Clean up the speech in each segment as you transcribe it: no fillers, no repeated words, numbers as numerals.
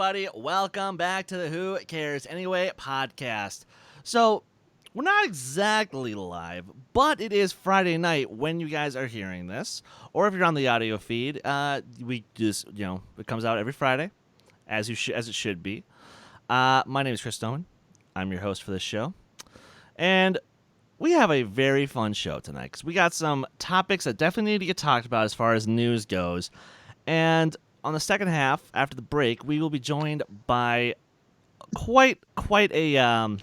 everybody. Welcome back to the Who Cares Anyway podcast. So, we're not exactly live, but it is Friday night when you guys are hearing this. Or if you're on the audio feed, we just, it comes out every Friday, as it should be. My name is Chris Stone. I'm your host for this show. And we have a very fun show tonight because we got some topics that definitely need to get talked about as far as news goes. And on the second half, after the break, we will be joined by quite a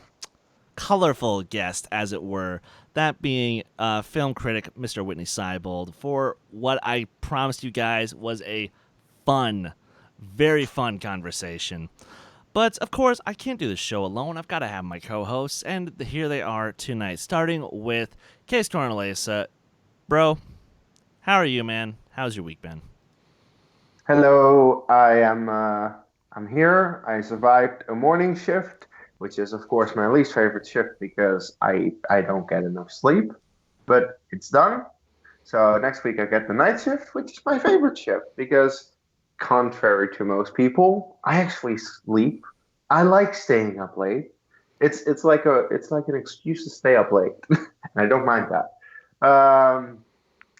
colorful guest, as it were. That being film critic Mr. Witney Seibold, for what I promised you guys was a fun, very fun conversation. But, of course, I can't do this show alone. I've got to have my co-hosts, and here they are tonight, starting with Kees Cornelisa. Bro, how are you, man? How's your week been? Hello, I'm here. I survived a morning shift, which is of course my least favorite shift because I don't get enough sleep, but it's done. So next week I get the night shift, which is my favorite shift because contrary to most people, I actually sleep. I like staying up late. It's like an excuse to stay up late, and I don't mind that.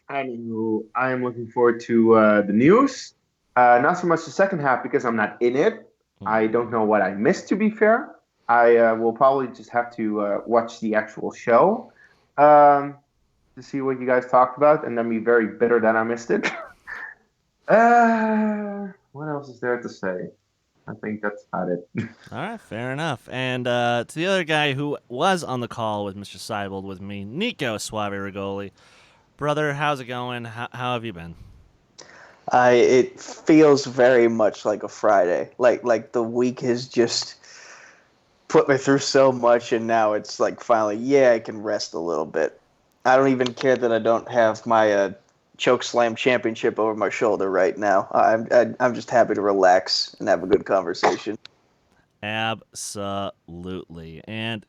Anywho, I am looking forward to the news. Not so much the second half because I'm not in it. I don't know what I missed, to be fair. I will probably just have to watch the actual show to see what you guys talked about and then be very bitter that I missed it. What else is there to say? I think that's about it. All right, fair enough. And to the other guy who was on the call with Mr. Seibold with me, Nico Suave Rigoli. Brother, how's it going? How have you been? It feels very much like a Friday. Like the week has just put me through so much, and now it's like finally, I can rest a little bit. I don't even care that I don't have my choke slam championship over my shoulder right now. I'm just happy to relax and have a good conversation. Absolutely. And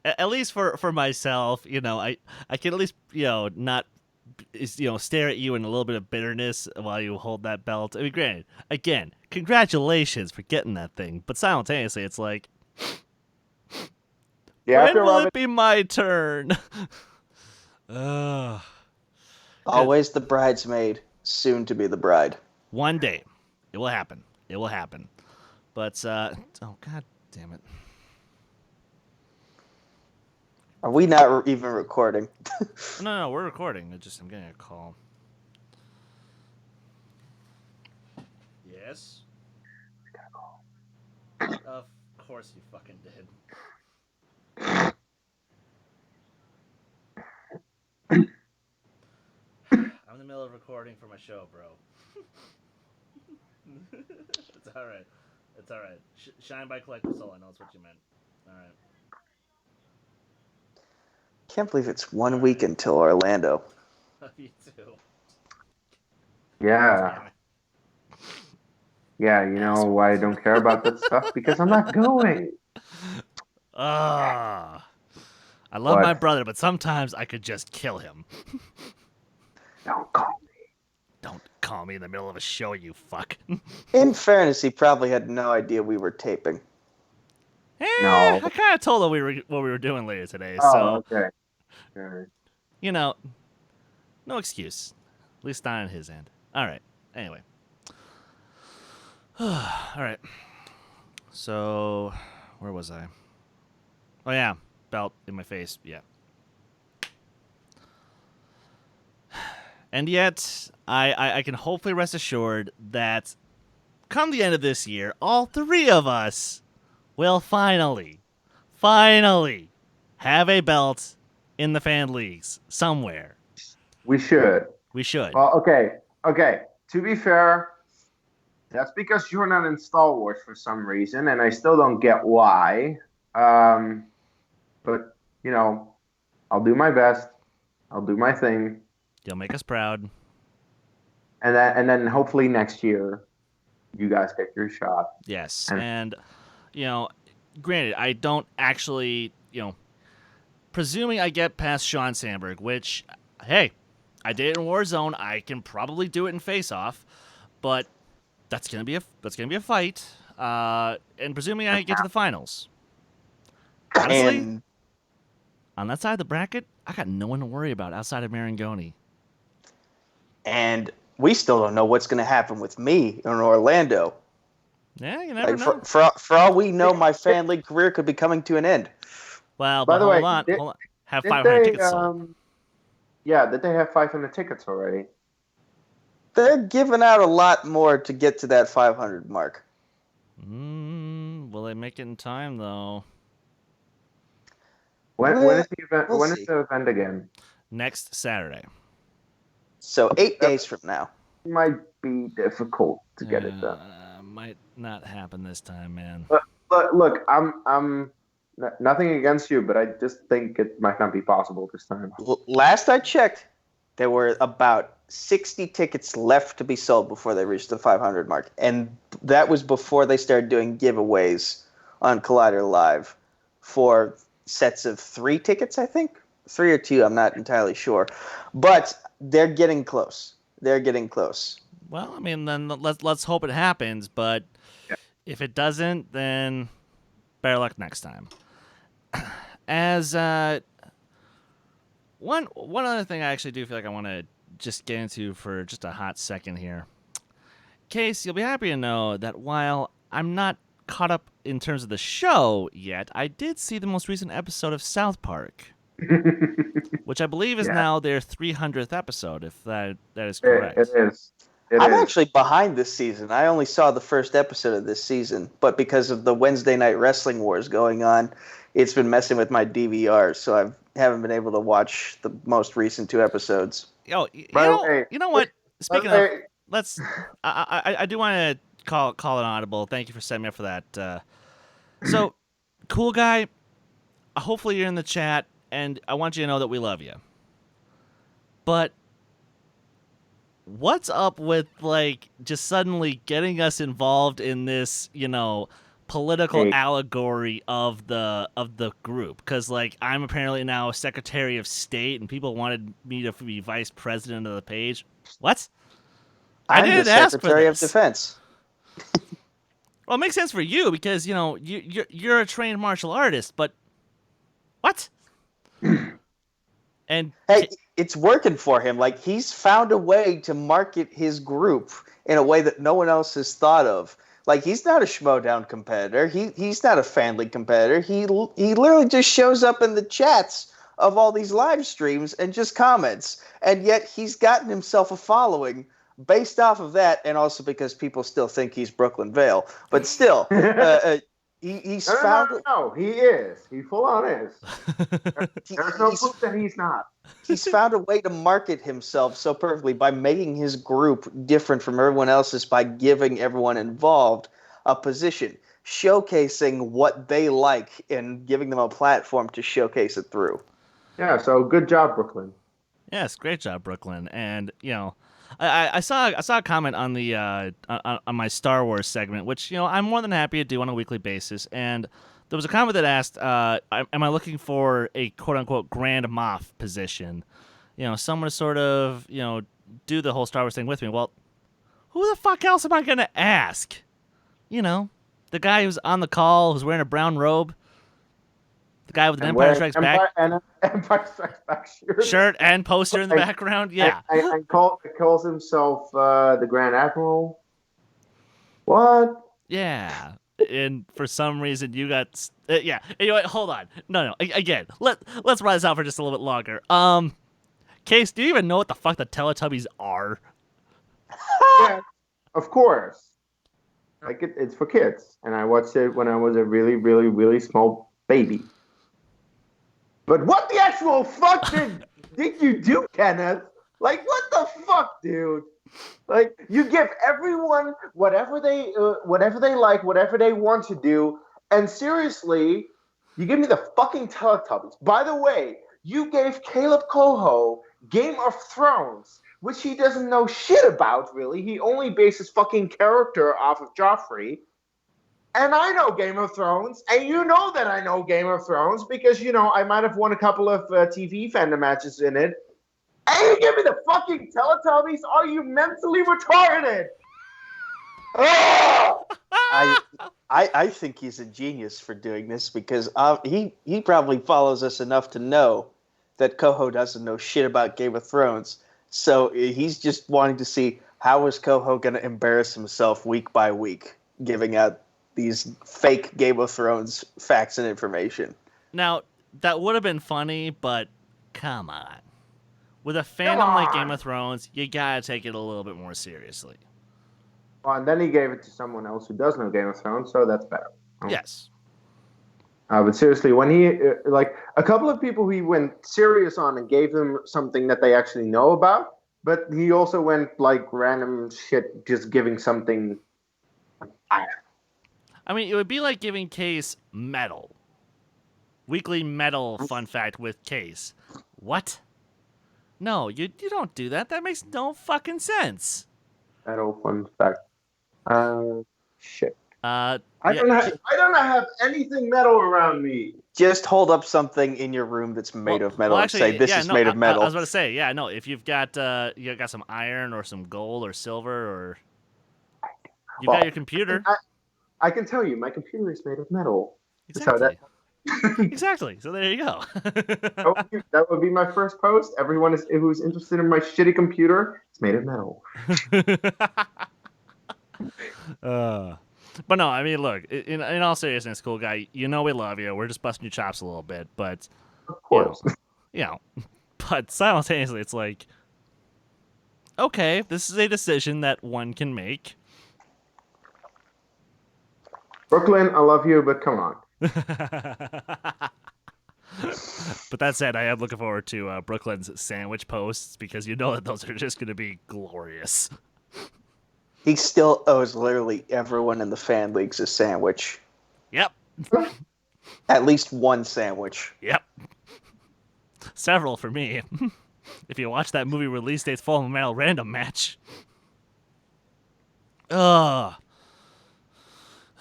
at least for myself, I can at least not stare at you in a little bit of bitterness while you hold that belt. I mean, granted, again, congratulations for getting that thing, but simultaneously, it's like, when will it be my turn? Always the bridesmaid, soon to be the bride. One day, it will happen. It will happen. But oh god damn it. Are we not even recording? No, we're recording. I'm getting a call. Yes? I got a call. Of course you fucking did. I'm in the middle of recording for my show, bro. It's alright. It's alright. Shine by Collective Soul. I know it's what you meant. Alright. Can't believe it's 1 week until Orlando. You too. Yeah. Yeah, you know why I don't care about that stuff? Because I'm not going. I love my brother, but sometimes I could just kill him. Don't call me. Don't call me in the middle of a show, you fuck. In fairness, he probably had no idea we were taping. No. I kind of told him what we were doing later today, so... okay. No excuse. At least not on his end. All right. Anyway. All right. So, where was I? Oh, yeah. Belt in my face. Yeah. And yet, I can hopefully rest assured that come the end of this year, all three of us will finally have a belt in the fan leagues somewhere. We should. Well, okay. To be fair, that's because you're not in Star Wars for some reason, and I still don't get why. But, I'll do my best. I'll do my thing. You'll make us proud. And then hopefully next year, you guys get your shot. Yes, and granted, I don't actually, presuming I get past Sean Sandberg, which, hey, I did it in Warzone. I can probably do it in Face Off, but That's gonna be a fight. And presuming I get to the finals. Honestly, And on that side of the bracket, I got no one to worry about outside of Marangoni. and we still don't know what's going to happen with me in Orlando. Yeah, you never Like know. for all we know, my fan league career could be coming to an end. Well, By but the hold way, on. Have did 500 they? tickets sold. Yeah, did they have 500 tickets already? They're giving out a lot more to get to that 500 mark. Will they make it in time though? When is the event? We'll When see. is the event again? Next Saturday. So 8 days from now. Might be difficult to get it done. Might not happen this time, man. But look, I'm nothing against you, but I just think it might not be possible this time. Last I checked, there were about 60 tickets left to be sold before they reached the 500 mark. And that was before they started doing giveaways on Collider Live for sets of 3 tickets, I think. 3 or 2, I'm not entirely sure. But they're getting close. They're getting close. Well, I mean, then let's hope it happens. But if it doesn't, then better luck next time. As one other thing, I actually do feel like I want to just get into for just a hot second here. Kees, you'll be happy to know that while I'm not caught up in terms of the show yet, I did see the most recent episode of South Park, which I believe is now their 300th episode, if that is correct. It is. I'm actually behind this season. I only saw the first episode of this season, but because of the Wednesday night wrestling wars going on, it's been messing with my DVR, so I haven't been able to watch the most recent 2 episodes. Yo, you know what? Speaking of, let's. I do want to call it audible. Thank you for setting me up for that. So, cool guy. Hopefully you're in the chat, and I want you to know that we love you. But what's up with just suddenly getting us involved in this, political allegory of the group? Because I'm apparently now Secretary of State, and people wanted me to be Vice President of the page. What? I didn't ask for Secretary of this. Defense. Well, it makes sense for you because you're a trained martial artist, but what? And hey, it's working for him. He's found a way to market his group in a way that no one else has thought of. He's not a Schmoedown competitor. He's not a fan league competitor. He literally just shows up in the chats of all these live streams and just comments. And yet he's gotten himself a following based off of that, and also because people still think he's Brooklyn Vale. But still, he's found... No, he is. He full on is. There's no proof that he's not. He's found a way to market himself so perfectly by making his group different from everyone else's by giving everyone involved a position, showcasing what they like and giving them a platform to showcase it through. Yeah, so good job, Brooklyn. Yes, great job, Brooklyn. And, I saw a comment on the on my Star Wars segment, which I'm more than happy to do on a weekly basis. And there was a comment that asked, "Am I looking for a quote unquote Grand Moff position? Someone to sort of do the whole Star Wars thing with me." Well, who the fuck else am I gonna ask? The guy who's on the call, who's wearing a brown robe. The guy with an Empire Strikes Back Empire Strikes Back shirt and poster in the background. Yeah, and calls himself the Grand Admiral. What? Yeah, and for some reason you got yeah. Anyway, hold on. No. Again, let's ride this out for just a little bit longer. Kees, do you even know what the fuck the Teletubbies are? Yeah, of course. It's for kids, and I watched it when I was a really, really, really small baby. But what the actual fuck did you do, Kenneth? What the fuck, dude? You give everyone whatever they like, whatever they want to do, and seriously, you give me the fucking Teletubbies. By the way, you gave Caleb Coho Game of Thrones, which he doesn't know shit about, really. He only based his fucking character off of Joffrey. And I know Game of Thrones, and you know that I know Game of Thrones because, I might have won a couple of TV fandom matches in it. And you give me the fucking Teletubbies? Are you mentally retarded? I think he's a genius for doing this because he probably follows us enough to know that Coho doesn't know shit about Game of Thrones. So he's just wanting to see how is Coho going to embarrass himself week by week, giving out these fake Game of Thrones facts and information. Now, that would have been funny, but come on. With a Come fandom like on. Game of Thrones, you gotta take it a little bit more seriously. Well, and then he gave it to someone else who does know Game of Thrones, so that's better. Yes. But seriously, when he like a couple of people he went serious on and gave them something that they actually know about, but he also went like random shit, just giving something. I mean, it would be like giving Kees metal. Weekly metal fun fact with Kees. What? No, you don't do that. That makes no fucking sense. Metal fun fact. Shit. I Yeah, don't have anything metal around me. Just hold up something in your room that's made of metal and say, "This is made of metal." I was about to say, yeah, no. If you've got you got some iron or some gold or silver or you've got your computer. I can tell you, my computer is made of metal. Exactly. So Exactly. So there you go. that would be my first post. Everyone who's interested in my shitty computer, it's made of metal. But no, I mean, look. In all seriousness, cool guy. You know we love you. We're just busting your chops a little bit, but Of course. you know, but simultaneously, it's like, okay, this is a decision that one can make. Brooklyn, I love you, but come on. But that said, I am looking forward to Brooklyn's sandwich posts because you know that those are just going to be glorious. He still owes literally everyone in the fan leagues a sandwich. Yep. At least one sandwich. Yep. Several for me. If you watch that movie Release Date's Full Metal Random Match. Ugh.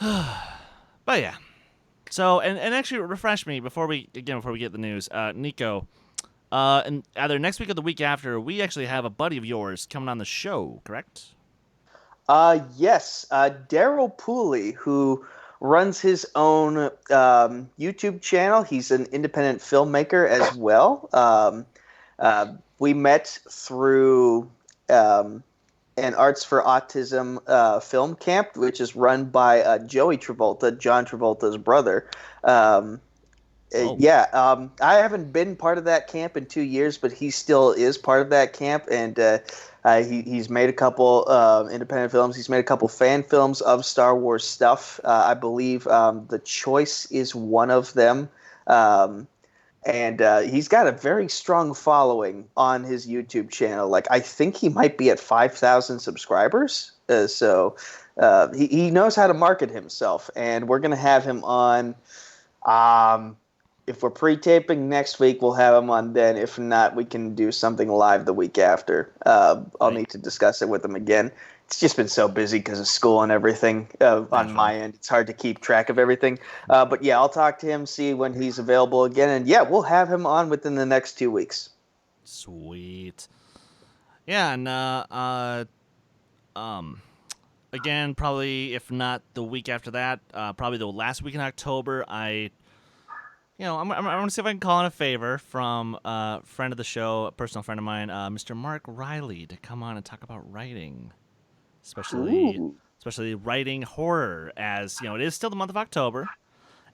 But yeah. So, and actually refresh me before we get the news. Nico, and either next week or the week after, we actually have a buddy of yours coming on the show, correct? Yes. Daryl Pooley, who runs his own YouTube channel. He's an independent filmmaker as well. We met through an Arts for Autism film camp, which is run by Joey Travolta, John Travolta's brother. I haven't been part of that camp in 2 years, but he still is part of that camp, and he's made a couple independent films. He's made a couple fan films of Star Wars stuff. I believe The Choice is one of them. And he's got a very strong following on his YouTube channel. Like, I think he might be at 5,000 subscribers. So he knows how to market himself. And we're going to have him on. If we're pre-taping next week, we'll have him on then. If not, we can do something live the week after. I'll need to discuss it with him again. It's just been so busy because of school and everything on my end. It's hard to keep track of everything. But yeah, I'll talk to him, see when he's available again. And yeah, we'll have him on within the next 2 weeks. Sweet. Yeah, and again, probably if not the week after that, probably the last week in October, I'm going to see if I can call in a favor from a friend of the show, a personal friend of mine, Mr. Mark Riley, to come on and talk about writing. Especially writing horror, as it is still the month of October,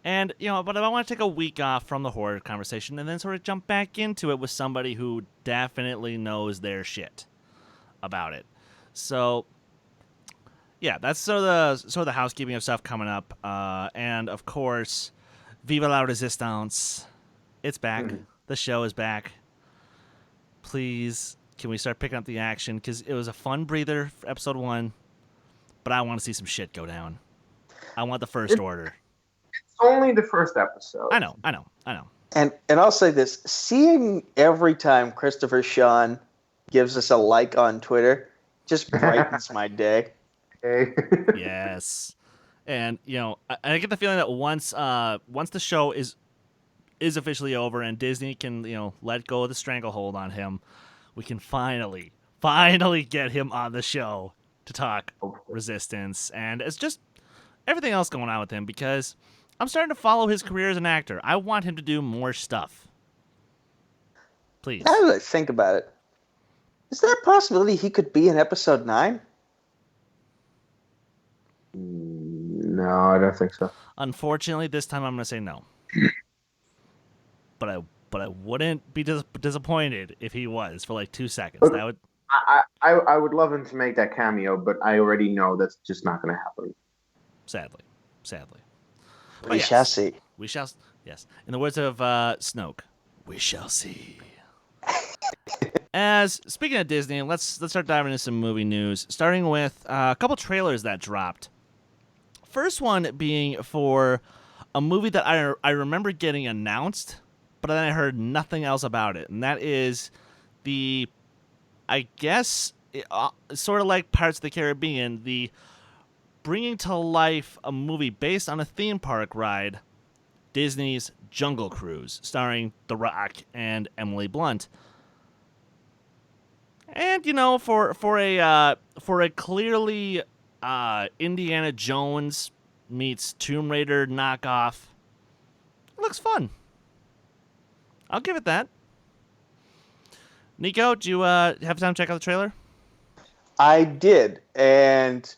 and but I want to take a week off from the horror conversation and then sort of jump back into it with somebody who definitely knows their shit about it. So yeah, that's sort of the housekeeping of stuff coming up, and of course, Viva la Resistance! It's back. Mm-hmm. The show is back. Please. Can we start picking up the action? Because it was a fun breather for episode 1, but I want to see some shit go down. I want the first order. It's only the first episode. I know. And I'll say this. Seeing every time Christopher Sean gives us a like on Twitter just brightens my day. Yes. And, I get the feeling that once the show is officially over and Disney can, let go of the stranglehold on him, we can finally get him on the show to talk Resistance, and it's just everything else going on with him because I'm starting to follow his career as an actor. I want him to do more stuff. Please. Now that I think about it, is there a possibility he could be in episode 9? No, I don't think so. Unfortunately, this time I'm going to say no. But I wouldn't be disappointed if he was for like 2 seconds. But That would. I would love him to make that cameo, but I already know that's just not going to happen. Sadly. But We shall see. We shall. Yes. In the words of Snoke, we shall see. As speaking of Disney, let's start diving into some movie news. Starting with a couple trailers that dropped. First one being for a movie that I remember getting announced, but then I heard nothing else about it, and that is the, I guess, sort of like Pirates of the Caribbean, the bringing to life a movie based on a theme park ride, Disney's Jungle Cruise, starring The Rock and Emily Blunt. And for a clearly Indiana Jones meets Tomb Raider knockoff, it looks fun. I'll give it that. Nico, do you have time to check out the trailer? I did, and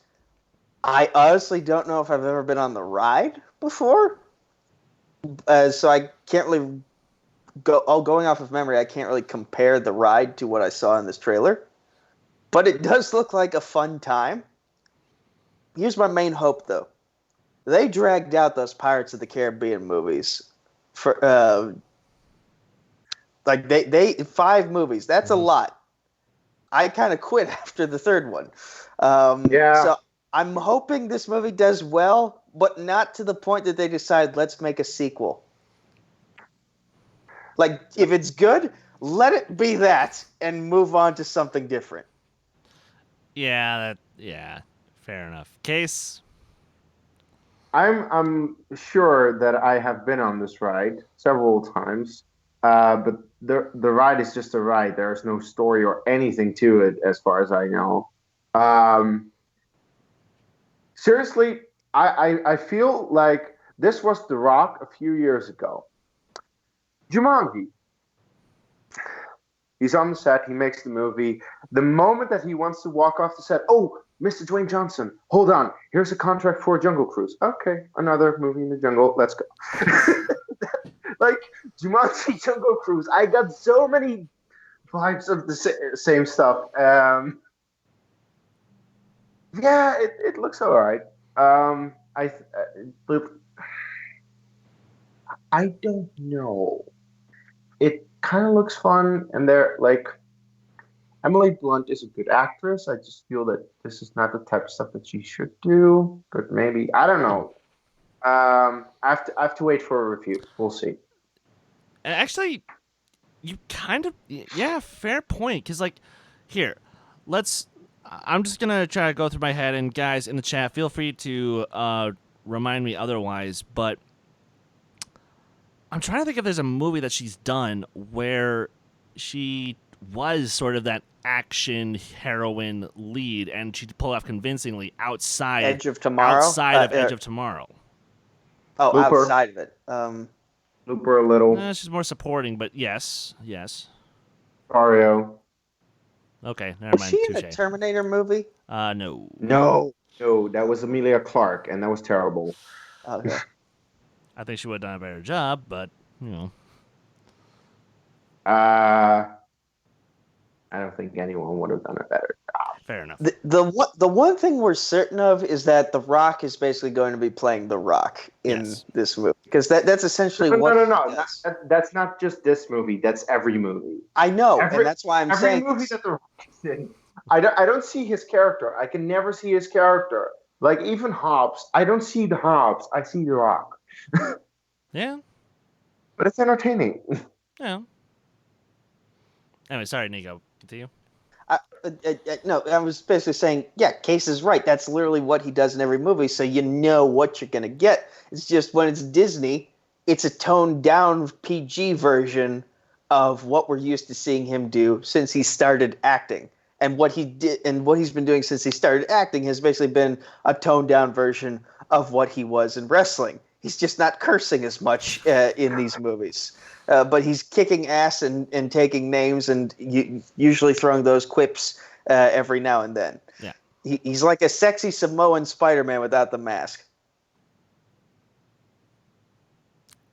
I honestly don't know if I've ever been on the ride before, so I can't really going off of memory, I can't really compare the ride to what I saw in this trailer. But it does look like a fun time. Here's my main hope, though. They dragged out those Pirates of the Caribbean movies for they 5 movies. That's a lot. I kind of quit after the third one. So I'm hoping this movie does well, but not to the point that they decide, let's make a sequel. Like, if it's good, let it be that and move on to something different. Yeah, fair enough. Kees? I'm sure that I have been on this ride several times, but the ride is just a ride. There's no story or anything to it, as far as I know. Seriously, I feel like this was The Rock a few years ago. Jumanji. He's on the set. He makes the movie. The moment that he wants to walk off the set, oh, Mr. Dwayne Johnson, hold on. Here's a contract for Jungle Cruise. Okay, another movie in the jungle. Let's go. Like, Jumanji, Jungle Cruise. I got so many vibes of the same stuff. Yeah, it looks all right. I don't know. It kind of looks fun, and they're like, Emily Blunt is a good actress. I just feel that this is not the type of stuff that she should do. But maybe, I don't know. I have to wait for a review. We'll see. Actually, you kind of, yeah, fair point. Because, like, here, I'm just going to try to go through my head. And, guys, in the chat, feel free to remind me otherwise. But I'm trying to think if there's a movie that she's done where she was sort of that action heroine lead, and she pulled off convincingly outside Edge of Tomorrow. Edge of Tomorrow. Oh, Looper. outside of it. Looper a little. She's more supporting, but yes. Mario. Okay, never Was mind. she in a Touche. Terminator movie? No. No, that was Emilia Clarke, and that was terrible. Okay. I think she would have done a better job, but I don't think anyone would have done a better job. fair enough. The one thing we're certain of is that The Rock is basically going to be playing The Rock in this movie, because that's essentially No. That's not just this movie. That's every movie. I know, and that's why I'm saying every movie that The Rock is in. I don't see his character. I can never see his character. Like, even Hobbs, I don't see the Hobbs. I see The Rock. Yeah. But it's entertaining. Yeah. Anyway, sorry, Nico. Continue. No, I was basically saying, yeah, Case is right. That's literally what he does in every movie, so you know what you're going to get. It's just when it's Disney, it's a toned-down PG version of what we're used to seeing him do since he started acting. And what he did and what he's been doing since he started acting has basically been a toned down version of what he was in wrestling. He's just not cursing as much in these movies. But he's kicking ass and taking names and usually throwing those quips every now and then. Yeah. He's like a sexy Samoan Spider-Man without the mask.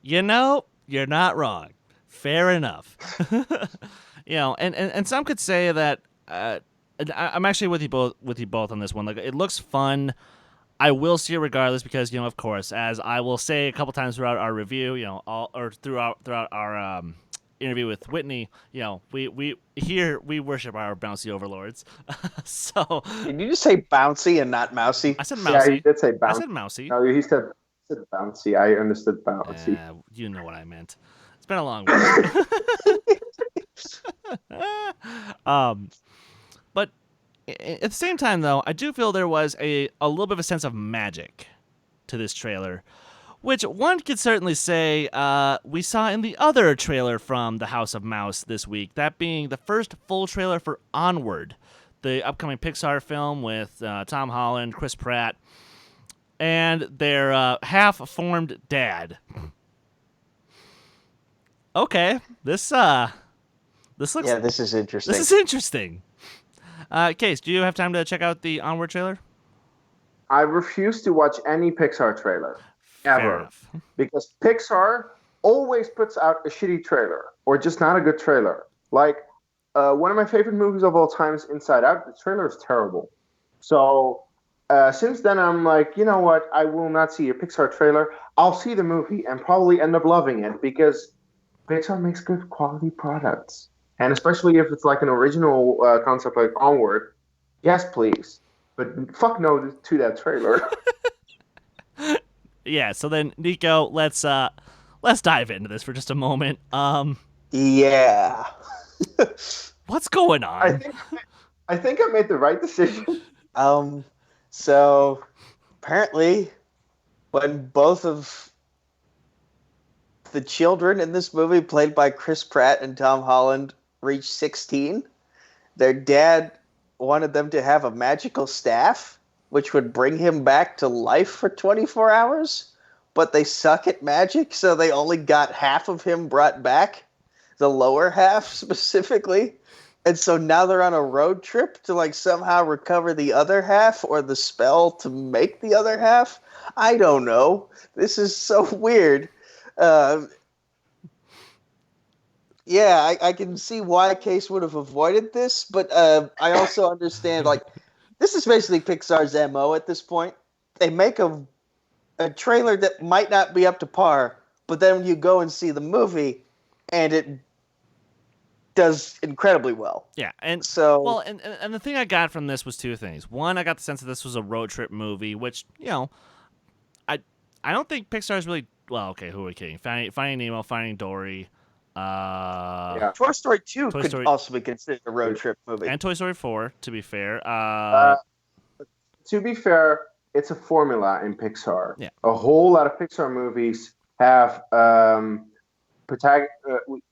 You know, you're not wrong. Fair enough. And some could say that I'm actually with you both on this one. Like, it looks fun. I will see it regardless because, of course, as I will say a couple times throughout our review, throughout our interview with Whitney, we worship our bouncy overlords. So Did you just say bouncy and not mousy? I said Yeah, mousy. he did say bouncy. I said mousy. No, he said bouncy. I understood bouncy. You know what I meant. It's been a long week. But at the same time, though, I do feel there was a little bit of a sense of magic to this trailer, which one could certainly say we saw in the other trailer from the House of Mouse this week, that being the first full trailer for Onward, the upcoming Pixar film with Tom Holland, Chris Pratt, and their half-formed dad. Okay, this looks. Yeah, this is interesting. This is interesting. Kees, do you have time to check out the Onward trailer? I refuse to watch any Pixar trailer Fair ever enough. because Pixar always puts out a shitty trailer or just not a good trailer. Like one of my favorite movies of all time is Inside Out. The trailer is terrible. So since then, I'm like, you know what? I will not see a Pixar trailer. I'll see the movie and probably end up loving it because Pixar makes good quality products. And especially if it's like an original concept like Onward, yes, please. But fuck no to that trailer. Yeah. So then, Nico, let's dive into this for just a moment. Yeah. What's going on? I think I made the right decision. So apparently, when both of the children in this movie, played by Chris Pratt and Tom Holland, reached 16, their dad wanted them to have a magical staff, which would bring him back to life for 24 hours. But they suck at magic, so they only got half of him brought back, the lower half specifically. And so now they're on a road trip to like somehow recover the other half or the spell to make the other half. I don't know. This is so weird. Yeah, I can see why Case would have avoided this, but I also understand, like, this is basically Pixar's MO at this point. They make a trailer that might not be up to par, but then when you go and see the movie, and it does incredibly well. Yeah, and So, well, and the thing I got from this was two things. One, I got the sense that this was a road trip movie, which I don't think Pixar's really. Well, okay, who are we kidding? Finding Nemo, Finding Dory. Yeah. Toy Story 2 Toy could Story- also be considered a road trip movie. And Toy Story 4, to be fair. To be fair, it's a formula in Pixar. Yeah. A whole lot of Pixar movies have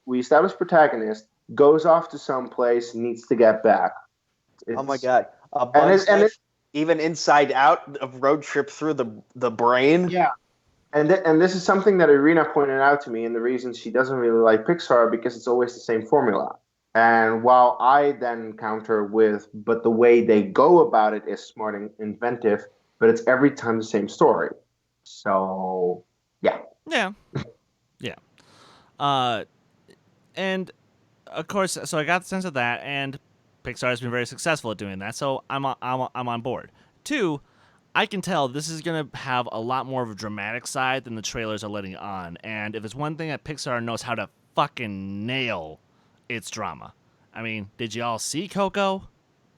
we establish protagonist, goes off to some place, needs to get back. Oh my god. And Even Inside Out, a road trip through the brain. Yeah. And this is something that Irina pointed out to me, and the reason she doesn't really like Pixar because it's always the same formula. And while I then counter with, but the way they go about it is smart and inventive, but it's every time the same story. So, yeah. Yeah. Yeah. And of course, so I got the sense of that, and Pixar has been very successful at doing that, so I'm on board. Two, I can tell this is going to have a lot more of a dramatic side than the trailers are letting on. And if it's one thing that Pixar knows how to fucking nail, it's drama. I mean, did you all see Coco?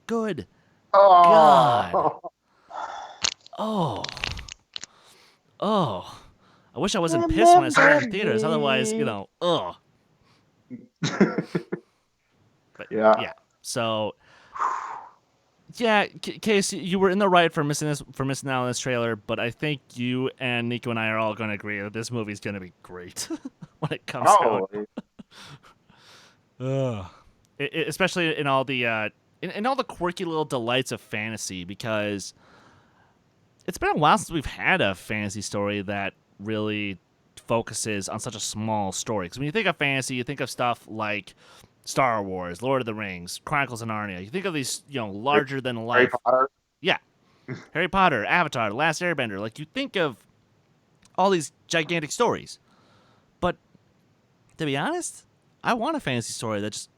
Good. Oh. God. Oh. I wish I wasn't pissed when I saw it in theaters. Otherwise, ugh. But, Yeah. So, yeah, Case, you were in the right for missing out on this trailer, but I think you and Nico and I are all going to agree that this movie's going to be great when it comes out. Especially in all the in all the quirky little delights of fantasy, because it's been a while since we've had a fantasy story that really focuses on such a small story. Because when you think of fantasy, you think of stuff like Star Wars, Lord of the Rings, Chronicles of Narnia. You think of these, larger than life. Harry Potter. Yeah. Harry Potter, Avatar, The Last Airbender. Like, you think of all these gigantic stories. But to be honest, I want a fantasy story that just,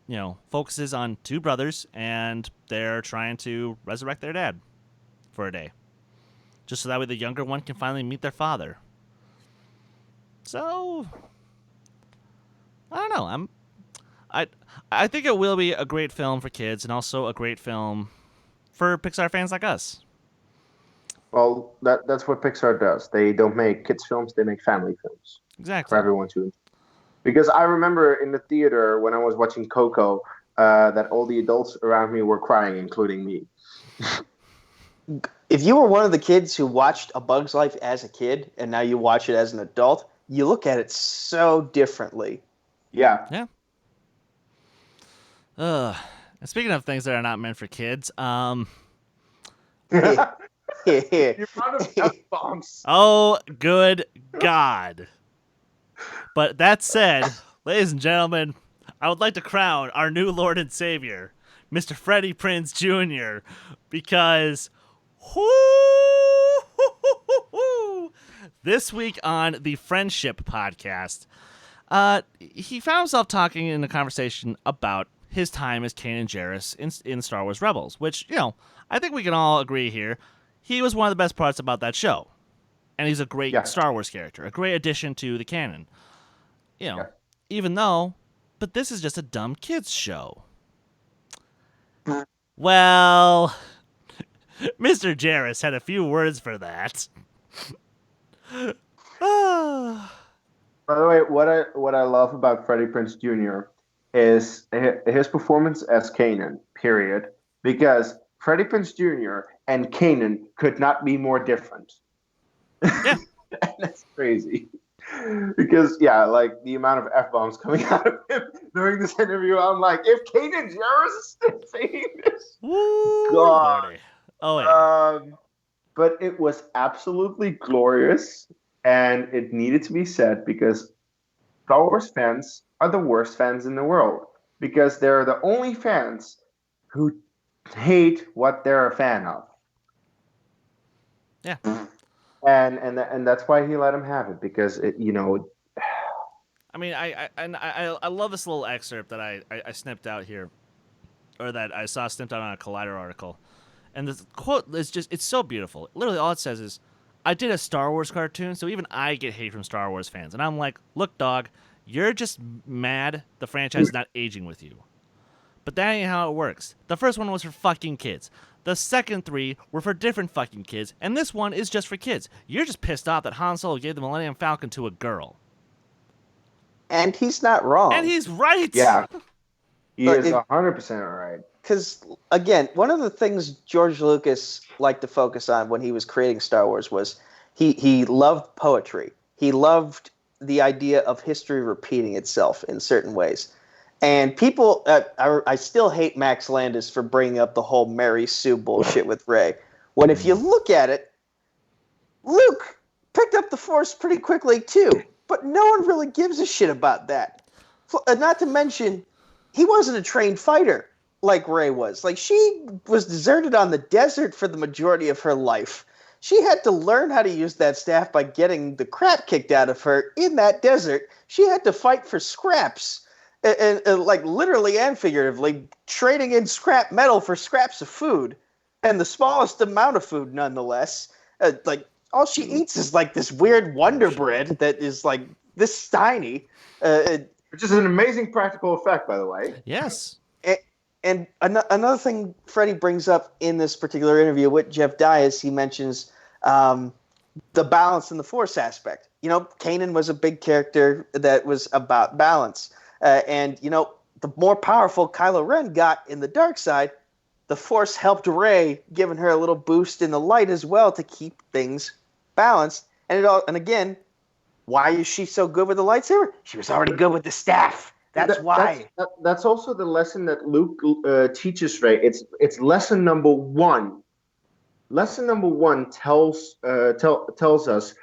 focuses on two brothers and they're trying to resurrect their dad for a day. Just so that way the younger one can finally meet their father. So, I don't know. I think it will be a great film for kids and also a great film for Pixar fans like us. Well, that's what Pixar does. They don't make kids films; they make family films Exactly. for everyone to enjoy. Because I remember in the theater when I was watching Coco, that all the adults around me were crying, including me. If you were one of the kids who watched A Bug's Life as a kid and now you watch it as an adult, you look at it so differently. Yeah. Yeah. And speaking of things that are not meant for kids, You brought up F-bombs. oh, good God. But that said, ladies and gentlemen, I would like to crown our new Lord and Savior, Mr. Freddie Prinze Jr., because this week on the Friendship podcast, he found himself talking in a conversation about his time as Kanan Jarrus in Star Wars Rebels, which, I think we can all agree here, he was one of the best parts about that show. And he's a great Star Wars character, a great addition to the canon. Even though, but this is just a dumb kids show. Well, Mr. Jarrus had a few words for that. By the way, what I love about Freddie Prinze Jr. is his performance as Kanan, period. Because Freddie Prinze Jr. and Kanan could not be more different. Yeah. That's crazy. Because, like, the amount of F-bombs coming out of him during this interview, I'm like, if Kanan Jarrus is still saying this, Woo, God. Lordy. Oh, yeah. But it was absolutely glorious, and it needed to be said because Star Wars fans are the worst fans in the world because they're the only fans who hate what they're a fan of. Yeah. And that's why he let him have it because it. I mean, I love this little excerpt that I snipped out here, or that I saw snipped out on a Collider article, and the quote is it's so beautiful. Literally, all it says is, "I did a Star Wars cartoon, so even I get hate from Star Wars fans." And I'm like, "Look, dog, you're just mad the franchise is not aging with you." But that ain't how it works. The first one was for fucking kids. The second 3 were for different fucking kids, and this one is just for kids. You're just pissed off that Han Solo gave the Millennium Falcon to a girl. And he's not wrong. And he's right! Yeah. He But is 100% right. Because, again, one of the things George Lucas liked to focus on when he was creating Star Wars was he loved poetry. He loved the idea of history repeating itself in certain ways. And people, I still hate Max Landis for bringing up the whole Mary Sue bullshit with Rey. When if you look at it, Luke picked up the Force pretty quickly too. But no one really gives a shit about that. Not to mention, he wasn't a trained fighter like Rey was. Like, she was deserted on the desert for the majority of her life. She had to learn how to use that staff by getting the crap kicked out of her in that desert. She had to fight for scraps. And like literally and figuratively, trading in scrap metal for scraps of food, and the smallest amount of food, nonetheless. Like all she eats is like this weird Wonder Bread that is like this tiny, which is an amazing practical effect, by the way. Yes. And another thing Freddie brings up in this particular interview with Jeff Dias, he mentions the balance in the Force aspect. Kanan was a big character that was about balance. And the more powerful Kylo Ren got in the dark side, the Force helped Rey, giving her a little boost in the light as well to keep things balanced. And again, why is she so good with the lightsaber? She was already good with the staff. That's why. That's also the lesson that Luke teaches Rey. It's lesson number one. Lesson number one tells us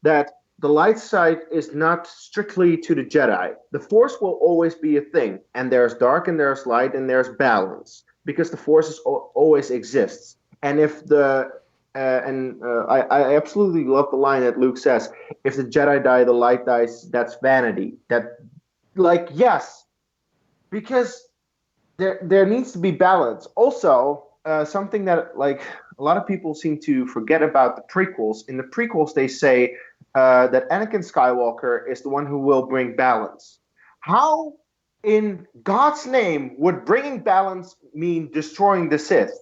that the light side is not strictly to the Jedi. The Force will always be a thing, and there's dark and there's light and there's balance because the Force always exists. And if I absolutely love the line that Luke says, "If the Jedi die, the light dies. That's vanity." Yes, because there needs to be balance. Also, something that like a lot of people seem to forget about the prequels. In the prequels, they say that Anakin Skywalker is the one who will bring balance. How, in God's name, would bringing balance mean destroying the Sith?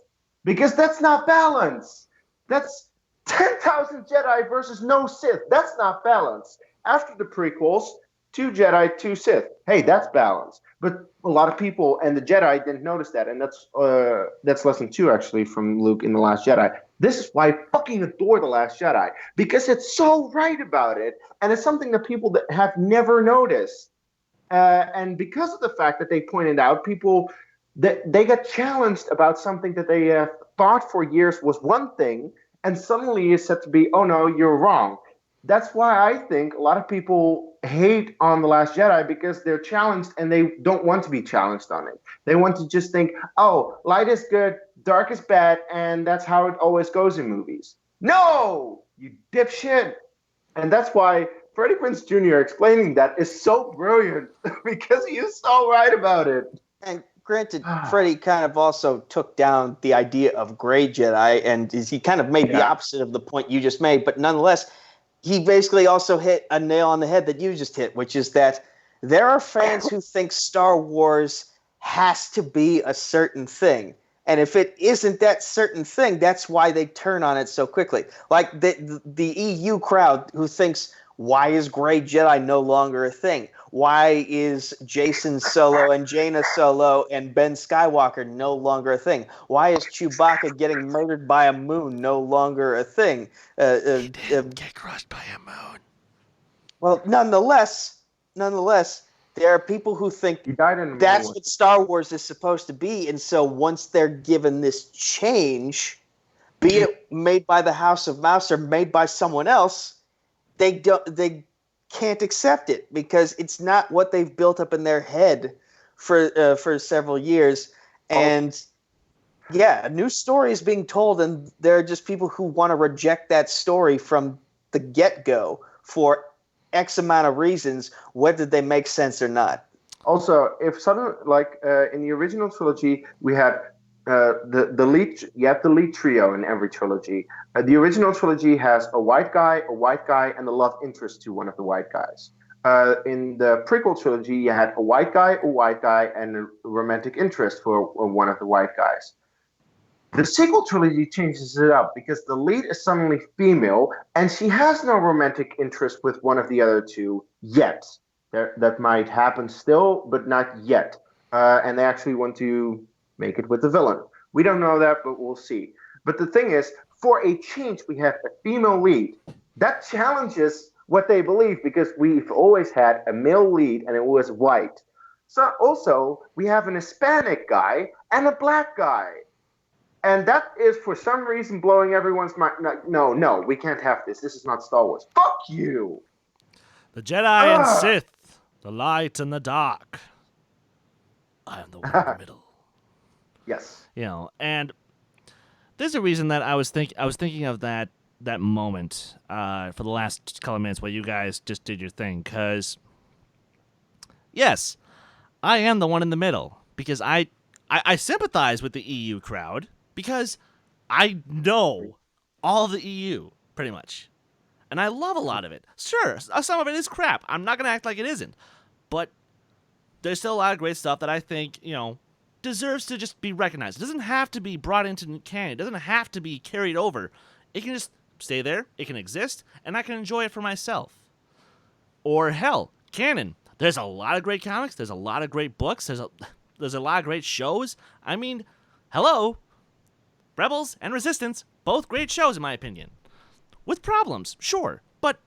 Because that's not balance. That's 10,000 Jedi versus no Sith. That's not balance. After the prequels, 2 Jedi, 2 Sith. Hey, that's balance. But a lot of people and the Jedi didn't notice that, and that's lesson 2 actually from Luke in The Last Jedi. This is why I fucking adore The Last Jedi, because it's so right about it, and it's something that people that have never noticed. And because of the fact that they pointed out, people that they got challenged about something that they thought for years was one thing, and suddenly is said to be, oh no, you're wrong. That's why I think a lot of people hate on The Last Jedi, because they're challenged and they don't want to be challenged on it. They want to just think, oh, light is good, dark is bad, and that's how it always goes in movies. No, you dipshit. And that's why Freddie Prinze Jr. explaining that is so brilliant, because he is so right about it. And granted, Freddie kind of also took down the idea of gray Jedi, and he kind of made the opposite of the point you just made, but nonetheless, he basically also hit a nail on the head that you just hit, which is that there are fans who think Star Wars has to be a certain thing. And if it isn't that certain thing, that's why they turn on it so quickly. Like the EU crowd who thinks, why is Grey Jedi no longer a thing? Why is Jason Solo and Jaina Solo and Ben Skywalker no longer a thing? Why is Chewbacca getting murdered by a moon no longer a thing? He did get crushed by a moon. Well, nonetheless, there are people who think that's what Star Wars is supposed to be, and so once they're given this change, be it made by the House of Mouse or made by someone else, they can't accept it because it's not what they've built up in their head for several years. And a new story is being told, and there are just people who want to reject that story from the get-go for X amount of reasons, whether they make sense or not. Also, if suddenly, in the original trilogy, we had the lead trio in every trilogy. The original trilogy has a white guy, and a love interest to one of the white guys. In the prequel trilogy, you had a white guy, and a romantic interest for one of the white guys. The sequel trilogy changes it up because the lead is suddenly female, and she has no romantic interest with one of the other two yet. That might happen still, but not yet. And they actually want to make it with the villain. We don't know that, but we'll see. But the thing is, for a change, we have a female lead. That challenges what they believe, because we've always had a male lead and it was white. So also, we have an Hispanic guy and a black guy. And that is, for some reason, blowing everyone's mind. No, we can't have this. This is not Star Wars. Fuck you! The Jedi and Sith, the light and the dark. I am the one in the middle. Yes. And there's a reason that I was thinking of that moment for the last couple of minutes while you guys just did your thing, because yes, I am the one in the middle, because I sympathize with the EU crowd, because I know all of the EU pretty much, and I love a lot of it. Sure, some of it is crap. I'm not gonna act like it isn't, but there's still a lot of great stuff that I think deserves to just be recognized. It doesn't have to be brought into canon. It doesn't have to be carried over. It can just stay there. It can exist, and I can enjoy it for myself. Or hell, canon. There's a lot of great comics. There's a lot of great books. There's a lot of great shows. I mean, hello, Rebels and Resistance, both great shows in my opinion, with problems, sure, but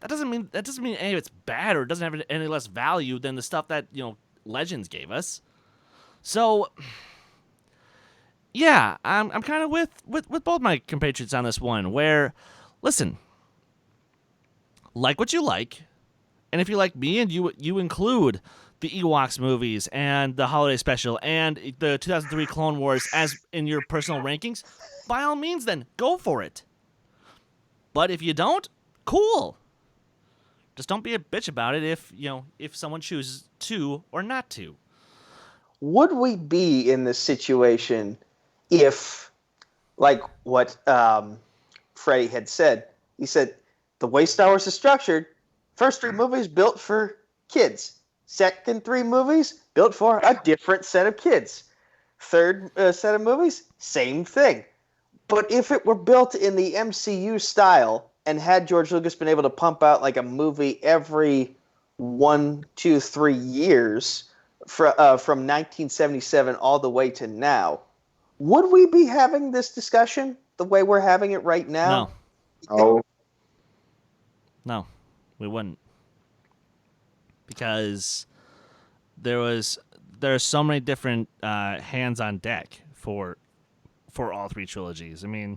that doesn't mean any of it's bad or it doesn't have any less value than the stuff that Legends gave us. So, yeah, I'm kind of with both my compatriots on this one. Where, listen, like what you like, and if you like me and you include the Ewoks movies and the holiday special and the 2003 Clone Wars as in your personal rankings, by all means, then go for it. But if you don't, cool. Just don't be a bitch about it if someone chooses to or not to. Would we be in this situation if, like what Freddie had said, he said, the way Star Wars is structured, first 3 movies built for kids. Second 3 movies built for a different set of kids. Third set of movies, same thing. But if it were built in the MCU style and had George Lucas been able to pump out like a movie every 1, 2, 3 years from 1977 all the way to now, would we be having this discussion the way we're having it right now? Oh. No, we wouldn't. Because there are so many different hands on deck for all 3 trilogies. I mean,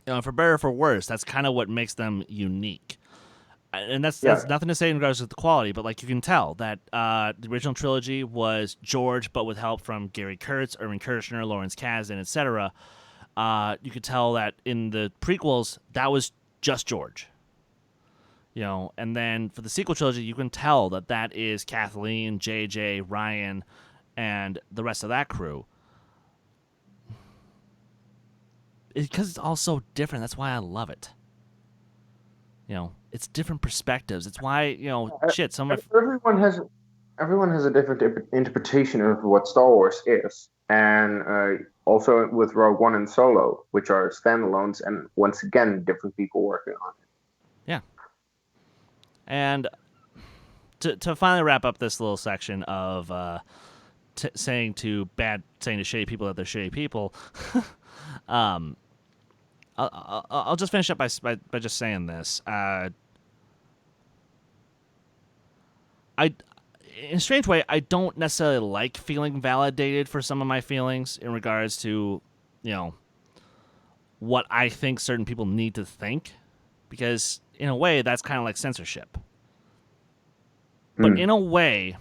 for better or for worse, that's kind of what makes them unique. And that's nothing to say in regards to the quality, but like you can tell that the original trilogy was George, but with help from Gary Kurtz, Irving Kershner, Lawrence Kasdan, etc. You could tell that in the prequels, that was just George. And then for the sequel trilogy, you can tell that is Kathleen, JJ, Ryan, and the rest of that crew. Because it's all so different. That's why I love it. It's different perspectives. It's why, everyone has a different interpretation of what Star Wars is, and also with Rogue One and Solo, which are standalones, and once again, different people working on it. Yeah. And to finally wrap up this little section of saying to shitty people that they're shitty people, I'll just finish up by just saying this. In a strange way, I don't necessarily like feeling validated for some of my feelings in regards to, what I think certain people need to think, because in a way that's kind of like censorship. But in a way,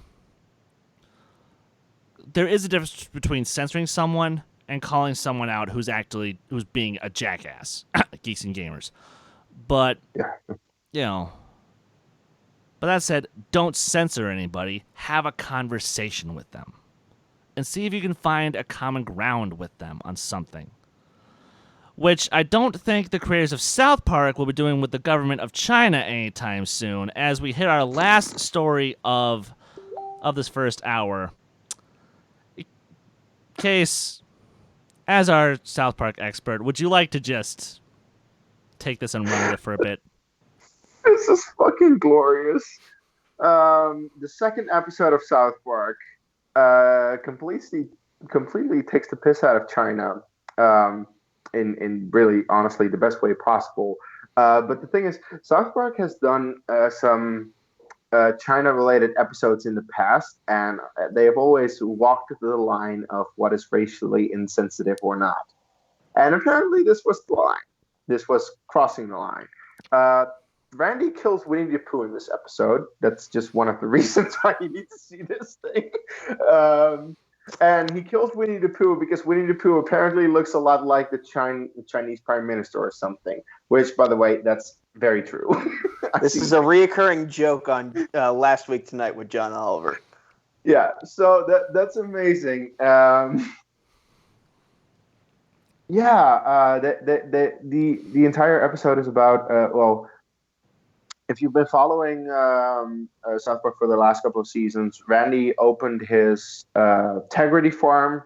there is a difference between censoring someone and calling someone out who's being a jackass. Geeks and gamers. But, but that said, don't censor anybody. Have a conversation with them. And see if you can find a common ground with them on something. Which I don't think the creators of South Park will be doing with the government of China anytime soon, as we hit our last story of this first hour. Kees, as our South Park expert, would you like to just take this and run with it for a bit? This is fucking glorious. The second episode of South Park completely takes the piss out of China. In really, honestly, the best way possible. But the thing is, South Park has done some China-related episodes in the past, and they have always walked the line of what is racially insensitive or not. And apparently this was the line. This was crossing the line. Randy kills Winnie the Pooh in this episode. That's just one of the reasons why you need to see this thing. And he kills Winnie the Pooh because Winnie the Pooh apparently looks a lot like the Chinese Prime Minister or something. Which, by the way, that's very true. This is a reoccurring joke on Last Week Tonight with John Oliver. Yeah, so that's amazing. The entire episode is about if you've been following South Park for the last couple of seasons, Randy opened his Tegrity farm.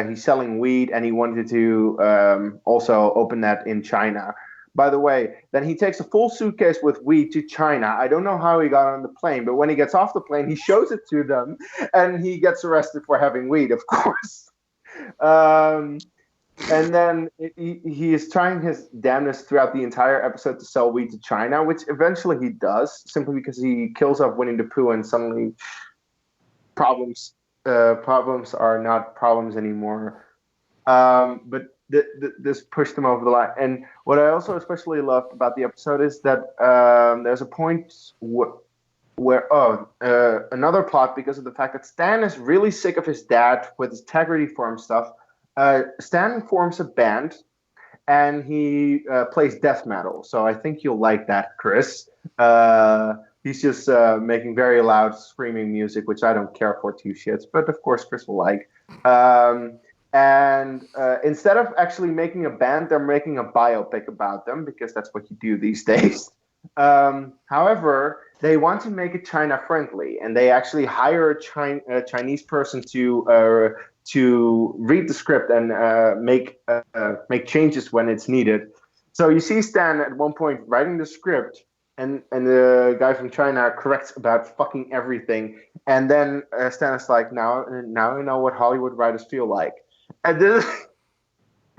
He's selling weed, and he wanted to also open that in China. By the way, then he takes a full suitcase with weed to China. I don't know how he got on the plane, but when he gets off the plane, he shows it to them, and he gets arrested for having weed, of course. And then he is trying his damnedest throughout the entire episode to sell weed to China, which eventually he does, simply because he kills off Winnie the Pooh and suddenly problems are not problems anymore. But this pushed them over the line. And what I also especially loved about the episode is that there's a point where another plot, because of the fact that Stan is really sick of his dad with his integrity form stuff. Stan forms a band, and he plays death metal. So I think you'll like that, Chris. He's just making very loud screaming music, which I don't care for two shits, but of course Chris will like. And instead of actually making a band, they're making a biopic about them, because that's what you do these days. However, they want to make it China friendly, and they actually hire a Chinese person to read the script and make changes when it's needed. So you see Stan at one point writing the script, and the guy from China corrects about fucking everything, and then Stan is like, now I know what Hollywood writers feel like. And then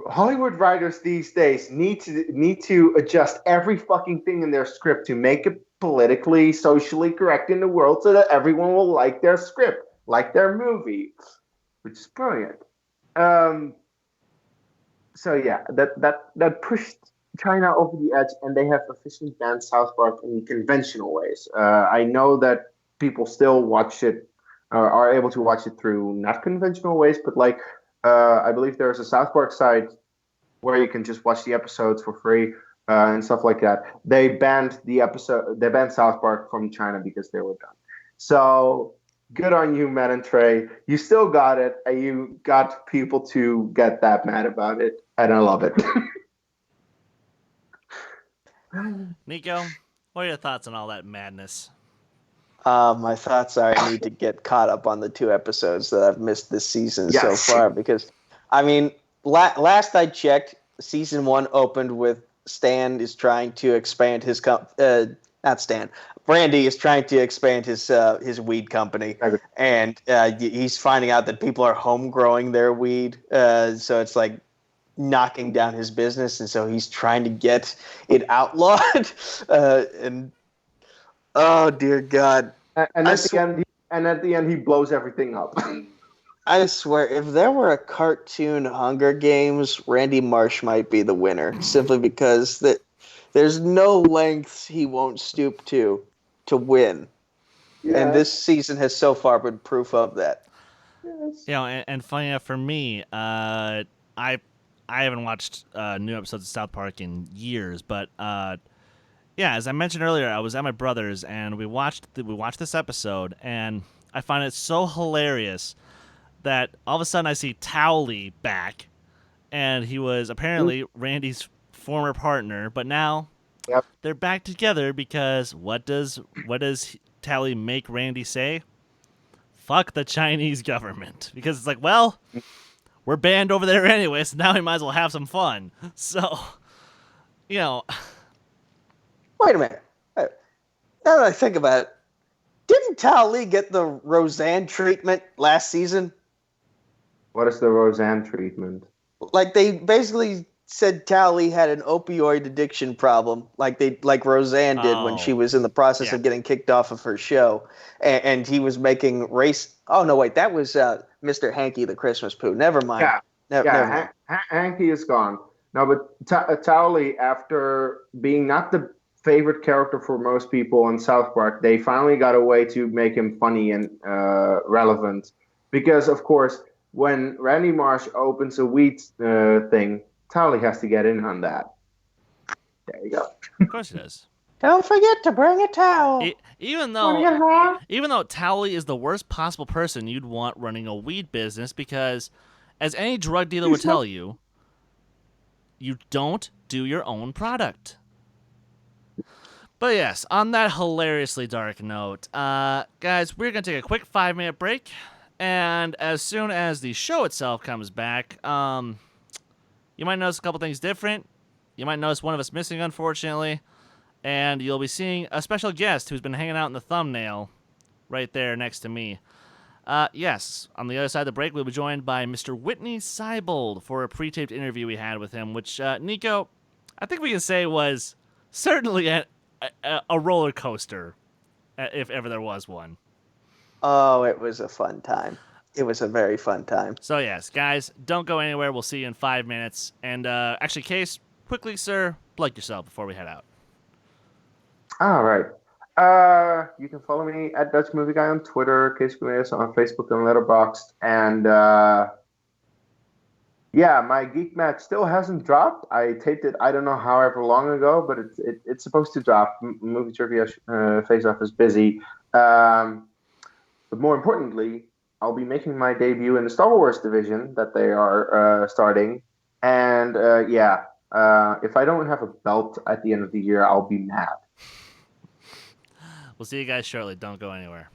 Hollywood writers these days need to adjust every fucking thing in their script to make it politically, socially correct in the world, so that everyone will like their script, like their movie, which is brilliant. So yeah, that pushed China over the edge, and they have officially banned South Park in conventional ways. I know that people still watch it, are able to watch it through not conventional ways, but like I believe there's a South Park site where you can just watch the episodes for free and stuff like that. They banned South Park from China because they were done. So good on you, Matt and Trey. You still got it, and you got people to get that mad about it, and I love it. Nico, what are your thoughts on all that madness? My thoughts are I need to get caught up on the 2 episodes that I've missed this season so far, because, I mean, last I checked, season 1 opened with Stan is trying to expand his not Stan. Brandy is trying to expand his weed company, and he's finding out that people are home growing their weed, so it's like knocking down his business, and so he's trying to get it outlawed, and oh dear God! And at the end, he blows everything up. I swear, if there were a cartoon Hunger Games, Randy Marsh might be the winner, simply because there's no lengths he won't stoop to win. Yeah. And this season has so far been proof of that. Yes. You know, and funny enough for me, I haven't watched new episodes of South Park in years, but yeah, as I mentioned earlier, I was at my brother's and we watched this episode, and I find it so hilarious that all of a sudden I see Towley back, and he was apparently Randy's former partner, but now they're back together because what does Towley make Randy say? Fuck the Chinese government, because it's like, well, we're banned over there anyway, so now we might as well have some fun. So, you know. Wait a minute. Now that I think about it, didn't Towley get the Roseanne treatment last season? What is the Roseanne treatment? Like, they basically said Towley had an opioid addiction problem, like Roseanne did when she was in the process of getting kicked off of her show, and he was making race. Oh no, wait, that was Mr. Hanky the Christmas Pooh. Never mind. Never mind. Hanky is gone. No, but Towley, after being not the favorite character for most people in South Park, they finally got a way to make him funny and relevant. Because, of course, when Randy Marsh opens a weed thing, Towley has to get in on that. There you go. Of course he does. Don't forget to bring a towel. Even though Towley is the worst possible person you'd want running a weed business, because, as any drug dealer would tell you, you don't do your own product. But yes, on that hilariously dark note, guys, we're going to take a quick 5-minute break. And as soon as the show itself comes back, you might notice a couple things different. You might notice one of us missing, unfortunately. And you'll be seeing a special guest who's been hanging out in the thumbnail right there next to me. Yes, on the other side of the break, we'll be joined by Mr. Witney Seibold for a pre-taped interview we had with him, which, Nico, I think we can say was certainly a roller coaster, if ever there was one. Oh, it was a fun time. It was a very fun time. So yes, guys, don't go anywhere. We'll see you in 5 minutes. And actually, Case, quickly, sir, plug yourself before we head out. All right. You can follow me at Dutch Movie Guy on Twitter, Kees on Facebook and Letterboxd, and yeah, my Geek Match still hasn't dropped. I taped it I don't know however long ago, but it's supposed to drop. Movie Trivia Face Off is busy, but more importantly, I'll be making my debut in the Star Wars division that they are starting, and if I don't have a belt at the end of the year, I'll be mad. We'll see you guys shortly. Don't go anywhere.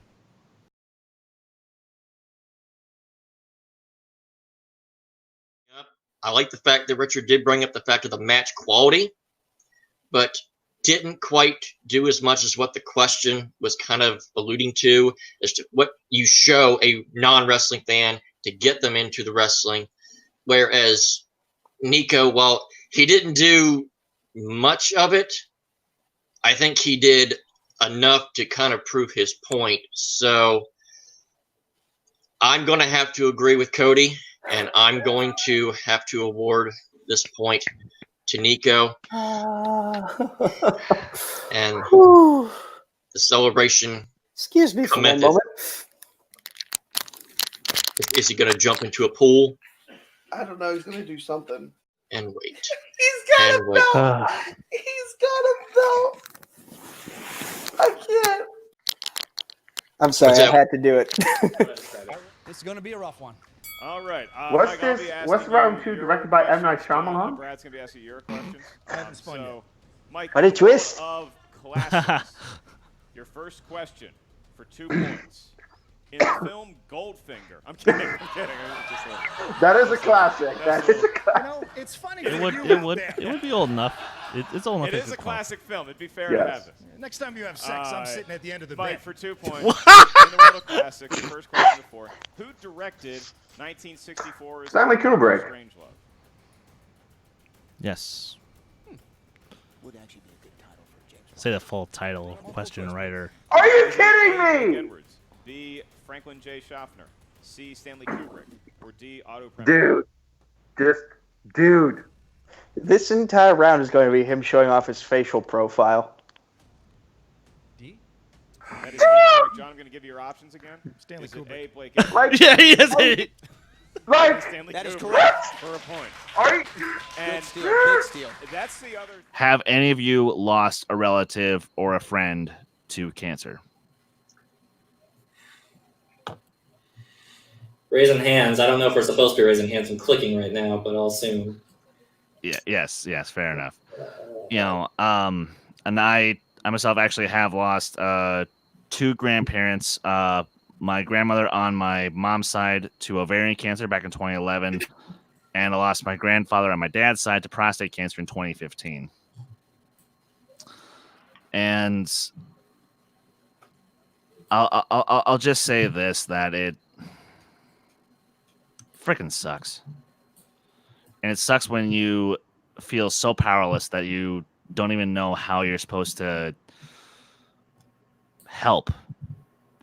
I like the fact that Richard did bring up the fact of the match quality, but didn't quite do as much as what the question was kind of alluding to, as to what you show a non-wrestling fan to get them into the wrestling. Whereas Nico, while he didn't do much of it, I think he did enough to kind of prove his point. So I'm going to have to agree with Cody, and I'm going to have to award this point to Nico. And the celebration. Excuse me for a moment. Is he going to jump into a pool? I don't know. He's going to do something. And wait. He's got a belt. He's got a belt. I can't. I'm sorry, I had to do it. This is going to be a rough one. All right. What's round 2 directed by M. Night Shyamalan? Brad's going to be asking your questions. I haven't spun yet. Mike, What a twist. of classics. Your first question for 2 points. In the film Goldfinger. I'm kidding. That is a classic. That is a classic. You know, it's funny. It would be old enough. It's old enough. It is a classic film. It'd be fair to have this. Next time you have sex, I'm sitting at the end of the bed. Fight for 2 points. In the world of classics, the first question of 4. Who directed 1964's Stanley Kubrick. Strangelove? Yes. Would actually be a good title for James. Say the full title, question writer. Are you kidding me? Edwards. B. Franklin J. Schaffner. C. Stanley Kubrick. Or D. Otto Preminger. Dude. This entire round is going to be him showing off his facial profile. D? That is correct. John, I'm going to give you your options again. Stanley Is it Kubrick. A. Blake Edwards? Like, Yeah, he is. like, Stanley That is Kubrick correct. for a point. are you? And Big steal. that's the other. Have any of you lost a relative or a friend to cancer? Raising hands. I don't know if we're supposed to be raising hands. I'm clicking right now, but I'll assume. Yeah. Yes. Fair enough. You know, and I myself actually have lost 2 grandparents. My grandmother on my mom's side to ovarian cancer back in 2011, and I lost my grandfather on my dad's side to prostate cancer in 2015. And I'll just say this, that it freaking sucks. And it sucks when you feel so powerless that you don't even know how you're supposed to help,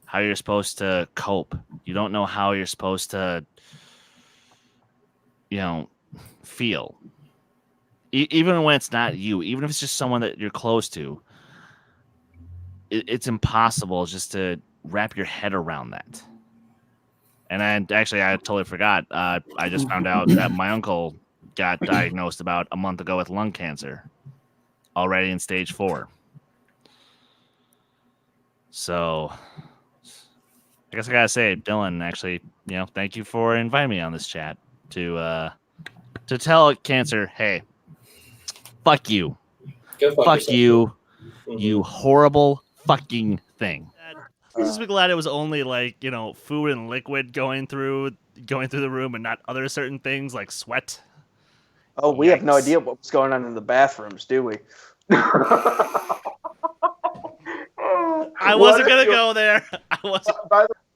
how you're supposed to cope. You don't know how you're supposed to, feel. Even when it's not you, even if it's just someone that you're close to, it's impossible just to wrap your head around that. And I totally forgot. I just found out that my uncle got diagnosed about a month ago with lung cancer, already in stage 4. So I guess I gotta say, Dylan, actually, thank you for inviting me on this chat to tell cancer, hey, fuck you, Go fuck yourself. you, you horrible fucking thing. I'm just glad it was only food and liquid going through the room and not other certain things like sweat. Oh, we have no idea what was going on in the bathrooms, do we? I wasn't gonna go there. I wasn't.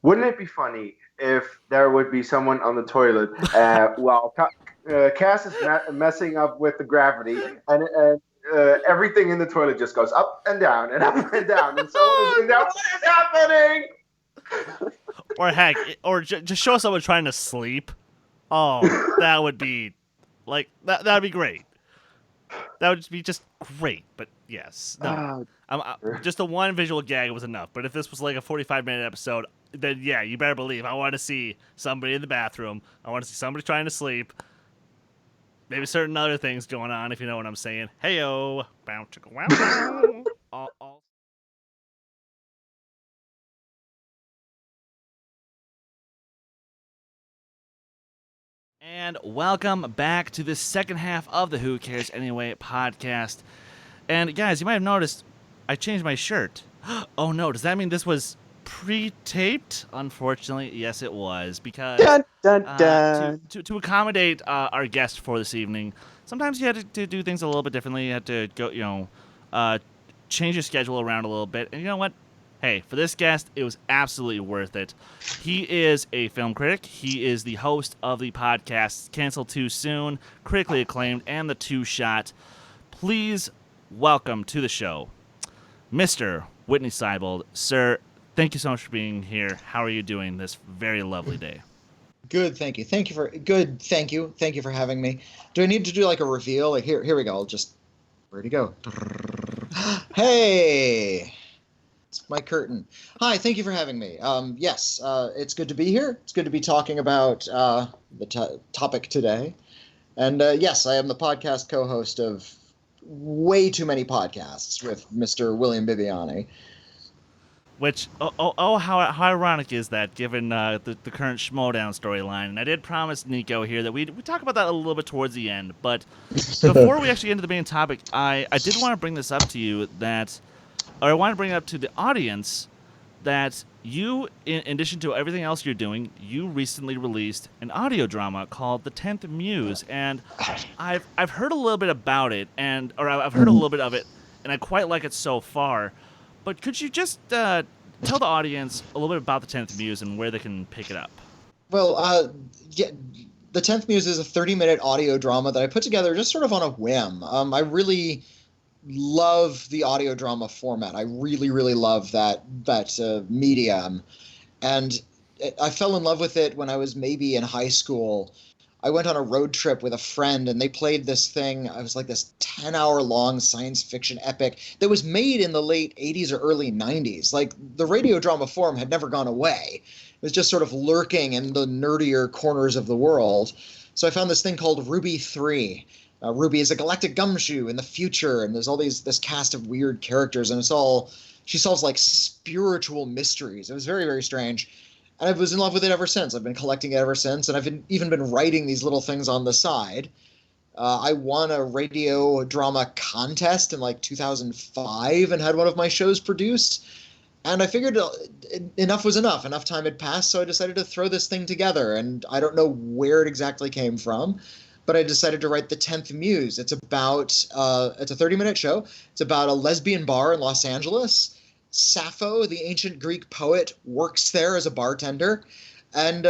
Wouldn't it be funny if there would be someone on the toilet while Cass is messing up with the gravity, and everything in the toilet just goes up and down and up and down, and someone is in there. What is happening? Or heck, just show someone trying to sleep. Oh, that would be, like, that would be great. That would be just great. But yes, no. Just the one visual gag was enough. But if this was like a 45-minute episode, then yeah, you better believe I want to see somebody in the bathroom. I want to see somebody trying to sleep. Maybe certain other things going on, if you know what I'm saying. Heyo, bow chicka wow. all. And welcome back to the second half of the Who Cares Anyway podcast. And guys, you might have noticed I changed my shirt. Oh no, does that mean this was pre-taped? Unfortunately, yes it was, because Dun, dun, dun. To accommodate our guest for this evening, sometimes you had to do things a little bit differently. You had to go, change your schedule around a little bit. And you know what? Hey, for this guest, it was absolutely worth it. He is a film critic. He is the host of the podcast Cancel Too Soon, Critically Acclaimed, and The Two Shot. Please welcome to the show, Mr. Witney Seibold. Sir, thank you so much for being here. How are you doing this very lovely day? Good, thank you. Thank you. Thank you for having me. Do I need to do like a reveal? Like here we go. I'll just, where'd he go? Hey, it's my curtain. Hi, thank you for having me. Yes, it's good to be here. It's good to be talking about the topic today. And yes, I am the podcast co-host of way too many podcasts with Mr. William Bibiani. Which, how ironic is that, given the current Schmoedown storyline? And I did promise Nico here that we talk about that a little bit towards the end. But before we actually get into the main topic, I did want to bring this up to you I want to bring it up to the audience that you, in addition to everything else you're doing, you recently released an audio drama called The 10th Muse. And I've heard a little bit about it, I've heard a little bit of it, and I quite like it so far. But could you just tell the audience a little bit about The 10th Muse and where they can pick it up? Well, yeah, The 10th Muse is a 30-minute audio drama that I put together just sort of on a whim. I really love the audio drama format. I really, really love that medium. And I fell in love with it when I was maybe in high school. I went on a road trip with a friend, and they played this thing. It was like this 10-hour-long science fiction epic that was made in the late 80s or early 90s. Like, the radio drama form had never gone away. It was just sort of lurking in the nerdier corners of the world. So I found this thing called Ruby 3. Ruby is a galactic gumshoe in the future, and there's all this cast of weird characters, and she solves like spiritual mysteries. It was very, very strange. And I was in love with it ever since. I've been collecting it ever since, and I've even been writing these little things on the side. I won a radio drama contest in like 2005 and had one of my shows produced. And I figured enough was enough. Enough time had passed, so I decided to throw this thing together. And I don't know where it exactly came from, but I decided to write The 10th Muse. It's about it's a 30-minute show. It's about a lesbian bar in Los Angeles. Sappho, the ancient Greek poet, works there as a bartender. And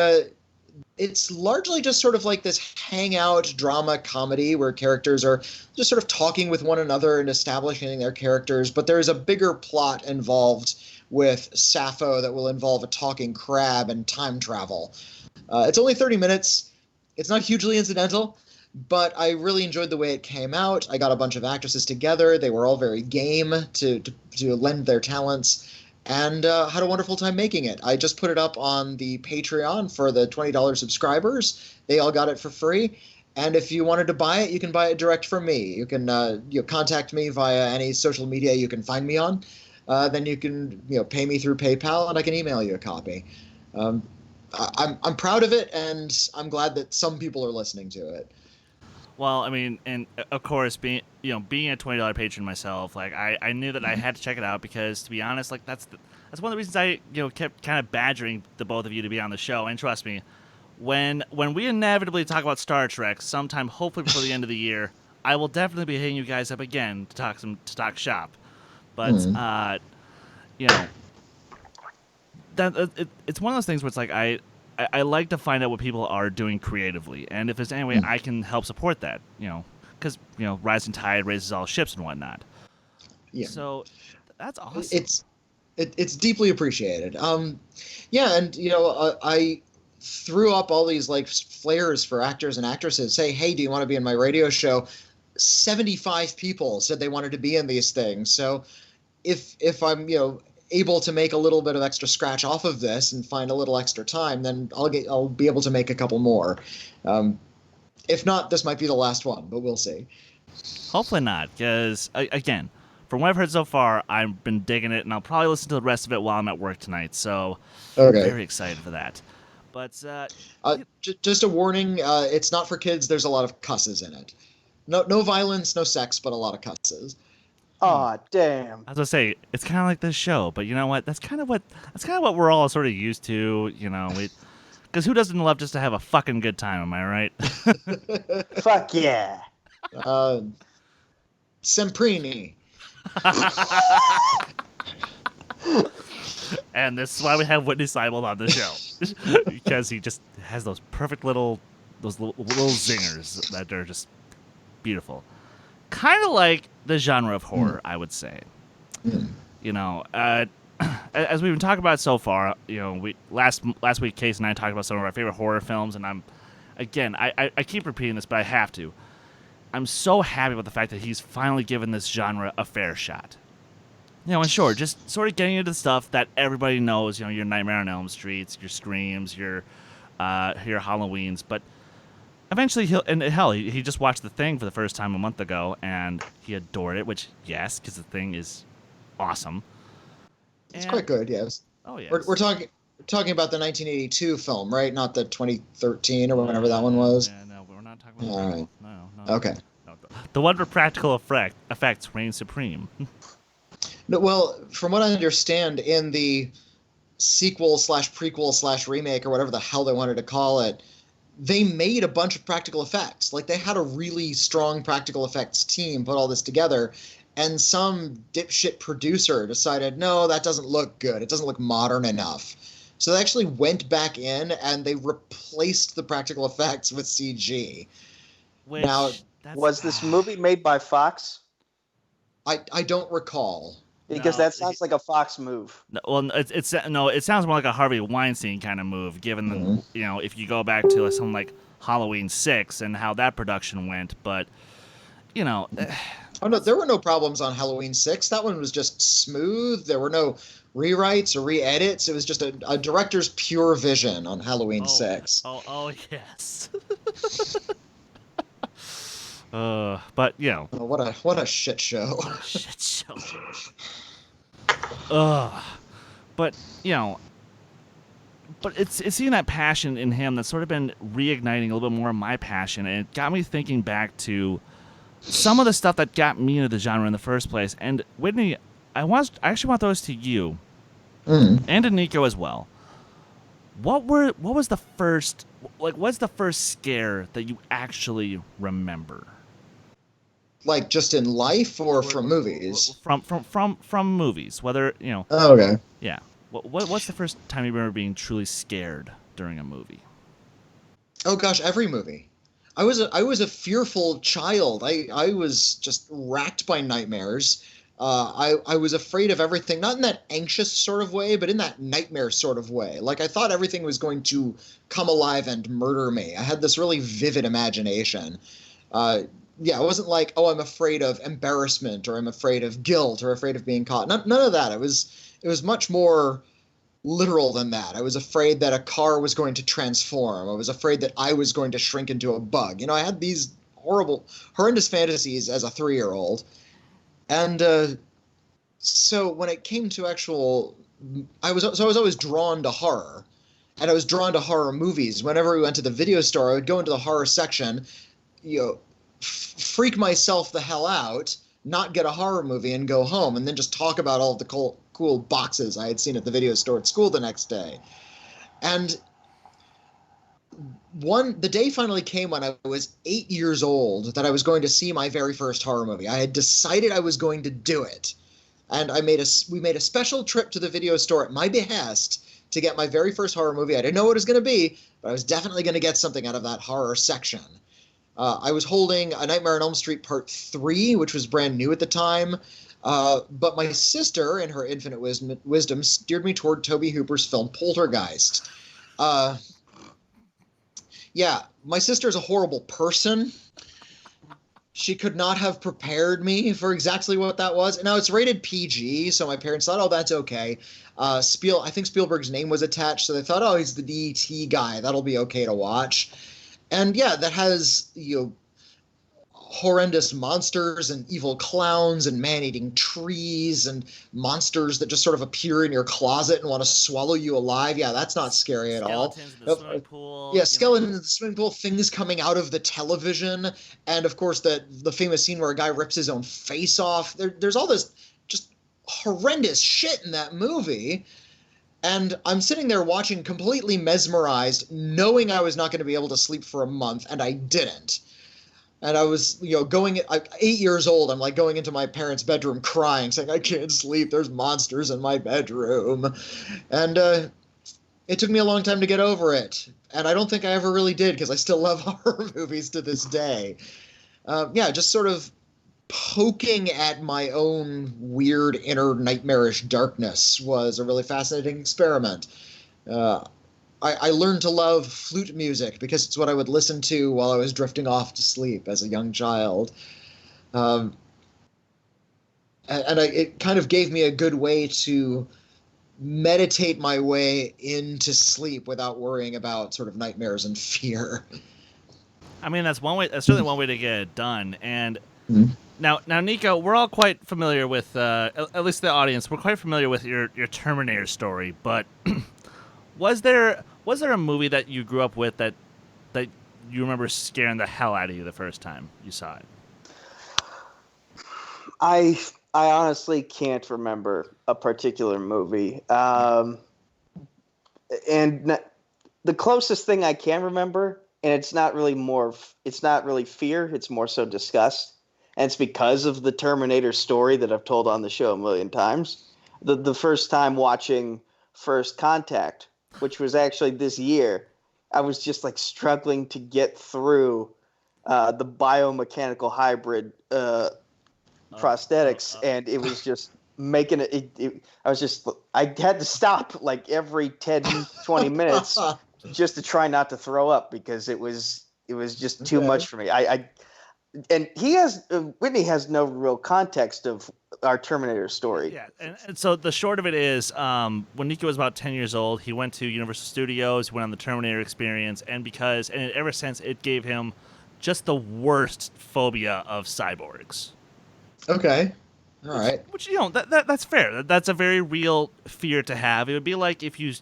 it's largely just sort of like this hangout drama comedy where characters are just sort of talking with one another and establishing their characters. But there is a bigger plot involved with Sappho that will involve a talking crab and time travel. It's only 30 minutes. It's not hugely incidental, but I really enjoyed the way it came out. I got a bunch of actresses together. They were all very game to lend their talents, and had a wonderful time making it. I just put it up on the Patreon for the $20 subscribers. They all got it for free. And if you wanted to buy it, you can buy it direct from me. You can contact me via any social media you can find me on. Then you can pay me through PayPal, and I can email you a copy. I'm proud of it, and I'm glad that some people are listening to it. Well, I mean, and of course, being a $20 patron myself, like I knew that I had to check it out because, to be honest, like that's one of the reasons I kept kind of badgering the both of you to be on the show. And trust me, when we inevitably talk about Star Trek, sometime hopefully before the end of the year, I will definitely be hitting you guys up again to talk shop. But it's one of those things where it's like I like to find out what people are doing creatively, and if there's any way I can help support that, because rising tide raises all ships and whatnot. Yeah. So that's awesome. it's deeply appreciated. Yeah, and I threw up all these like flares for actors and actresses. Say, hey, do you want to be in my radio show? 75 people said they wanted to be in these things. So if I'm able to make a little bit of extra scratch off of this and find a little extra time, then I'll be able to make a couple more. If not, this might be the last one, but we'll see. Hopefully not, because again, from what I've heard so far, I've been digging it, and I'll probably listen to the rest of it while I'm at work tonight. So, Okay. very excited for that. But just a warning: it's not for kids. There's a lot of cusses in it. No violence, no sex, but a lot of cusses. Aw, damn. I was gonna say it's kind of like this show, but you know what? That's kind of what we're all sort of used to. Because who doesn't love just to have a fucking good time? Am I right? Fuck yeah. Semprini. And this is why we have Witney Seibold on the show, because he just has those perfect little zingers that are just beautiful, kind of like the genre of horror, I would say. As we've been talking about so far, we last week Kees and I talked about some of our favorite horror films, and I keep repeating this, but I have to. I'm so happy about the fact that he's finally given this genre a fair shot. And sure, just sort of getting into the stuff that everybody knows, your Nightmare on Elm Streets, your Screams, your Halloweens, but eventually he just watched The Thing for the first time a month ago, and he adored it, which, yes, because The Thing is awesome. It's quite good, yes. Oh, yes. We're talking about the 1982 film, right? Not the 2013 or whenever that one was. Yeah, no, we're not talking about All that. right. No. Okay. No, the one where practical effects reign supreme. No, well, from what I understand, in the sequel/prequel/remake or whatever the hell they wanted to call it, they made a bunch of practical effects. Like, they had a really strong practical effects team put all this together, and some dipshit producer decided, no, that doesn't look good. It doesn't look modern enough. So they actually went back in and they replaced the practical effects with CG. Was this movie made by Fox? I don't recall. Because that sounds like a Fox move. No, well, it sounds more like a Harvey Weinstein kind of move, given if you go back to something like Halloween 6 and how that production went, but Oh no, there were no problems on Halloween 6. That one was just smooth. There were no rewrites or re-edits. It was just a director's pure vision on Halloween 6. Oh yes. But what a shit show. What a shit show. But it's seeing that passion in him that's sort of been reigniting a little bit more of my passion, and it got me thinking back to some of the stuff that got me into the genre in the first place. And Witney, I actually want those to you and to Nico as well. What's the first scare that you actually remember? Like just in life or from movies? From movies, whether Oh, okay. Yeah. What's the first time you remember being truly scared during a movie? Oh gosh, every movie. I was a fearful child. I was just racked by nightmares. I was afraid of everything, not in that anxious sort of way, but in that nightmare sort of way. Like, I thought everything was going to come alive and murder me. I had this really vivid imagination. Yeah, it wasn't like, oh, I'm afraid of embarrassment or I'm afraid of guilt or afraid of being caught. None of that. It was much more literal than that. I was afraid that a car was going to transform. I was afraid that I was going to shrink into a bug. I had these horrendous fantasies as a 3-year-old. And so when it came to I was always drawn to horror. And I was drawn to horror movies. Whenever we went to the video store, I would go into the horror section, freak myself the hell out, not get a horror movie, and go home, and then just talk about all of the cool boxes I had seen at the video store at school the next day. And the day finally came when I was 8 years old that I was going to see my very first horror movie. I had decided I was going to do it. And we made a special trip to the video store at my behest to get my very first horror movie. I didn't know what it was going to be, but I was definitely going to get something out of that horror section. I was holding A Nightmare on Elm Street Part 3, which was brand new at the time. But my sister, in her infinite wisdom, steered me toward Tobe Hooper's film Poltergeist. Yeah, my sister is a horrible person. She could not have prepared me for exactly what that was. Now, it's rated PG, so my parents thought, oh, that's okay. I think Spielberg's name was attached, so they thought, oh, he's the DET guy. That'll be okay to watch. And yeah, that has, horrendous monsters and evil clowns and man-eating trees and monsters that just sort of appear in your closet and want to swallow you alive. Yeah, that's not scary at all. Skeletons in the swimming pool. Yeah, skeletons in the swimming pool, things coming out of the television, and of course the famous scene where a guy rips his own face off. There's all this just horrendous shit in that movie. And I'm sitting there watching, completely mesmerized, knowing I was not going to be able to sleep for a month, and I didn't. And I was, going at 8 years old. I'm like going into my parents' bedroom crying, saying, I can't sleep. There's monsters in my bedroom. And it took me a long time to get over it. And I don't think I ever really did, because I still love horror movies to this day. Just sort of poking at my own weird inner nightmarish darkness was a really fascinating experiment. I learned to love flute music because it's what I would listen to while I was drifting off to sleep as a young child. It kind of gave me a good way to meditate my way into sleep without worrying about sort of nightmares and fear. I mean, that's one way. That's certainly one way to get it done. And now, Nico, we're all quite familiar with, at least the audience, we're quite familiar with your Terminator story. But was there a movie that you grew up with that you remember scaring the hell out of you the first time you saw it? I honestly can't remember a particular movie. And the closest thing I can remember, and it's not really fear, it's more so disgust. And it's because of the Terminator story that I've told on the show a million times. The first time watching First Contact, which was actually this year, I was just like struggling to get through the biomechanical hybrid prosthetics, and it was just making it. I had to stop like every 10, 20 minutes just to try not to throw up because it was just too much for me. And Witney has no real context of our Terminator story. Yeah, and so the short of it is, when Nico was about 10 years old, he went to Universal Studios, went on the Terminator experience, and ever since it gave him just the worst phobia of cyborgs. Okay. All right. Which that's fair. That's a very real fear to have. It would be like if you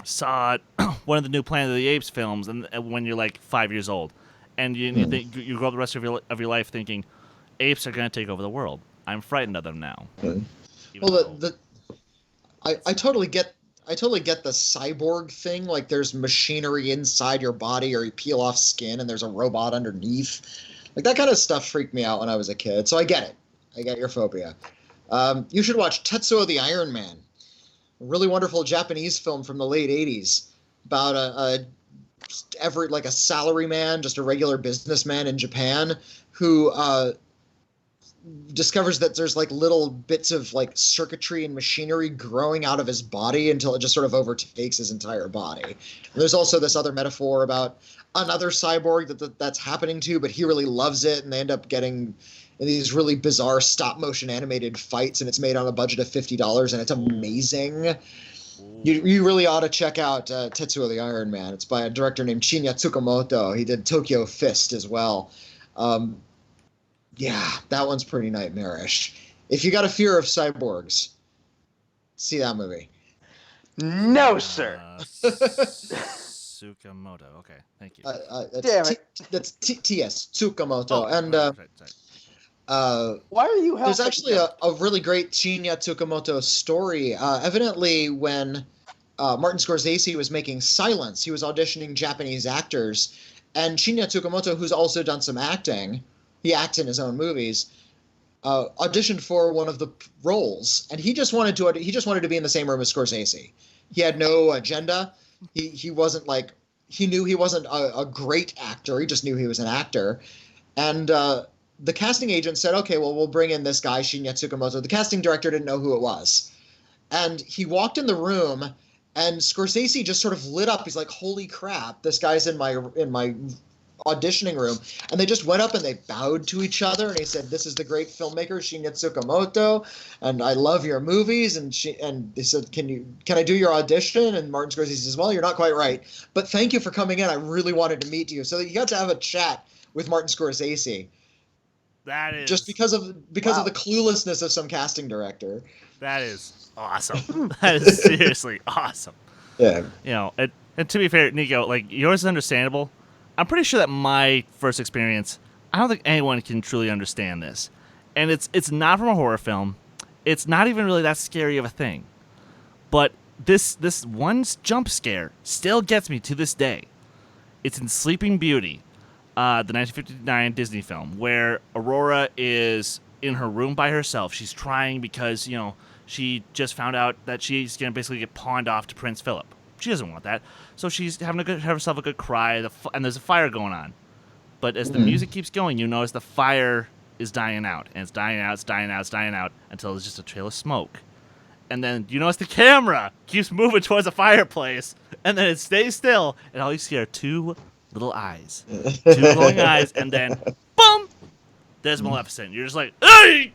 saw one of the new Planet of the Apes films and when you're like 5 years old. And you think you grow up the rest of your life thinking apes are going to take over the world. I'm frightened of them now. Well, I totally get the cyborg thing. Like there's machinery inside your body, or you peel off skin and there's a robot underneath. Like that kind of stuff freaked me out when I was a kid. So I get it. I get your phobia. You should watch Tetsuo the Iron Man, a really wonderful Japanese film from the late '80s about a salaryman, just a regular businessman in Japan who discovers that there's like little bits of like circuitry and machinery growing out of his body until it just sort of overtakes his entire body. And there's also this other metaphor about another cyborg that's happening to, but he really loves it, and they end up getting these really bizarre stop motion animated fights, and it's made on a budget of $50, and it's amazing. You really ought to check out Tetsuo the Iron Man. It's by a director named Shinya Tsukamoto. He did Tokyo Fist as well. That one's pretty nightmarish. If you got a fear of cyborgs, see that movie. No, sir. Tsukamoto. Okay, thank you. Damn it. That's T.S. Tsukamoto. Right. Why are you helping? There's actually a really great Shinya Tsukamoto story. Evidently, when Martin Scorsese was making Silence, he was auditioning Japanese actors, and Shinya Tsukamoto, who's also done some acting, he acts in his own movies, auditioned for one of the roles, and he just wanted to be in the same room as Scorsese. He had no agenda. He wasn't like, he knew he wasn't a great actor. He just knew he was an actor, and the casting agent said, okay, well, we'll bring in this guy, Shinya Tsukamoto. The casting director didn't know who it was. And he walked in the room, and Scorsese just sort of lit up. He's like, holy crap, this guy's in my auditioning room. And they just went up and they bowed to each other, and he said, this is the great filmmaker Shinya Tsukamoto, and I love your movies. And they said, can I do your audition? And Martin Scorsese says, well, you're not quite right, but thank you for coming in. I really wanted to meet you. So he got to have a chat with Martin Scorsese. That is just because of the cluelessness of some casting director. That is awesome. That is seriously awesome. Yeah. And to be fair, Nico, like, yours is understandable. I'm pretty sure that my first experience, I don't think anyone can truly understand this. And it's not from a horror film. It's not even really that scary of a thing. But this one jump scare still gets me to this day. It's in Sleeping Beauty, the 1959 Disney film, where Aurora is in her room by herself. She's crying because, she just found out that she's going to basically get pawned off to Prince Philip. She doesn't want that. So she's having to have herself a good cry, and there's a fire going on. But as the music keeps going, you notice the fire is dying out, and it's dying out, it's dying out, it's dying out, until there's just a trail of smoke. And then you notice the camera keeps moving towards the fireplace, and then it stays still, and all you see are two little eyes. Two glowing eyes, and then, boom! There's Maleficent. You're just like, hey!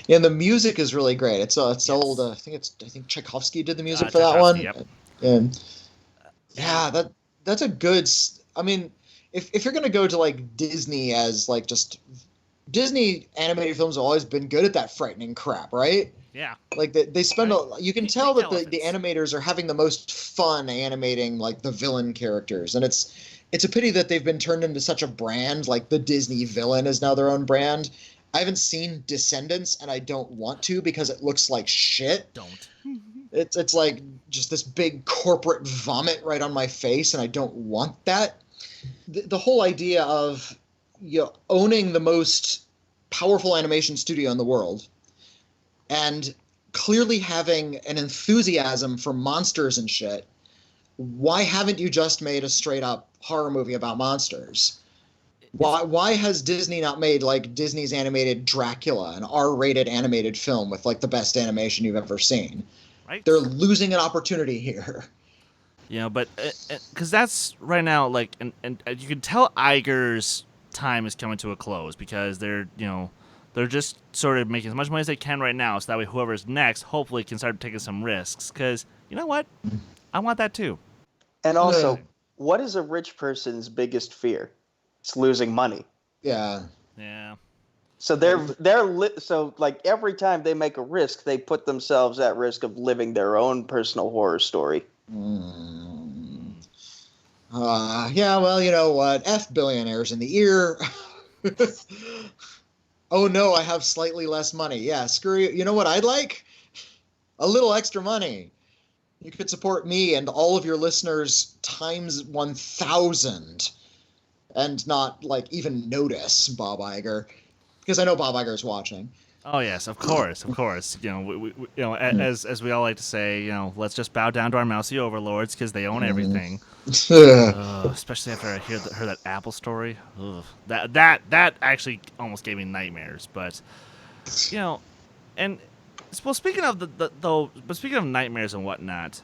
Yeah, and the music is really great. It's yes. old. I think Tchaikovsky did the music for that one. Yep. And yeah, that's a good. I mean, if you're gonna go to like Disney as like just Disney animated films have always been good at that frightening crap, right? Yeah. Like they spend you can tell that the animators are having the most fun animating like the villain characters, and it's a pity that they've been turned into such a brand. Like the Disney villain is now their own brand. I haven't seen Descendants, and I don't want to because it looks like shit. Don't. It's like just this big corporate vomit right on my face, and I don't want that. The whole idea of owning the most powerful animation studio in the world and clearly having an enthusiasm for monsters and shit, why haven't you just made a straight-up horror movie about monsters? Why has Disney not made like Disney's animated Dracula, an R-rated animated film with like the best animation you've ever seen? Right. They're losing an opportunity here. But because that's right now, like, and you can tell Iger's time is coming to a close because they're just sort of making as much money as they can right now, so that way whoever's next hopefully can start taking some risks. Because you know what, I want that too. And also, what is a rich person's biggest fear? It's losing money. Yeah. Yeah. So so like every time they make a risk, they put themselves at risk of living their own personal horror story. Yeah, well, you know what? F billionaires in the ear. Oh no, I have slightly less money. Yeah, screw you. You know what I'd like? A little extra money. You could support me and all of your listeners times 1,000 and not, like, even notice Bob Iger. Because I know Bob Iger is watching. Oh yes, of course. We as we all like to say, let's just bow down to our mousy overlords because they own everything. Especially after I heard that Apple story. Ugh. That actually almost gave me nightmares. But and well, speaking of nightmares and whatnot,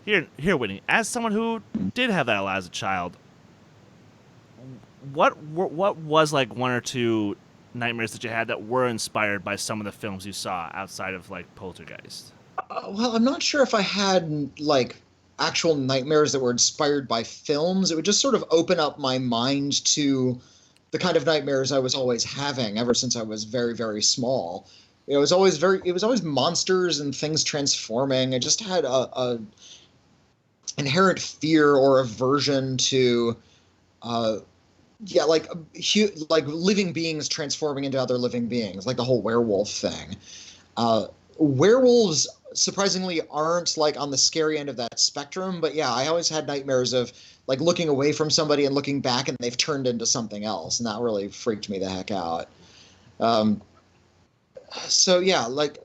here, Whitney, as someone who did have that as a child, what was like one or two nightmares that you had that were inspired by some of the films you saw outside of like Poltergeist? Well, I'm not sure if I had like actual nightmares that were inspired by films. It would just sort of open up my mind to the kind of nightmares I was always having ever since I was very, very small. It was always monsters and things transforming. I just had a inherent fear or aversion to like living beings transforming into other living beings, like the whole werewolf thing. Werewolves surprisingly aren't like on the scary end of that spectrum, but yeah, I always had nightmares of like looking away from somebody and looking back and they've turned into something else, and that really freaked me the heck out. So yeah, like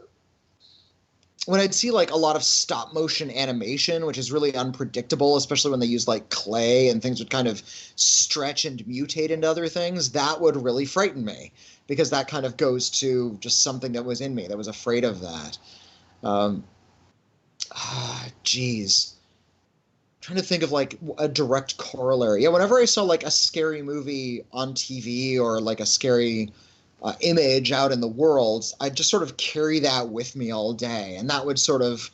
when I'd see like a lot of stop motion animation, which is really unpredictable, especially when they use like clay and things would kind of stretch and mutate into other things, that would really frighten me because that kind of goes to just something that was in me that was afraid of that. Geez. Trying to think of like a direct corollary. Yeah, whenever I saw like a scary movie on TV or like a scary image out in the world, I'd just sort of carry that with me all day, and that would sort of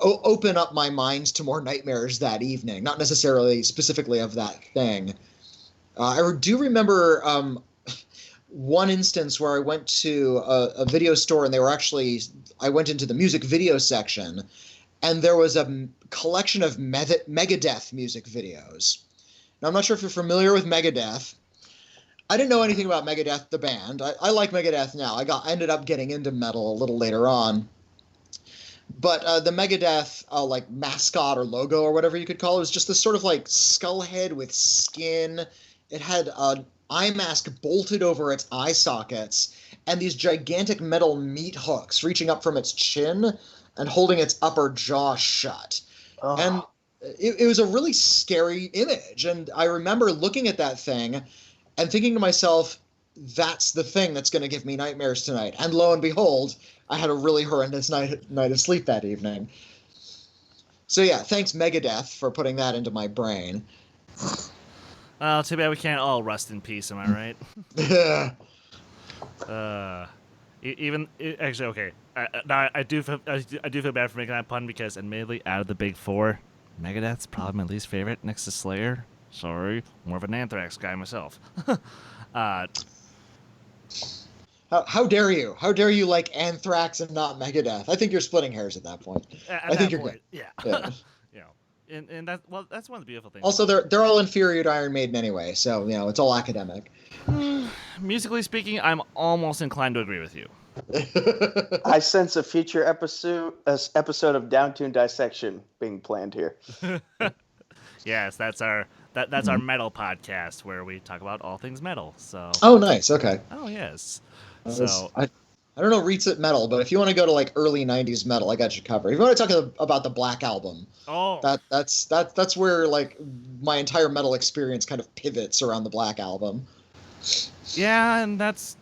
open up my mind to more nightmares that evening. Not necessarily specifically of that thing. I do remember one instance where I went to a video store, and I went into the music video section, and there was a collection of Megadeth music videos. Now, I'm not sure if you're familiar with Megadeth. I didn't know anything about Megadeth, the band. I like Megadeth now. I ended up getting into metal a little later on. But the Megadeth like mascot or logo or whatever you could call it was just this sort of like skull head with skin. It had an eye mask bolted over its eye sockets and these gigantic metal meat hooks reaching up from its chin and holding its upper jaw shut. Oh. And it was a really scary image. And I remember looking at that thing and thinking to myself, that's the thing that's going to give me nightmares tonight. And lo and behold, I had a really horrendous night of sleep that evening. So yeah, thanks Megadeth for putting that into my brain. Well, too bad we can't all rest in peace, am I right? Yeah. Actually, okay. I do feel bad for making that pun because, admittedly, out of the big four, Megadeth's probably my least favorite next to Slayer. Sorry, more of an Anthrax guy myself. How dare you? How dare you like Anthrax and not Megadeth? I think you're splitting hairs at that point. I think you're good. Yeah. You know, and that's one of the beautiful things. Also, they're all inferior to Iron Maiden anyway, so you know it's all academic. Musically speaking, I'm almost inclined to agree with you. I sense a future episode of Downtune Dissection being planned here. Yes, that's our metal podcast where we talk about all things metal. So. Oh, nice. Okay. Oh, yes. I don't know Reets at metal, but if you want to go to like early '90s metal, I got you covered. If you want to talk about the Black Album, that's where like my entire metal experience kind of pivots around the Black Album. Yeah, and that's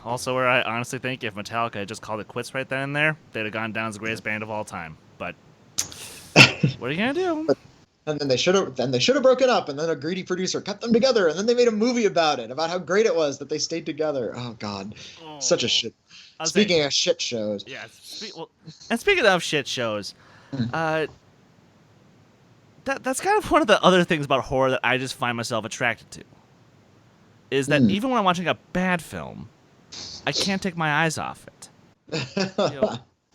also where I honestly think if Metallica had just called it quits right then and there, they'd have gone down as the greatest band of all time. But what are you gonna do? And then they should have broken up, and then a greedy producer cut them together, and then they made a movie about it, about how great it was that they stayed together. Oh God, such a shit. Speaking of shit shows, yeah. And speaking of shit shows, that's kind of one of the other things about horror that I just find myself attracted to. Is that even when I'm watching a bad film, I can't take my eyes off it.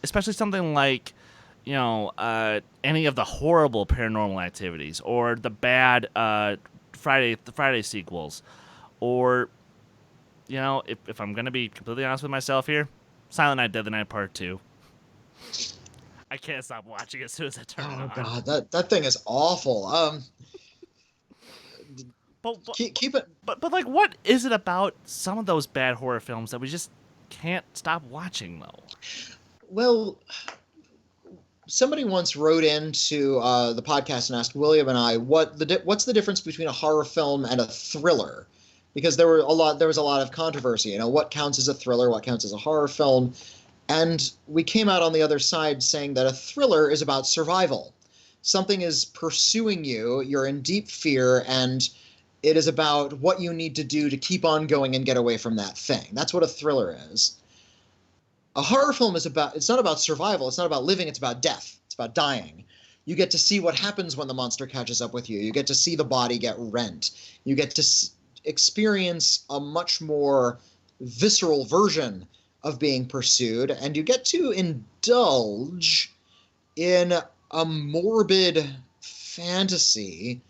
Especially something like, any of the horrible Paranormal Activities or the bad Friday sequels, or if I'm gonna be completely honest with myself here, Silent Night, Deadly Night Part 2. I can't stop watching it as soon as I turn it on. Oh God, that thing is awful. Keep it. But like, what is it about some of those bad horror films that we just can't stop watching though? Well, somebody once wrote into the podcast and asked William and I what's the difference between a horror film and a thriller, because there was a lot of controversy. What counts as a thriller, what counts as a horror film, and we came out on the other side saying that a thriller is about survival. Something is pursuing you, you're in deep fear, and it is about what you need to do to keep on going and get away from that thing. That's what a thriller is. A horror film it's not about survival, it's not about living, it's about death. It's about dying. You get to see what happens when the monster catches up with you. You get to see the body get rent. You get to experience a much more visceral version of being pursued, and you get to indulge in a morbid fantasy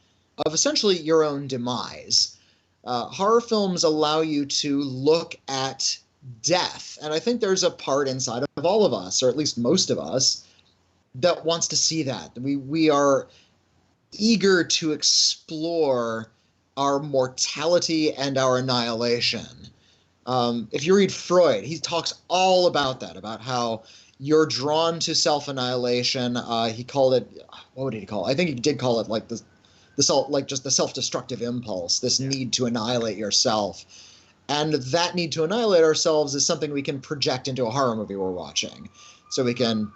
of essentially your own demise. Horror films allow you to look at death, and I think there's a part inside of all of us, or at least most of us, that wants to see that. We are eager to explore our mortality and our annihilation. If you read Freud, he talks all about that, about how you're drawn to self-annihilation. He called it, what did he call it? I think he did call it like the just the self-destructive impulse, this need to annihilate yourself. And that need to annihilate ourselves is something we can project into a horror movie we're watching. So we can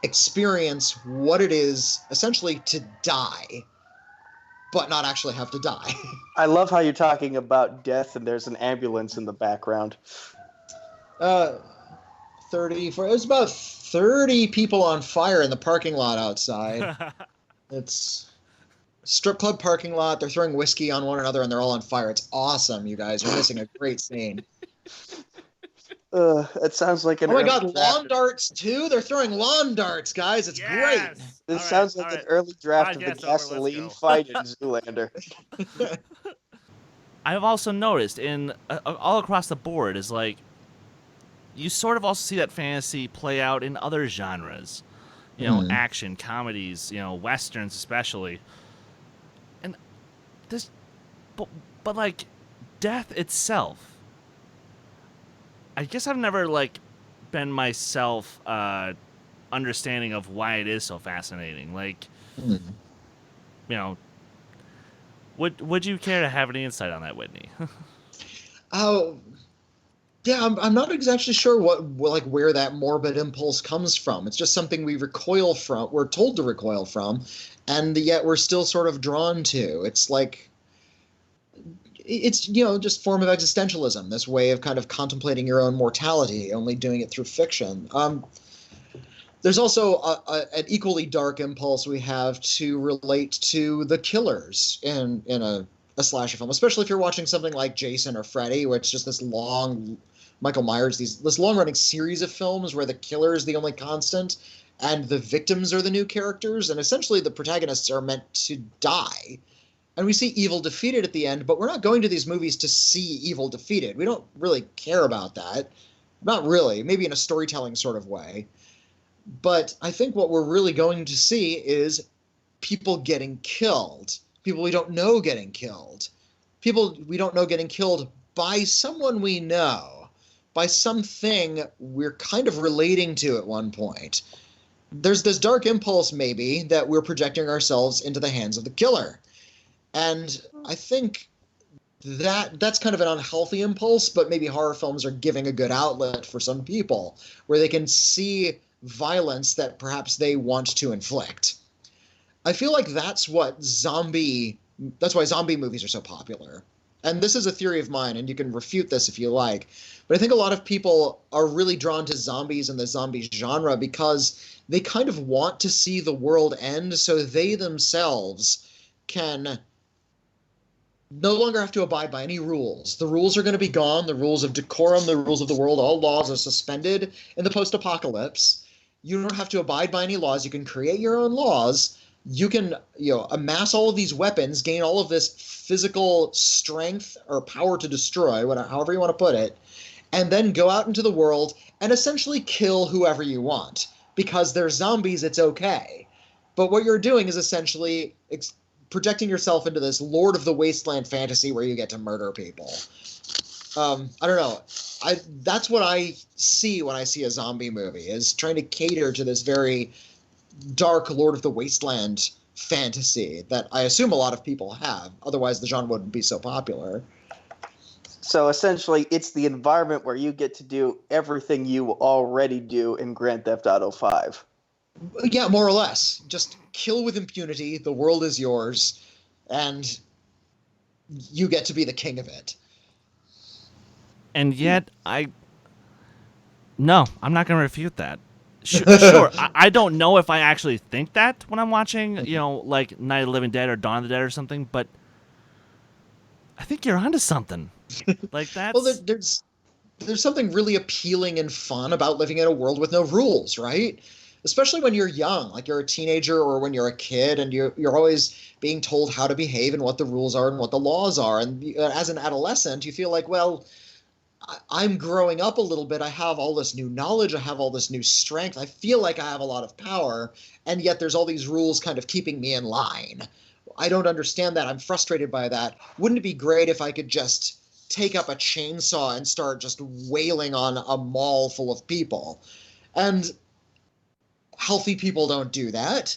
experience what it is essentially to die, but not actually have to die. I love how you're talking about death and there's an ambulance in the background. 34. It was about 30 people on fire in the parking lot outside. It's strip club parking lot. They're throwing whiskey on one another and they're all on fire. It's awesome, you guys. You're missing a great scene. It sounds like an. Oh my god, lawn darts too? They're throwing lawn darts, guys. It's great. This sounds like an early draft of the gasoline fight in Zoolander. I've also noticed in all across the board is like you sort of also see that fantasy play out in other genres, you know, action, comedies, you know, westerns especially, and this, but like death itself. I guess I've never like been myself understanding of why it is so fascinating. Like, you know, would you care to have any insight on that, Witney? Oh, yeah, I'm not exactly sure where that morbid impulse comes from. It's just something we recoil from. We're told to recoil from, and yet we're still sort of drawn to. It's like, it's, you know, just form of existentialism, this way of kind of contemplating your own mortality, only doing it through fiction. There's also an equally dark impulse we have to relate to the killers in a slasher film, especially if you're watching something like Jason or Freddy, where it's just this long, Michael Myers, this long-running series of films where the killer is the only constant and the victims are the new characters, and essentially the protagonists are meant to die. And we see evil defeated at the end, but we're not going to these movies to see evil defeated. We don't really care about that. Not really. Maybe in a storytelling sort of way. But I think what we're really going to see is people getting killed. People we don't know getting killed. People we don't know getting killed by someone we know. By something we're kind of relating to at one point. There's this dark impulse, maybe, that we're projecting ourselves into the hands of the killer. And I think that's kind of an unhealthy impulse, but maybe horror films are giving a good outlet for some people, where they can see violence that perhaps they want to inflict. I feel like that's why zombie movies are so popular. And this is a theory of mine, and you can refute this if you like. But I think a lot of people are really drawn to zombies and the zombie genre because they kind of want to see the world end so they themselves can no longer have to abide by any rules. The rules are going to be gone. The rules of decorum, the rules of the world, all laws are suspended in the post-apocalypse. You don't have to abide by any laws. You can create your own laws. You can, amass all of these weapons, gain all of this physical strength or power to destroy, however you want to put it, and then go out into the world and essentially kill whoever you want. Because they're zombies, it's okay. But what you're doing is essentially projecting yourself into this Lord of the Wasteland fantasy where you get to murder people. I don't know. That's what I see when I see a zombie movie, is trying to cater to this very dark Lord of the Wasteland fantasy that I assume a lot of people have. Otherwise, the genre wouldn't be so popular. So essentially, it's the environment where you get to do everything you already do in Grand Theft Auto 5. Yeah, more or less. Just kill with impunity, the world is yours, and you get to be the king of it. And yet, No, I'm not going to refute that. Sure, I don't know if I actually think that when I'm watching, like Night of the Living Dead or Dawn of the Dead or something, but I think you're onto something. Like that's... Well, there's something really appealing and fun about living in a world with no rules, right? Especially when you're young, like you're a teenager or when you're a kid and you're always being told how to behave and what the rules are and what the laws are. And as an adolescent, you feel like, well, I'm growing up a little bit. I have all this new knowledge. I have all this new strength. I feel like I have a lot of power. And yet there's all these rules kind of keeping me in line. I don't understand that. I'm frustrated by that. Wouldn't it be great if I could just take up a chainsaw and start just wailing on a mall full of people? And healthy people don't do that.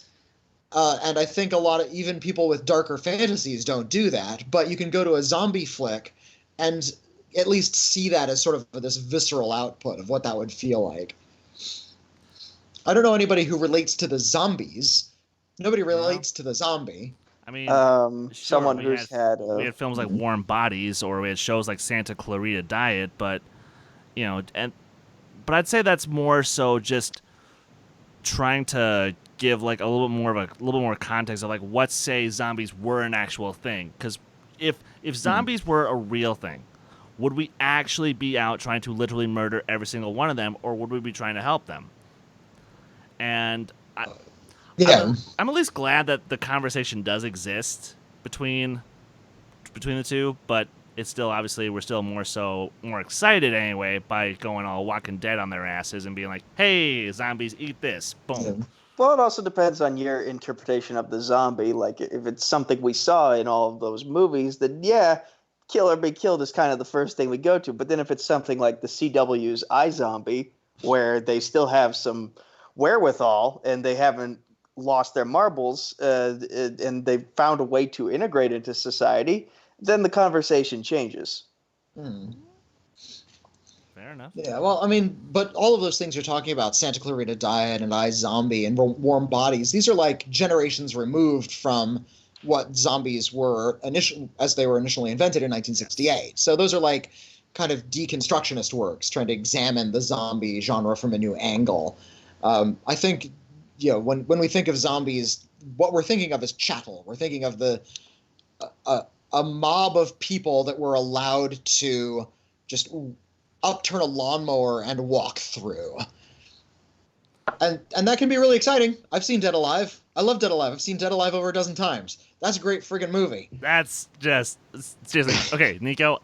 And I think a lot of even people with darker fantasies don't do that. But you can go to a zombie flick and at least see that as sort of this visceral output of what that would feel like. I don't know anybody who relates to the zombies. Nobody relates to the zombie. I mean, someone who's we had films like Warm Bodies, or we had shows like Santa Clarita Diet, but but I'd say that's more so just trying to give like a little more context of like what say zombies were an actual thing. Because if zombies were a real thing, would we actually be out trying to literally murder every single one of them, or would we be trying to help them? And I'm at least glad that the conversation does exist between the two, but it's still obviously we're still more excited anyway by going all Walking Dead on their asses and being like, hey, zombies, eat this, boom. Yeah. Well, it also depends on your interpretation of the zombie. Like, if it's something we saw in all of those movies, then yeah, kill or be killed is kind of the first thing we go to. But then if it's something like the CW's iZombie, where they still have some wherewithal and they haven't lost their marbles and they've found a way to integrate into society, then the conversation changes. Fair enough. Yeah, well, I mean, but all of those things you're talking about, Santa Clarita Diet and iZombie and Warm Bodies, these are like generations removed from what zombies were as they were initially invented in 1968. So those are like kind of deconstructionist works trying to examine the zombie genre from a new angle. I think, when we think of zombies, what we're thinking of is chattel. We're thinking of a mob of people that were allowed to just upturn a lawnmower and walk through. And that can be really exciting. I've seen Dead Alive. I love Dead Alive. I've seen Dead Alive over a dozen times. That's a great friggin' movie. That's just seriously okay, Nico.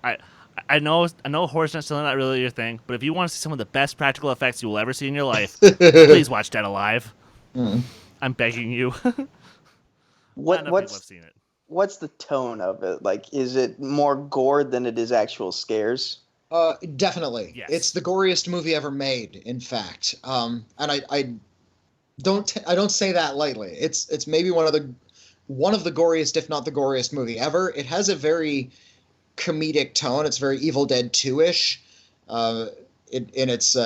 I know horror's not still not really your thing, but if you want to see some of the best practical effects you will ever see in your life, please watch Dead Alive. I'm begging you. What's the tone of it? Like, is it more gore than it is actual scares? Definitely. Yes. It's the goriest movie ever made, in fact. And I don't say that lightly. It's maybe one of the goriest, if not the goriest movie ever. It has a very comedic tone. It's very Evil Dead 2-ish. In its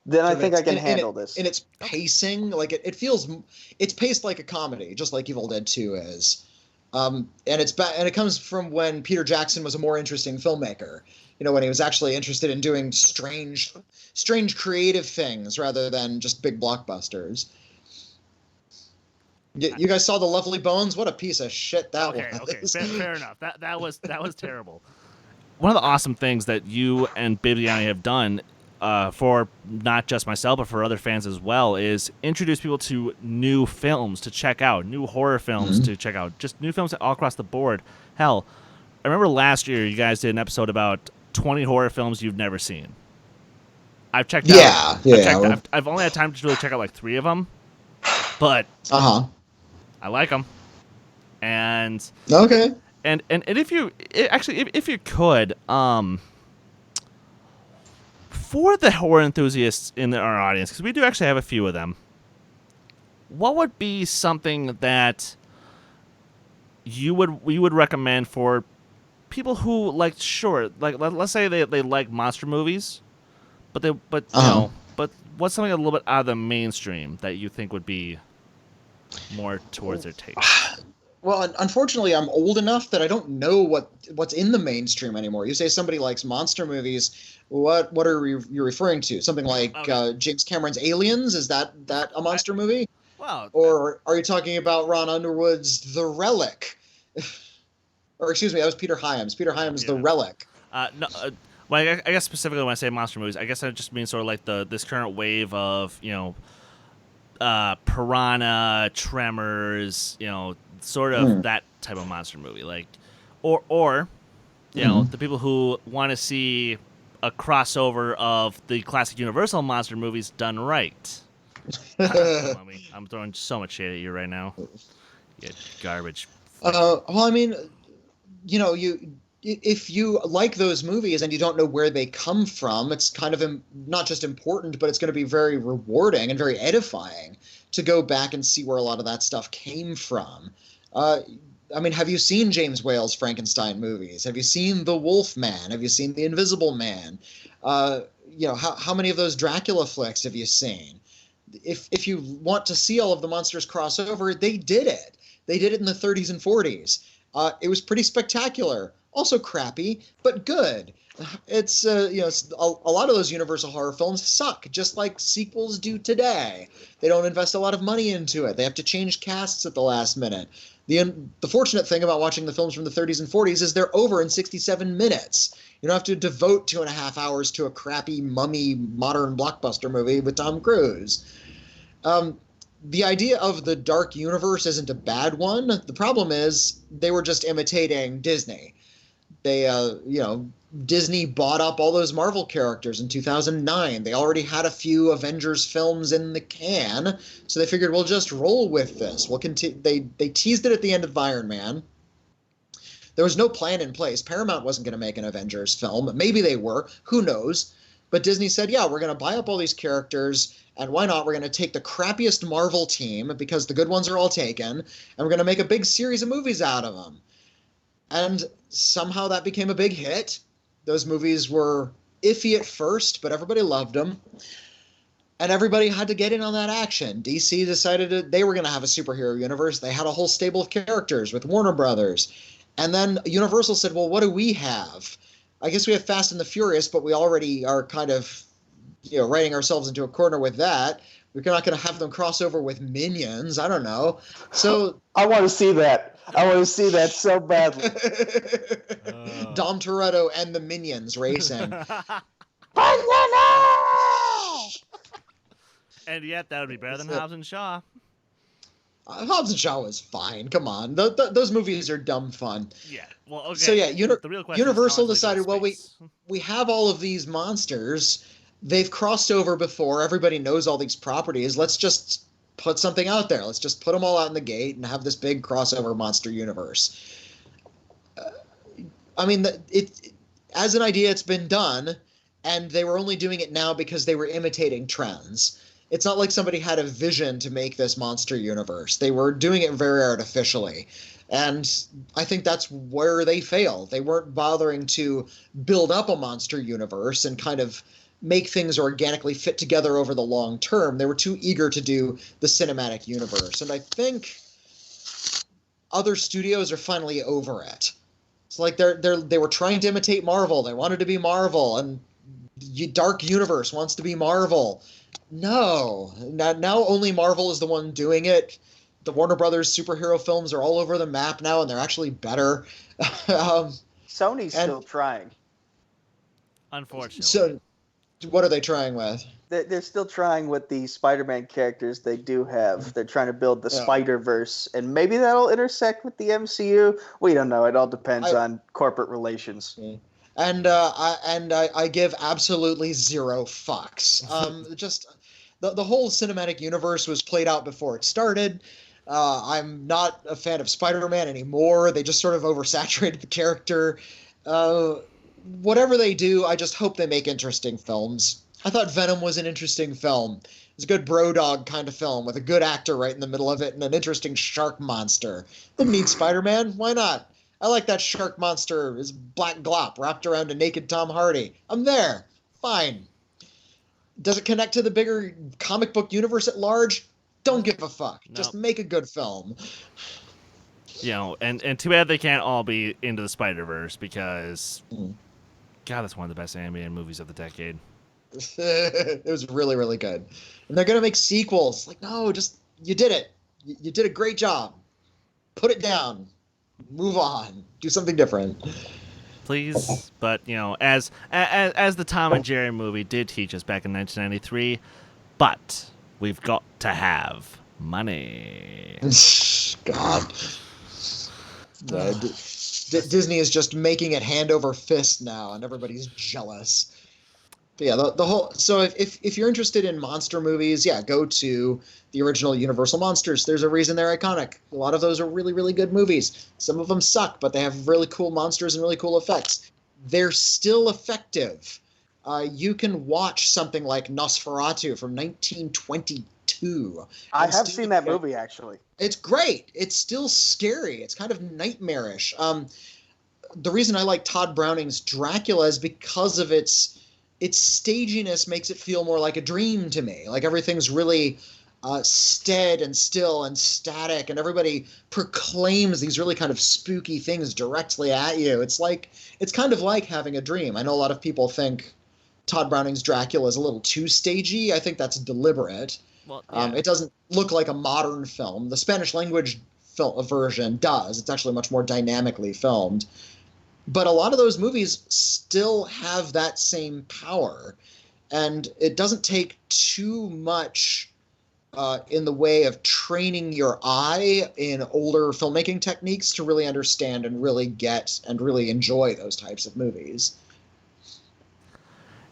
then I think I can handle this. In its pacing, like it's paced like a comedy, just like Evil Dead 2 is. And it comes from when Peter Jackson was a more interesting filmmaker. When he was actually interested in doing strange creative things rather than just big blockbusters. You guys saw The Lovely Bones? What a piece of shit that was. Okay, fair enough. That was terrible. One of the awesome things that you and Bibiani have done for not just myself but for other fans as well is introduce people to new films to check out, new horror films to check out, just new films all across the board. Hell, I remember last year you guys did an episode about 20 horror films you've never seen. I've checked out. I've only had time to really check out like 3 of them, but I like them. And okay. And if you could, for the horror enthusiasts in our audience, because we do actually have a few of them, what would be something that you would recommend for people who let's say they like monster movies, but what's something a little bit out of the mainstream that you think would be more towards their taste? Well, unfortunately, I'm old enough that I don't know what's in the mainstream anymore. You say somebody likes monster movies, what are you referring to? Something like James Cameron's Aliens? Is that a monster movie? Well, or are you talking about Ron Underwood's The Relic? Or excuse me, that was Peter Hyams. Peter Hyams' The Relic. No. Well, I guess specifically when I say monster movies, I guess I just mean sort of like this current wave of Piranha, Tremors, sort of that type of monster movie, like, or the people who want to see a crossover of the classic Universal monster movies done right. I'm throwing so much shade at you right now. You garbage. Well, I mean, if you like those movies and you don't know where they come from, it's kind of not just important, but it's going to be very rewarding and very edifying to go back and see where a lot of that stuff came from. I mean, have you seen James Whale's Frankenstein movies? Have you seen The Wolf Man? Have you seen The Invisible Man? How many of those Dracula flicks have you seen? If you want to see all of the monsters cross over, they did it. They did it in the 30s and 40s. It was pretty spectacular. Also crappy, but good. It's a lot of those Universal horror films suck, just like sequels do today. They don't invest a lot of money into it. They have to change casts at the last minute. The fortunate thing about watching the films from the 30s and 40s is they're over in 67 minutes. You don't have to devote 2.5 hours to a crappy mummy modern blockbuster movie with Tom Cruise. The idea of the dark universe isn't a bad one. The problem is they were just imitating Disney. Disney bought up all those Marvel characters in 2009. They already had a few Avengers films in the can, so they figured we'll just roll with this. We'll continue. They teased it at the end of Iron Man. There was no plan in place. Paramount wasn't going to make an Avengers film. Maybe they were. Who knows? But Disney said, yeah, we're going to buy up all these characters, and why not? We're going to take the crappiest Marvel team, because the good ones are all taken, and we're going to make a big series of movies out of them. And somehow that became a big hit. Those movies were iffy at first, but everybody loved them. And everybody had to get in on that action. DC decided they were going to have a superhero universe. They had a whole stable of characters with Warner Brothers. And then Universal said, well, what do we have? I guess we have Fast and the Furious, but we already are kind of, writing ourselves into a corner with that. We're not going to have them cross over with Minions. I don't know. So I want to see that. I want to see that so badly. Dom Toretto and the Minions racing. And yet, that would be better than Hobbs and Shaw. Hobbs and Shaw was fine. Come on. Those movies are dumb fun. Yeah. Well, okay. So, yeah, the real question Universal is decided, well, we have all of these monsters. They've crossed over before. Everybody knows all these properties. Let's just put something out there. Let's just put them all out in the gate and have this big crossover monster universe. As an idea, it's been done, and they were only doing it now because they were imitating trends. It's not like somebody had a vision to make this monster universe. They were doing it very artificially. And I think that's where they failed. They weren't bothering to build up a monster universe and kind of make things organically fit together over the long term. They were too eager to do the cinematic universe. And I think other studios are finally over it. It's like they were trying to imitate Marvel. They wanted to be Marvel, and Dark Universe wants to be Marvel. No. Now only Marvel is the one doing it. The Warner Brothers superhero films are all over the map now, and they're actually better. Sony's still trying. Unfortunately. So, what are they trying with? They're still trying with the Spider-Man characters they do have. They're trying to build the Spider-Verse, and maybe that'll intersect with the MCU. We don't know. It all depends on corporate relations. And I give absolutely zero fucks. Just the whole cinematic universe was played out before it started. I'm not a fan of Spider-Man anymore. They just sort of oversaturated the character. Whatever they do, I just hope they make interesting films. I thought Venom was an interesting film. It's a good bro dog kind of film with a good actor right in the middle of it and an interesting shark monster. Didn't need Spider-Man. Why not? I like that shark monster, his black glop wrapped around a naked Tom Hardy. I'm there. Fine. Does it connect to the bigger comic book universe at large? Don't give a fuck. No. Just make a good film. And too bad they can't all be into the Spider-Verse because, God, that's one of the best animated movies of the decade. It was really, really good. And they're going to make sequels. Like, no, you did it. You did a great job. Put it down. Move on. Do something different. Please. But, as the Tom and Jerry movie did teach us back in 1993, but we've got to have money. God. Disney is just making it hand over fist now, and everybody's jealous. But yeah, the whole. So if you're interested in monster movies, yeah, go to the original Universal Monsters. There's a reason they're iconic. A lot of those are really, really good movies. Some of them suck, but they have really cool monsters and really cool effects. They're still effective. You can watch something like Nosferatu from 1922. I and have still seen that get- movie actually. It's great. It's still scary. It's kind of nightmarish. The reason I like Todd Browning's Dracula is because of its staginess makes it feel more like a dream to me. Like everything's really stead and still and static, and everybody proclaims these really kind of spooky things directly at you. It's kind of like having a dream. I know a lot of people think Todd Browning's Dracula is a little too stagey. I think that's deliberate. Well, yeah. It doesn't look like a modern film. The Spanish language version does. It's actually much more dynamically filmed. But a lot of those movies still have that same power. And it doesn't take too much in the way of training your eye in older filmmaking techniques to really understand and really get and really enjoy those types of movies.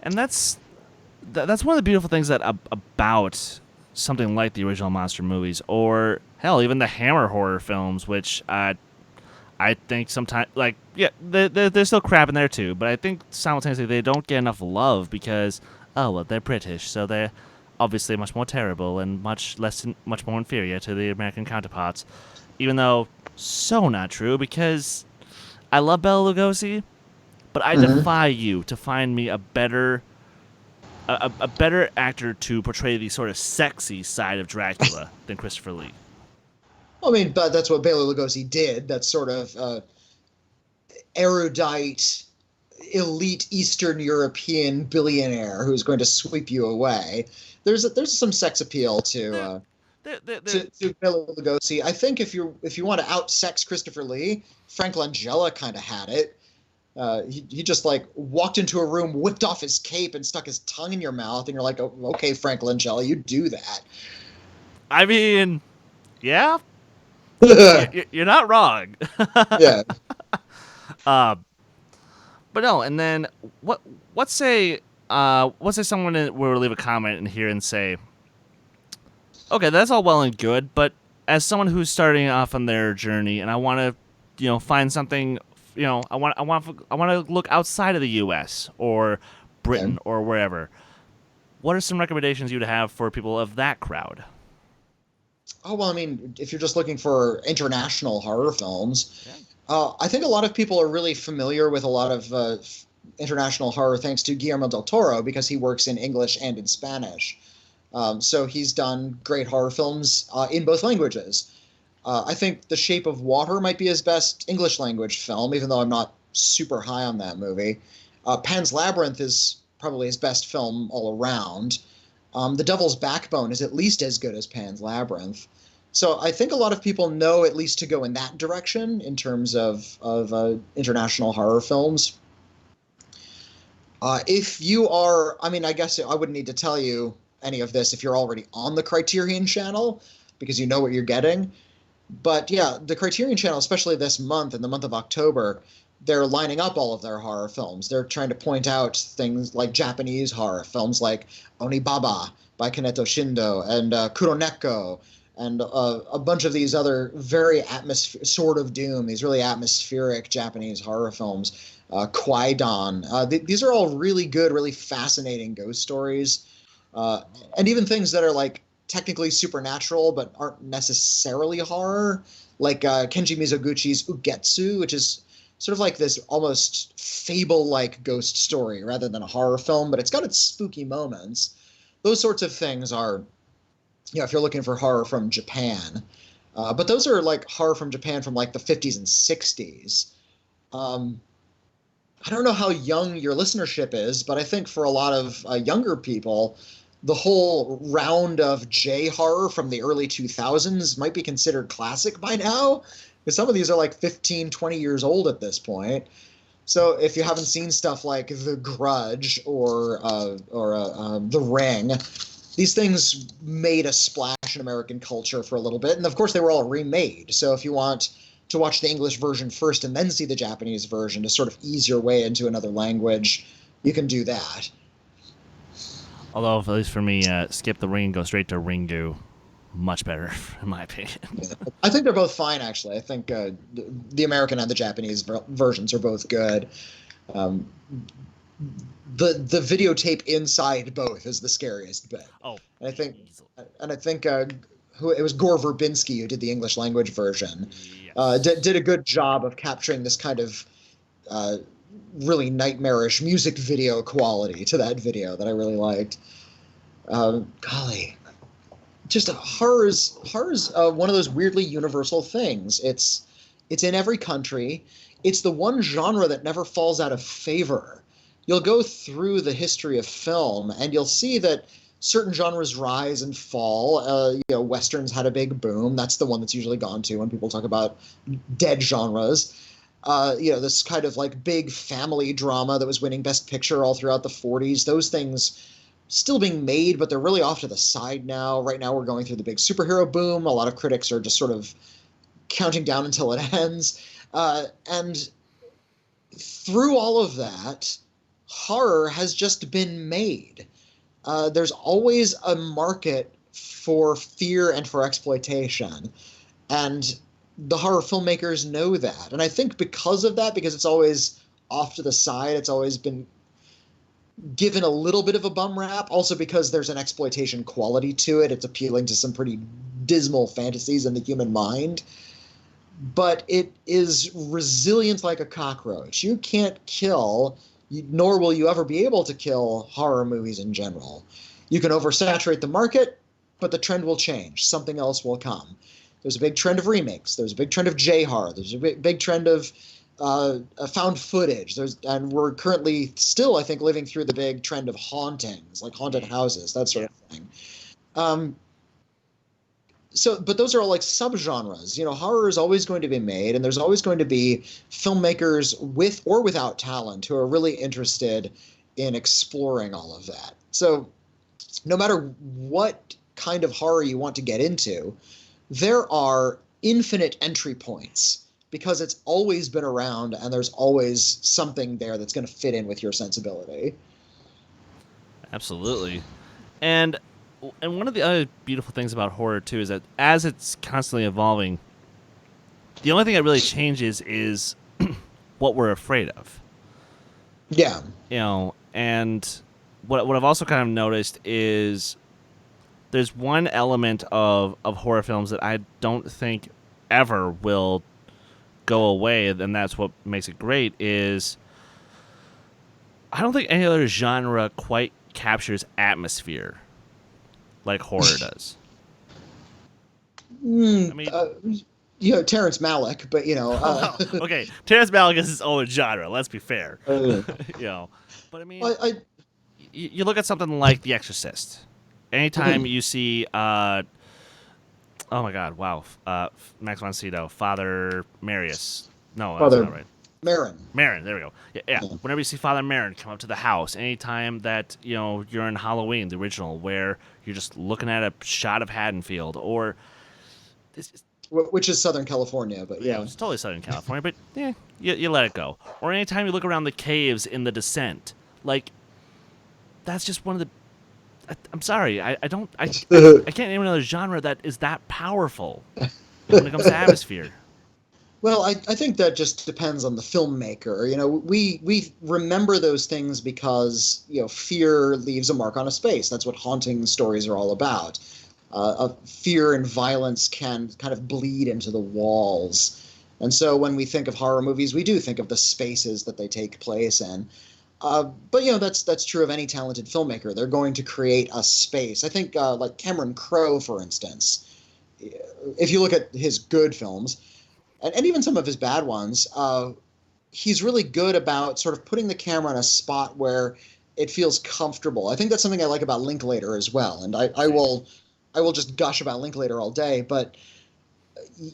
And that's one of the beautiful things that about something like the original monster movies, or hell, even the Hammer horror films, which I think sometimes, like, yeah, there's still crap in there too, but I think simultaneously they don't get enough love because, oh, well, they're British, so they're obviously much more terrible and much more inferior to the American counterparts, even though so not true, because I love Bela Lugosi, but I defy you to find me a better actor to portray the sort of sexy side of Dracula than Christopher Lee. I mean, but that's what Bela Lugosi did. That sort of erudite, elite Eastern European billionaire who's going to sweep you away. There's some sex appeal to Bela Lugosi. I think if you want to out-sex Christopher Lee, Frank Langella kind of had it. He just like walked into a room, whipped off his cape, and stuck his tongue in your mouth, and you're like, oh, okay, Frank Langella, you do that. I mean, yeah. You're not wrong. Yeah. But no, and then let's say someone will leave a comment in here and say, okay, that's all well and good, but as someone who's starting off on their journey, and I want to, find something, I want to look outside of the U.S. or Britain or wherever. What are some recommendations you'd have for people of that crowd? Oh, well, I mean, if you're just looking for international horror films, I think a lot of people are really familiar with a lot of international horror thanks to Guillermo del Toro because he works in English and in Spanish. So he's done great horror films in both languages. I think The Shape of Water might be his best English language film, even though I'm not super high on that movie. Pan's Labyrinth is probably his best film all around. The Devil's Backbone is at least as good as Pan's Labyrinth. So I think a lot of people know at least to go in that direction in terms of international horror films. If you are, I mean, I guess I wouldn't need to tell you any of this if you're already on the Criterion Channel, because you know what you're getting. But yeah, the Criterion Channel, especially this month, in the month of October, they're lining up all of their horror films. They're trying to point out things like Japanese horror films like Onibaba by Kaneto Shindo and Kuroneko and a bunch of these other very Sword of Doom, these really atmospheric Japanese horror films. Kwaidan. These are all really good, really fascinating ghost stories. And even things that are like technically supernatural but aren't necessarily horror, like Kenji Mizoguchi's Ugetsu, which is sort of like this almost fable-like ghost story rather than a horror film, but it's got its spooky moments. Those sorts of things are, if you're looking for horror from Japan. But those are like horror from Japan from like the 50s and 60s. I don't know how young your listenership is, but I think for a lot of younger people, the whole round of J-horror from the early 2000s might be considered classic by now, because some of these are like 15, 20 years old at this point. So if you haven't seen stuff like The Grudge or The Ring, these things made a splash in American culture for a little bit, and of course they were all remade. So if you want to watch the English version first and then see the Japanese version to sort of ease your way into another language, you can do that. Although, at least for me, skip the ring and go straight to Ringu. Much better, in my opinion. I think they're both fine, actually. I think the American and the Japanese versions are both good. The videotape inside both is the scariest bit. Oh, and I think it was Gore Verbinski who did the English language version. yes. Did a good job of capturing this kind of really nightmarish music video quality to that video that I really liked. Golly, just horror's one of those weirdly universal things. It's in every country. It's the one genre that never falls out of favor. You'll go through the history of film and you'll see that certain genres rise and fall. Westerns had a big boom. That's the one that's usually gone to when people talk about dead genres. This kind of like big family drama that was winning Best Picture all throughout the 40s. Those things still being made, but they're really off to the side now. Right now we're going through the big superhero boom. A lot of critics are just sort of counting down until it ends. And through all of that, horror has just been made. There's always a market for fear and for exploitation. And the horror filmmakers know that. And I think because of that, because it's always off to the side, it's always been given a little bit of a bum rap, also because there's an exploitation quality to it. It's appealing to some pretty dismal fantasies in the human mind. But it is resilient like a cockroach. You can't kill, nor will you ever be able to kill horror movies in general. You can oversaturate the market, but the trend will change. Something else will come. There's a big trend of remakes. There's a big trend of J-horror. There's a big trend of found footage. And we're currently still, I think, living through the big trend of hauntings, like haunted houses, that sort of thing. But those are all like subgenres. Horror is always going to be made, and there's always going to be filmmakers with or without talent who are really interested in exploring all of that. So no matter what kind of horror you want to get into, there are infinite entry points because it's always been around and there's always something there that's going to fit in with your sensibility. Absolutely. And one of the other beautiful things about horror, too, is that as it's constantly evolving, the only thing that really changes is what we're afraid of. Yeah. And what I've also kind of noticed is there's one element of horror films that I don't think ever will go away, and that's what makes it great, is I don't think any other genre quite captures atmosphere like horror does. I mean, Terrence Malick, but okay, Terrence Malick is his own genre. Let's be fair. But I mean, you look at something like The Exorcist. Anytime you see, oh my God, wow, Max von Sydow, Father Marius. No, that's not right. Marin, there we go. Yeah. Whenever you see Father Marin come up to the house, anytime that you're in Halloween, the original, where you're just looking at a shot of Haddonfield, or which is Southern California, but yeah, it's totally Southern California, but yeah, you let it go. Or anytime you look around the caves in The Descent, like that's just one of the. I'm sorry, I can't name another genre that is that powerful when it comes to atmosphere. Well, I think that just depends on the filmmaker. We remember those things because fear leaves a mark on a space. That's what haunting stories are all about. Fear and violence can kind of bleed into the walls, and so when we think of horror movies, we do think of the spaces that they take place in. But that's true of any talented filmmaker. They're going to create a space. I think like Cameron Crowe, for instance, if you look at his good films, and even some of his bad ones, he's really good about sort of putting the camera in a spot where it feels comfortable. I think that's something I like about Linklater as well. And I will just gush about Linklater all day, but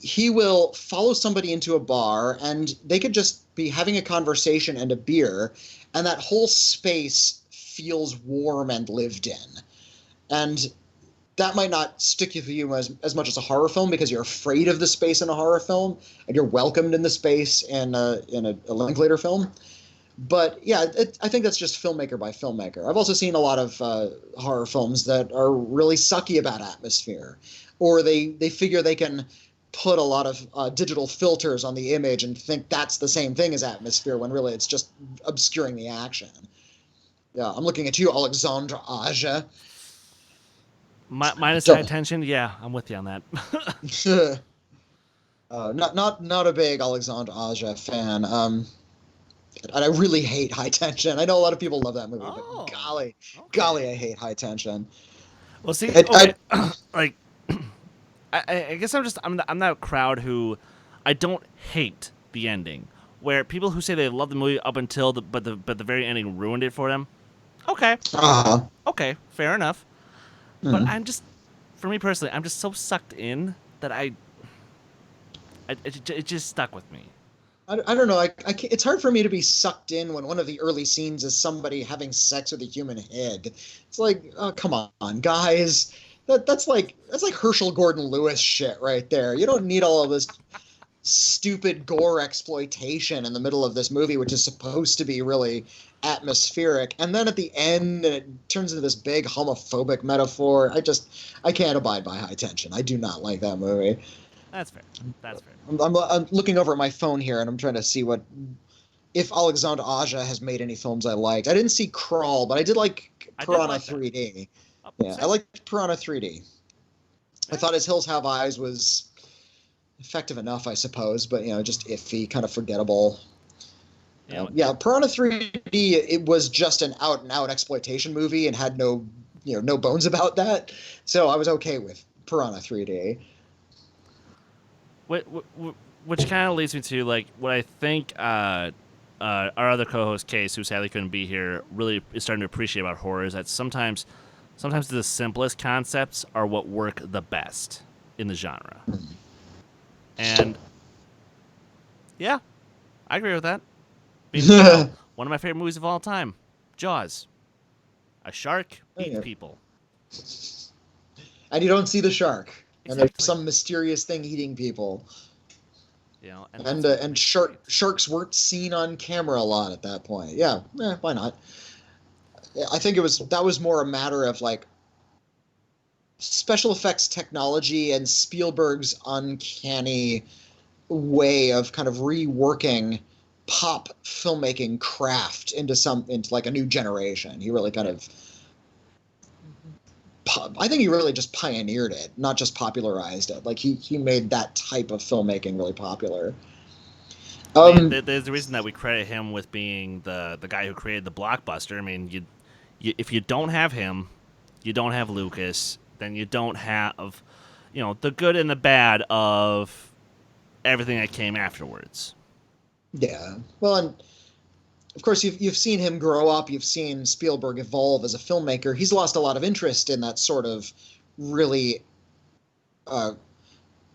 he will follow somebody into a bar and they could just be having a conversation and a beer, and that whole space feels warm and lived in. And that might not stick with you as much as a horror film because you're afraid of the space in a horror film and you're welcomed in the space in a Linklater film. But yeah, I think that's just filmmaker by filmmaker. I've also seen a lot of horror films that are really sucky about atmosphere, or they figure they can put a lot of digital filters on the image and think that's the same thing as atmosphere, when really it's just obscuring the action. Yeah, I'm looking at you, Alexandre Aja. Minus high tension, yeah, I'm with you on that. Not a big Alexandre Aja fan. And I really hate High Tension. I know a lot of people love that movie, but golly, I hate High Tension. Well, see, okay, like, I guess I'm that crowd who I don't hate the ending. Where people who say they love the movie up until the very ending ruined it for them. Okay, okay, fair enough. But I'm just, for me personally, I'm just so sucked in that it just stuck with me. I don't know. It's hard for me to be sucked in when one of the early scenes is somebody having sex with a human head. It's like, oh, come on, guys. That's like Herschel Gordon Lewis shit right there. You don't need all of this stupid gore exploitation in the middle of this movie, which is supposed to be really atmospheric. And then at the end, it turns into this big homophobic metaphor. I can't abide by High Tension. I do not like that movie. That's fair. That's fair. I'm looking over at my phone here, and I'm trying to see if Alexandre Aja has made any films I liked. I didn't see Crawl, but I did like Piranha 3D. Yeah, I liked Piranha 3D. I thought As Hills Have Eyes was effective enough, I suppose, but just iffy, kind of forgettable. Yeah, Piranha 3D, it was just an out-and-out exploitation movie and had no bones about that. So I was okay with Piranha 3D. Which kind of leads me to like what I think our other co-host Kees, who sadly couldn't be here, really is starting to appreciate about horror is that sometimes the simplest concepts are what work the best in the genre. And yeah, I agree with that. One of my favorite movies of all time, Jaws. A shark eating people. And you don't see the shark. Exactly. And there's some mysterious thing eating people. And sharks weren't seen on camera a lot at that point. Yeah, why not? I think that was more a matter of like special effects technology and Spielberg's uncanny way of kind of reworking pop filmmaking craft into like a new generation. He really kind of, I think he really just pioneered it, not just popularized it. Like he made that type of filmmaking really popular. There's the reason that we credit him with being the guy who created the blockbuster. I mean, if you don't have him, you don't have Lucas, then you don't have, the good and the bad of everything that came afterwards. Yeah. Well, and of course you've seen him grow up. You've seen Spielberg evolve as a filmmaker. He's lost a lot of interest in that sort of really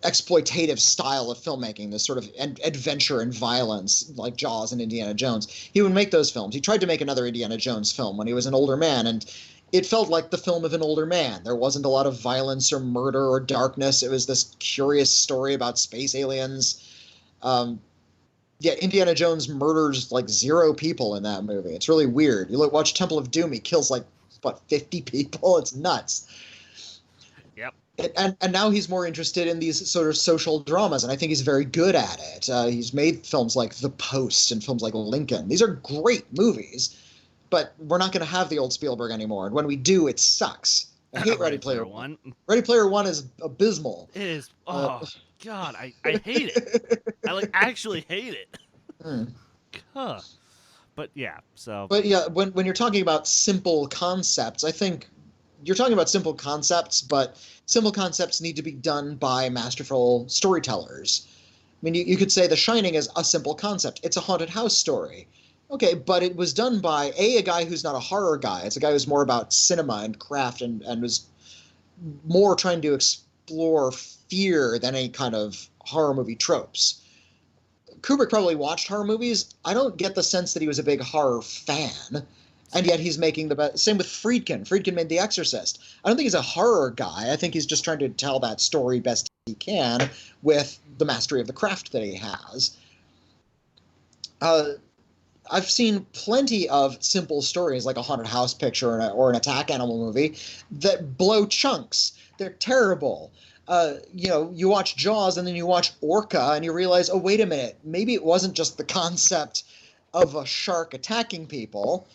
exploitative style of filmmaking, this sort of adventure and violence like Jaws and Indiana Jones. He would make those films. He tried to make another Indiana Jones film when he was an older man, and it felt like the film of an older man. There wasn't a lot of violence or murder or darkness. It was this curious story about space aliens. Indiana Jones murders like 0 people in that movie. It's really weird. You watch Temple of Doom, he kills 50 people. It's nuts. Yep. And now he's more interested in these sort of social dramas, and I think he's very good at it. He's made films like The Post and films like Lincoln. These are great movies, but we're not going to have the old Spielberg anymore. And when we do, it sucks. I hate Ready Player One. Ready Player One is abysmal. It is. Oh, God, I hate it. I actually hate it. Huh. But yeah, so. But yeah, when you're talking about simple concepts, I think you're talking about simple concepts, but simple concepts need to be done by masterful storytellers. I mean, you could say The Shining is a simple concept. It's a haunted house story. Okay, but it was done by a guy who's not a horror guy. It's a guy who's more about cinema and craft and was more trying to explore fear than any kind of horror movie tropes. Kubrick probably watched horror movies. I don't get the sense that he was a big horror fan, and yet he's making the best. Same with Friedkin. Friedkin made The Exorcist. I don't think he's a horror guy. I think he's just trying to tell that story best he can with the mastery of the craft that he has. I've seen plenty of simple stories like a haunted house picture or an attack animal movie that blow chunks. They're terrible. You watch Jaws and then you watch Orca and you realize, oh, wait a minute, maybe it wasn't just the concept of a shark attacking people.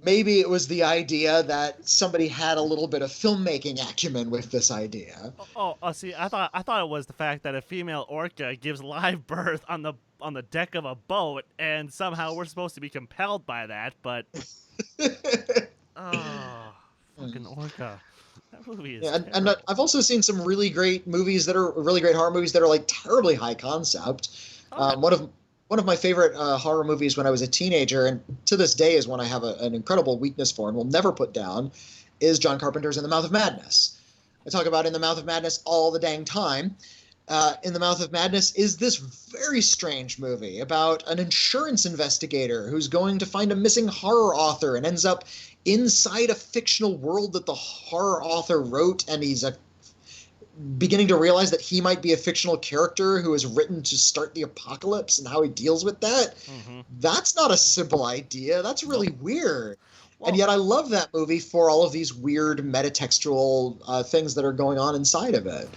Maybe it was the idea that somebody had a little bit of filmmaking acumen with this idea. See, I thought it was the fact that a female orca gives live birth on the deck of a boat, and somehow we're supposed to be compelled by that. But fucking orca. That movie is and I've also seen some really great movies that are really great horror movies that are like terribly high concept. One of my favorite horror movies when I was a teenager, and to this day is one I have an incredible weakness for and will never put down, is John Carpenter's In the Mouth of Madness. I talk about In the Mouth of Madness all the dang time. In the Mouth of Madness is this very strange movie about an insurance investigator who's going to find a missing horror author and ends up inside a fictional world that the horror author wrote, and he's beginning to realize that he might be a fictional character who is written to start the apocalypse and how he deals with that. Mm-hmm. That's not a simple idea. That's really weird. Well, and yet I love that movie for all of these weird metatextual things that are going on inside of it.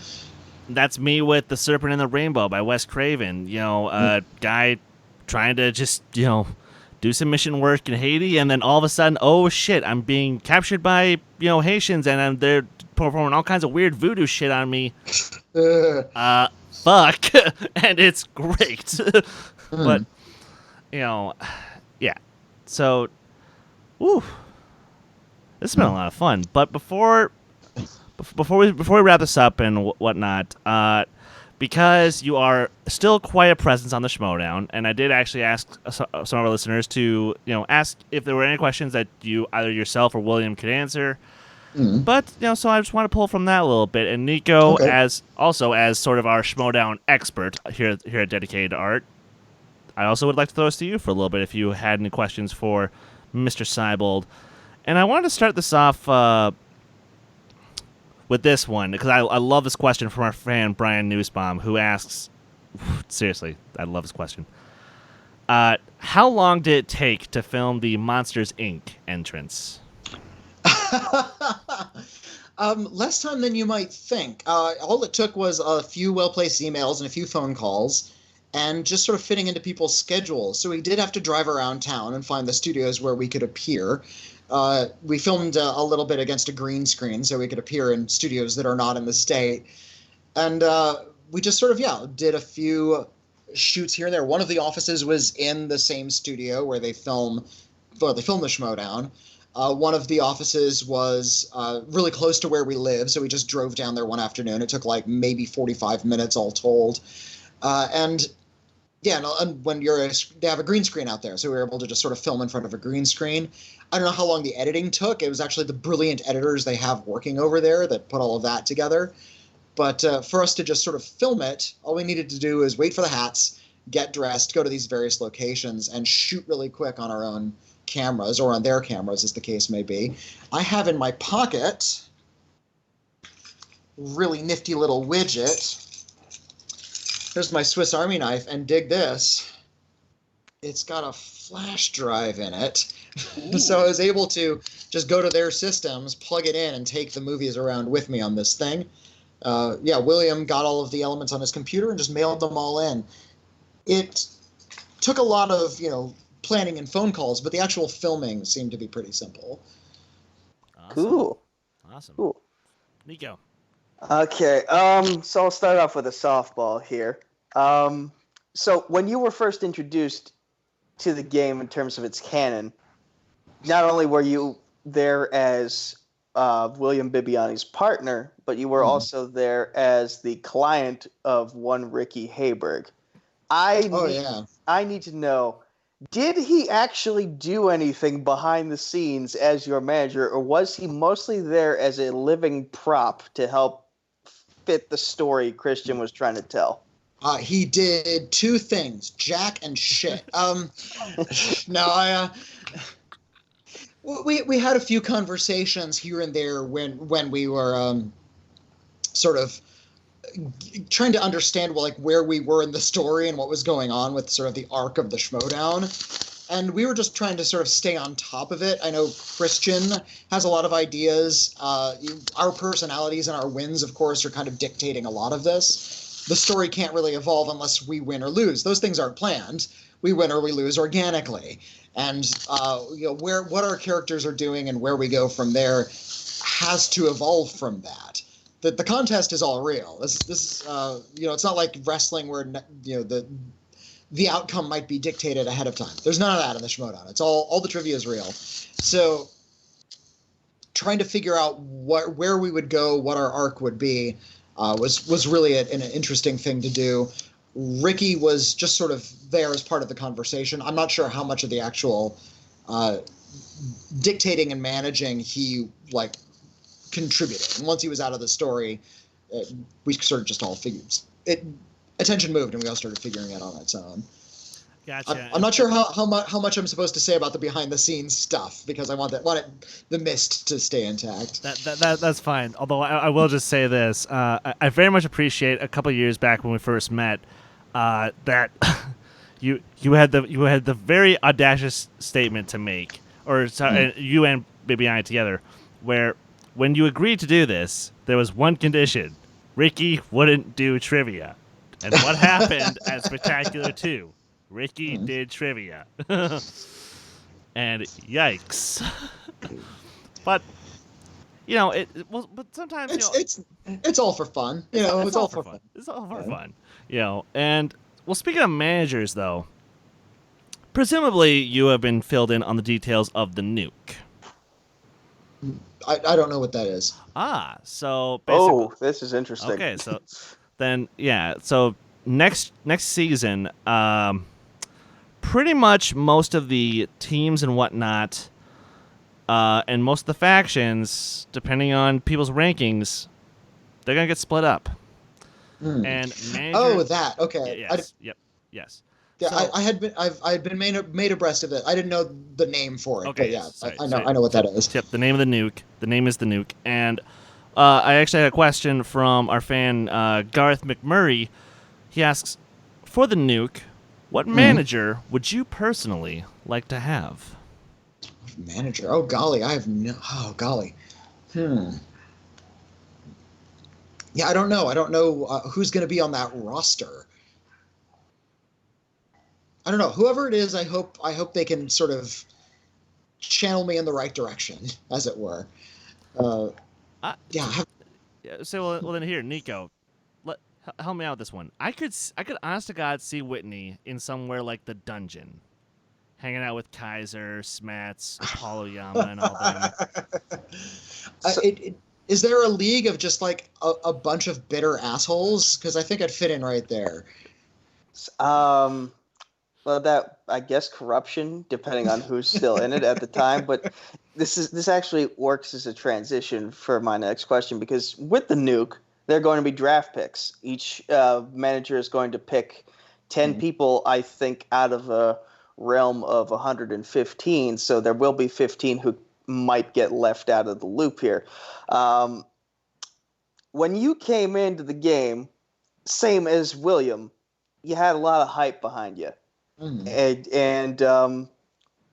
That's me with The Serpent and the Rainbow by Wes Craven. A guy trying to just, do some mission work in Haiti, and then all of a sudden, oh shit, I'm being captured by, Haitians, and they're performing all kinds of weird voodoo shit on me. Fuck. And it's great. But, yeah. So, woo. This has been a lot of fun. But before we wrap this up and whatnot, because you are still quite a presence on the Schmoedown, and I did actually ask some of our listeners to, ask if there were any questions that you either yourself or William could answer. Mm-hmm. But, so I just want to pull from that a little bit. And Nico, as sort of our Schmoedown expert here at Dedicated Art, I also would like to throw this to you for a little bit if you had any questions for Mr. Seibold. And I wanted to start this off with this one, because I love this question from our fan, Brian Newsbaum, who asks, seriously, I love this question. How long did it take to film the Monsters, Inc. entrance? Less time than you might think. All it took was a few well-placed emails and a few phone calls and just sort of fitting into people's schedules. So we did have to drive around town and find the studios where we could appear. We filmed a little bit against a green screen so we could appear in studios that are not in the state. And we just sort of, did a few shoots here and there. One of the offices was in the same studio where they filmed the Schmoedown. One of the offices was really close to where we live, so we just drove down there one afternoon. It took like maybe 45 minutes all told. And when they have a green screen out there, so we were able to just sort of film in front of a green screen. I don't know how long the editing took. It was actually the brilliant editors they have working over there that put all of that together. But for us to just sort of film it, all we needed to do is wait for the hats, get dressed, go to these various locations, and shoot really quick on our own cameras, or on their cameras, as the case may be. I have in my pocket a really nifty little widget. Here's my Swiss Army knife, and dig this. It's got a flash drive in it. So I was able to just go to their systems, plug it in, and take the movies around with me on this thing. William got all of the elements on his computer and just mailed them all in. It took a lot of, planning and phone calls, but the actual filming seemed to be pretty simple. Awesome. Cool. Awesome. Cool. Nico. Okay, so I'll start off with a softball here. So when you were first introduced to the game in terms of its canon, not only were you there as William Bibbiani's partner, but you were also there as the client of one Ricky Hayberg. I need to know, did he actually do anything behind the scenes as your manager, or was he mostly there as a living prop to help fit the story Christian was trying to tell? He did two things, jack and shit. We had a few conversations here and there when we were sort of trying to understand where we were in the story and what was going on with sort of the arc of the Schmoedown. and we were just trying to sort of stay on top of it. I know Christian has a lot of ideas. Our personalities and our wins, of course, are kind of dictating a lot of this. The story can't really evolve unless we win or lose. Those things aren't planned. We win or we lose organically. And what our characters are doing and where we go from there has to evolve from that. The contest is all real. This it's not like wrestling where the outcome might be dictated ahead of time. There's none of that in the Schmoedown. It's all the trivia is real. So trying to figure out where we would go, what our arc would be, was really an interesting thing to do. Ricky was just sort of there as part of the conversation. I'm not sure how much of the actual dictating and managing he contributed. And once he was out of the story, we sort of just all figured it. Attention moved, and we all started figuring it on its own. Gotcha. I'm not sure how much I'm supposed to say about the behind the scenes stuff because I want the mist to stay intact. That's fine. Although I will just say this: I very much appreciate a couple of years back when we first met that you had the very audacious statement to make, or you and Baby and I together, where when you agreed to do this, there was one condition: Ricky wouldn't do trivia. And what happened at Spectacular 2? Ricky did trivia. And yikes. But but sometimes it's all for fun. It's all for fun. It's all for fun. And speaking of managers though, presumably you have been filled in on the details of the nuke. I don't know what that is. So basically, this is interesting. Okay, so then so next season, pretty much most of the teams and whatnot, and most of the factions, depending on people's rankings, they're gonna get split up. And that okay. Yes. Yes. Yeah, So, I had been made abreast of it. I didn't know the name for it. Okay, but yeah, sorry, I know what that is. Tip, the name of the nuke. The name is the nuke. And I actually had a question from our fan Garth McMurray. He asks, for the nuke, what manager would you personally like to have? Manager? Oh golly, I have no. Oh golly. Yeah, I don't know. I don't know who's going to be on that roster. I don't know. Whoever it is, I hope they can sort of channel me in the right direction, as it were. Yeah. So well then here, Nico, help me out with this one. I could honest to God see Witney in somewhere like the dungeon, hanging out with Kaiser, Smats, Apollo Yama, and all them. Is there a league of just like a bunch of bitter assholes? Because I think I'd fit in right there. Well, that I guess corruption, depending on who's still in it at the time. But this actually works as a transition for my next question, because with the nuke, they're going to be draft picks. Each manager is going to pick 10 people, I think, out of a realm of 115. So there will be 15 who might get left out of the loop here. When you came into the game, same as William, you had a lot of hype behind you. And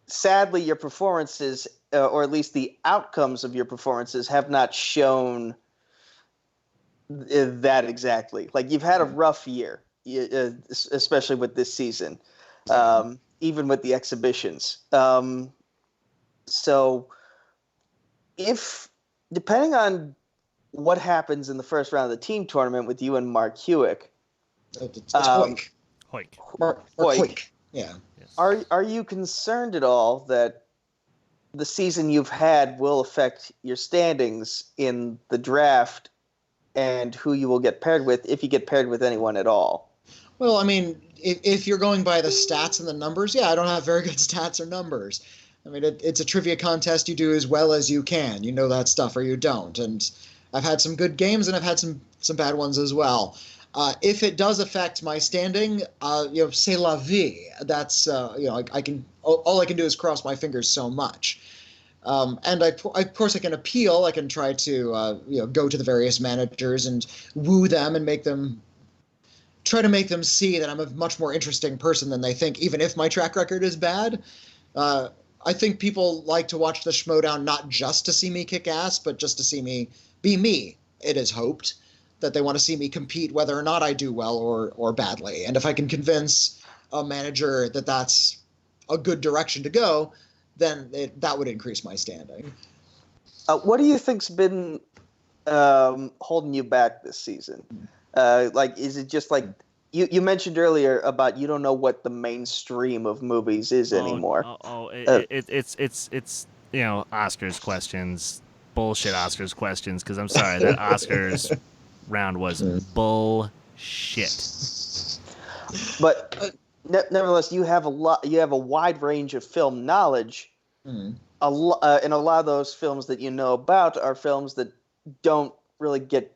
sadly, your performances, or at least the outcomes of your performances, have not shown that exactly. Like, you've had a rough year, especially with this season, even with the exhibitions. So, depending on what happens in the first round of the team tournament with you and Mark Hewick, it's Hoik. Hoik. Yeah. Yes. Are you concerned at all that the season you've had will affect your standings in the draft and who you will get paired with, if you get paired with anyone at all? Well, I mean, if you're going by the stats and the numbers, yeah, I don't have very good stats or numbers. I mean, it's a trivia contest. You do as well as you can. You know that stuff or you don't. And I've had some good games and I've had some bad ones as well. If it does affect my standing, c'est la vie. That's I can all I can do is cross my fingers so much. And of course I can appeal. I can try to go to the various managers and woo them and make them try to make them see that I'm a much more interesting person than they think, even if my track record is bad. I think people like to watch the Schmoedown not just to see me kick ass, but just to see me be me. It is hoped that they want to see me compete whether or not I do well or badly. And if I can convince a manager that that's a good direction to go, then that would increase my standing. What do you think's been holding you back this season? Like, is it just like you mentioned earlier about you don't know what the mainstream of movies is anymore? It's Oscars questions, bullshit Oscars questions. Because I'm sorry, that Oscars round was bullshit. But nevertheless, you have a wide range of film knowledge. Mm. And a lot of those films that you know about are films that don't get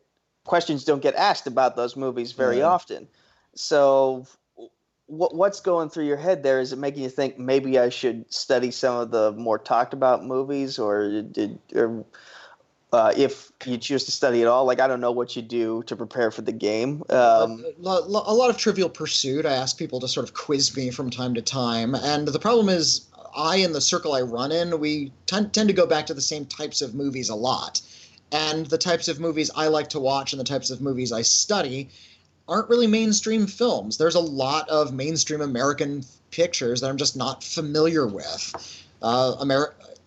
asked about those movies very often. So what's going through your head there? Is it making you think maybe I should study some of the more talked about movies, or if you choose to study at all, like, I don't know what you do to prepare for the game. A lot of Trivial Pursuit. I ask people to sort of quiz me from time to time. And the problem is I and the circle I run in, we tend to go back to the same types of movies a lot. And the types of movies I like to watch and the types of movies I study aren't really mainstream films. There's a lot of mainstream American pictures that I'm just not familiar with.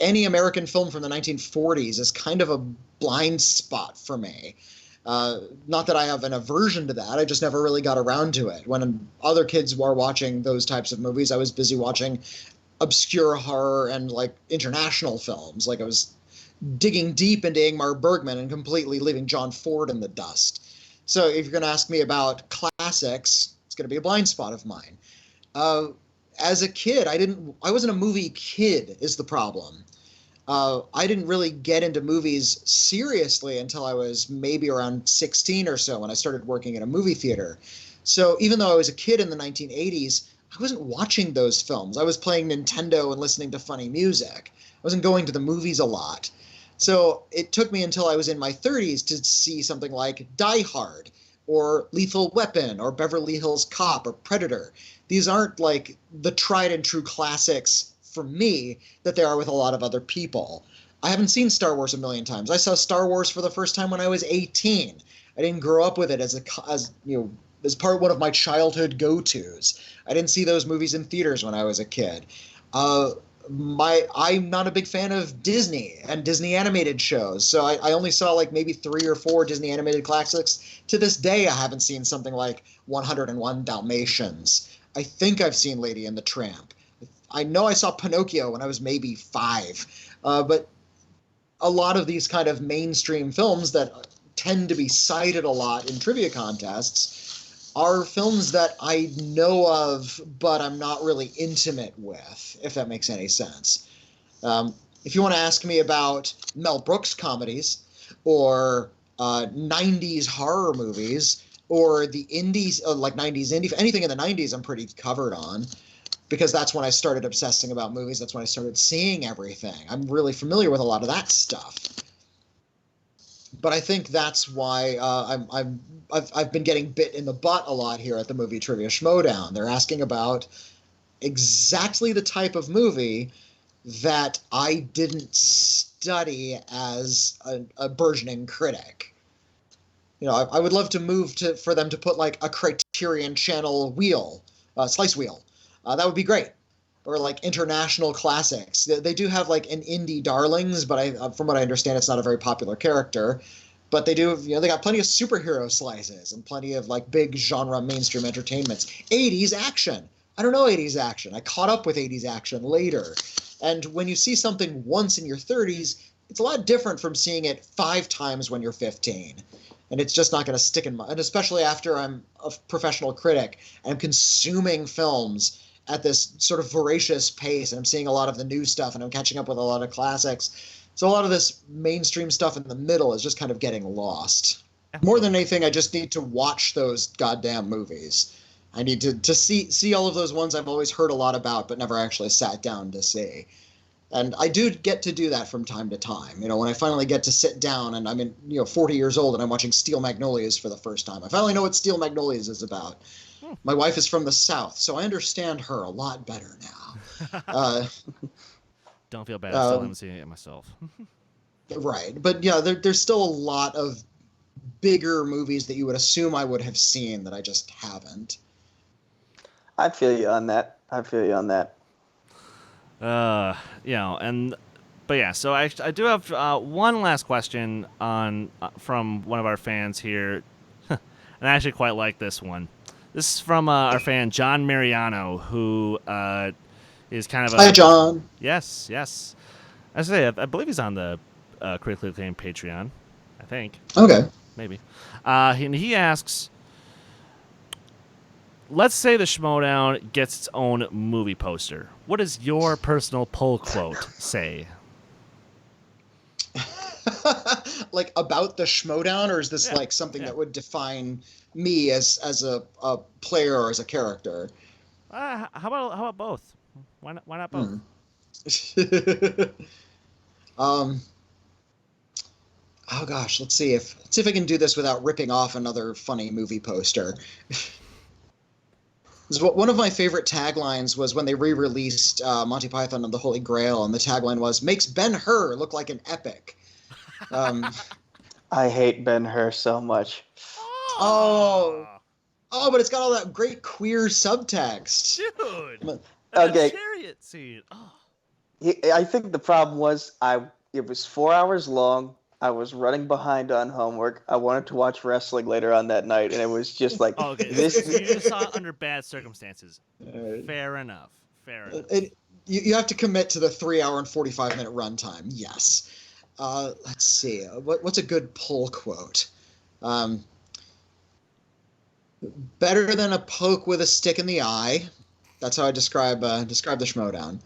Any American film from the 1940s is kind of a blind spot for me. Not that I have an aversion to that, I just never really got around to it. When other kids were watching those types of movies, I was busy watching obscure horror and like international films. Like I was digging deep into Ingmar Bergman and completely leaving John Ford in the dust. So if you're going to ask me about classics, it's going to be a blind spot of mine. As a kid, I wasn't a movie kid is the problem. I didn't really get into movies seriously until I was maybe around 16 or so when I started working at a movie theater. So even though I was a kid in the 1980s, I wasn't watching those films. I was playing Nintendo and listening to funny music. I wasn't going to the movies a lot. So it took me until I was in my 30s to see something like Die Hard or Lethal Weapon or Beverly Hills Cop or Predator. These aren't like the tried and true classics for me that they are with a lot of other people. I haven't seen Star Wars a million times. I saw Star Wars for the first time when I was 18. I didn't grow up with it as part one of my childhood go-tos. I didn't see those movies in theaters when I was a kid. I'm not a big fan of Disney and Disney animated shows, so I only saw like maybe 3 or 4 Disney animated classics. To this day, I haven't seen something like 101 Dalmatians. I think I've seen Lady and the Tramp. I know I saw Pinocchio when I was maybe 5, but a lot of these kind of mainstream films that tend to be cited a lot in trivia contests are films that I know of, but I'm not really intimate with, if that makes any sense. If you want to ask me about Mel Brooks comedies or 90s horror movies or the indies, like 90s indie, anything in the 90s I'm pretty covered on, because that's when I started obsessing about movies. That's when I started seeing everything. I'm really familiar with a lot of that stuff. But I think that's why I've been getting bit in the butt a lot here at the Movie Trivia Schmoedown. They're asking about exactly the type of movie that I didn't study as a burgeoning critic. I would love to move for them to put like a Criterion Channel wheel, slice wheel. That would be great. Or like international classics. They do have like an indie darlings, but from what I understand, it's not a very popular character. But they do, they got plenty of superhero slices and plenty of like big genre mainstream entertainments. 80s action. I don't know 80s action. I caught up with 80s action later. And when you see something once in your 30s, it's a lot different from seeing it 5 times when you're 15. And it's just not going to stick in my, and especially after I'm a professional critic and I'm consuming films at this sort of voracious pace, and I'm seeing a lot of the new stuff, and I'm catching up with a lot of classics. So a lot of this mainstream stuff in the middle is just kind of getting lost. More than anything, I just need to watch those goddamn movies. I need to see all of those ones I've always heard a lot about, but never actually sat down to see. And I do get to do that from time to time. You know, when I finally get to sit down and I'm 40 years old and I'm watching Steel Magnolias for the first time. I finally know what Steel Magnolias is about. My wife is from the South, so I understand her a lot better now. Don't feel bad. I still haven't seen it myself. Right. But yeah, there's still a lot of bigger movies that you would assume I would have seen that I just haven't. I feel you on that. But yeah, so I do have one last question on from one of our fans here, and I actually quite like this one. This is from our fan John Mariano, who is kind of a... Hi, John. Yes. I say I believe he's on the Critically Acclaimed Patreon. I think. Okay. Maybe. And he asks, let's say the Schmoedown gets its own movie poster. What does your personal pull quote say? Like about the Schmoedown, or is this like something that would define me as a player or as a character? How about both? Why not both? Oh gosh, let's see if I can do this without ripping off another funny movie poster. One of my favorite taglines was when they re-released Monty Python and the Holy Grail, and the tagline was "Makes Ben-Hur look like an epic." I hate Ben-Hur so much. Oh, but it's got all that great queer subtext. Dude. Okay. Chariot scene. Oh. I think the problem was it was 4 hours long. I was running behind on homework. I wanted to watch wrestling later on that night, and it was just like okay. this. So you just saw it under bad circumstances. Fair enough. You have to commit to the 3 hour and 45-minute runtime. Yes. Let's see. What's a good pull quote? Better than a poke with a stick in the eye. That's how I describe the Schmoedown.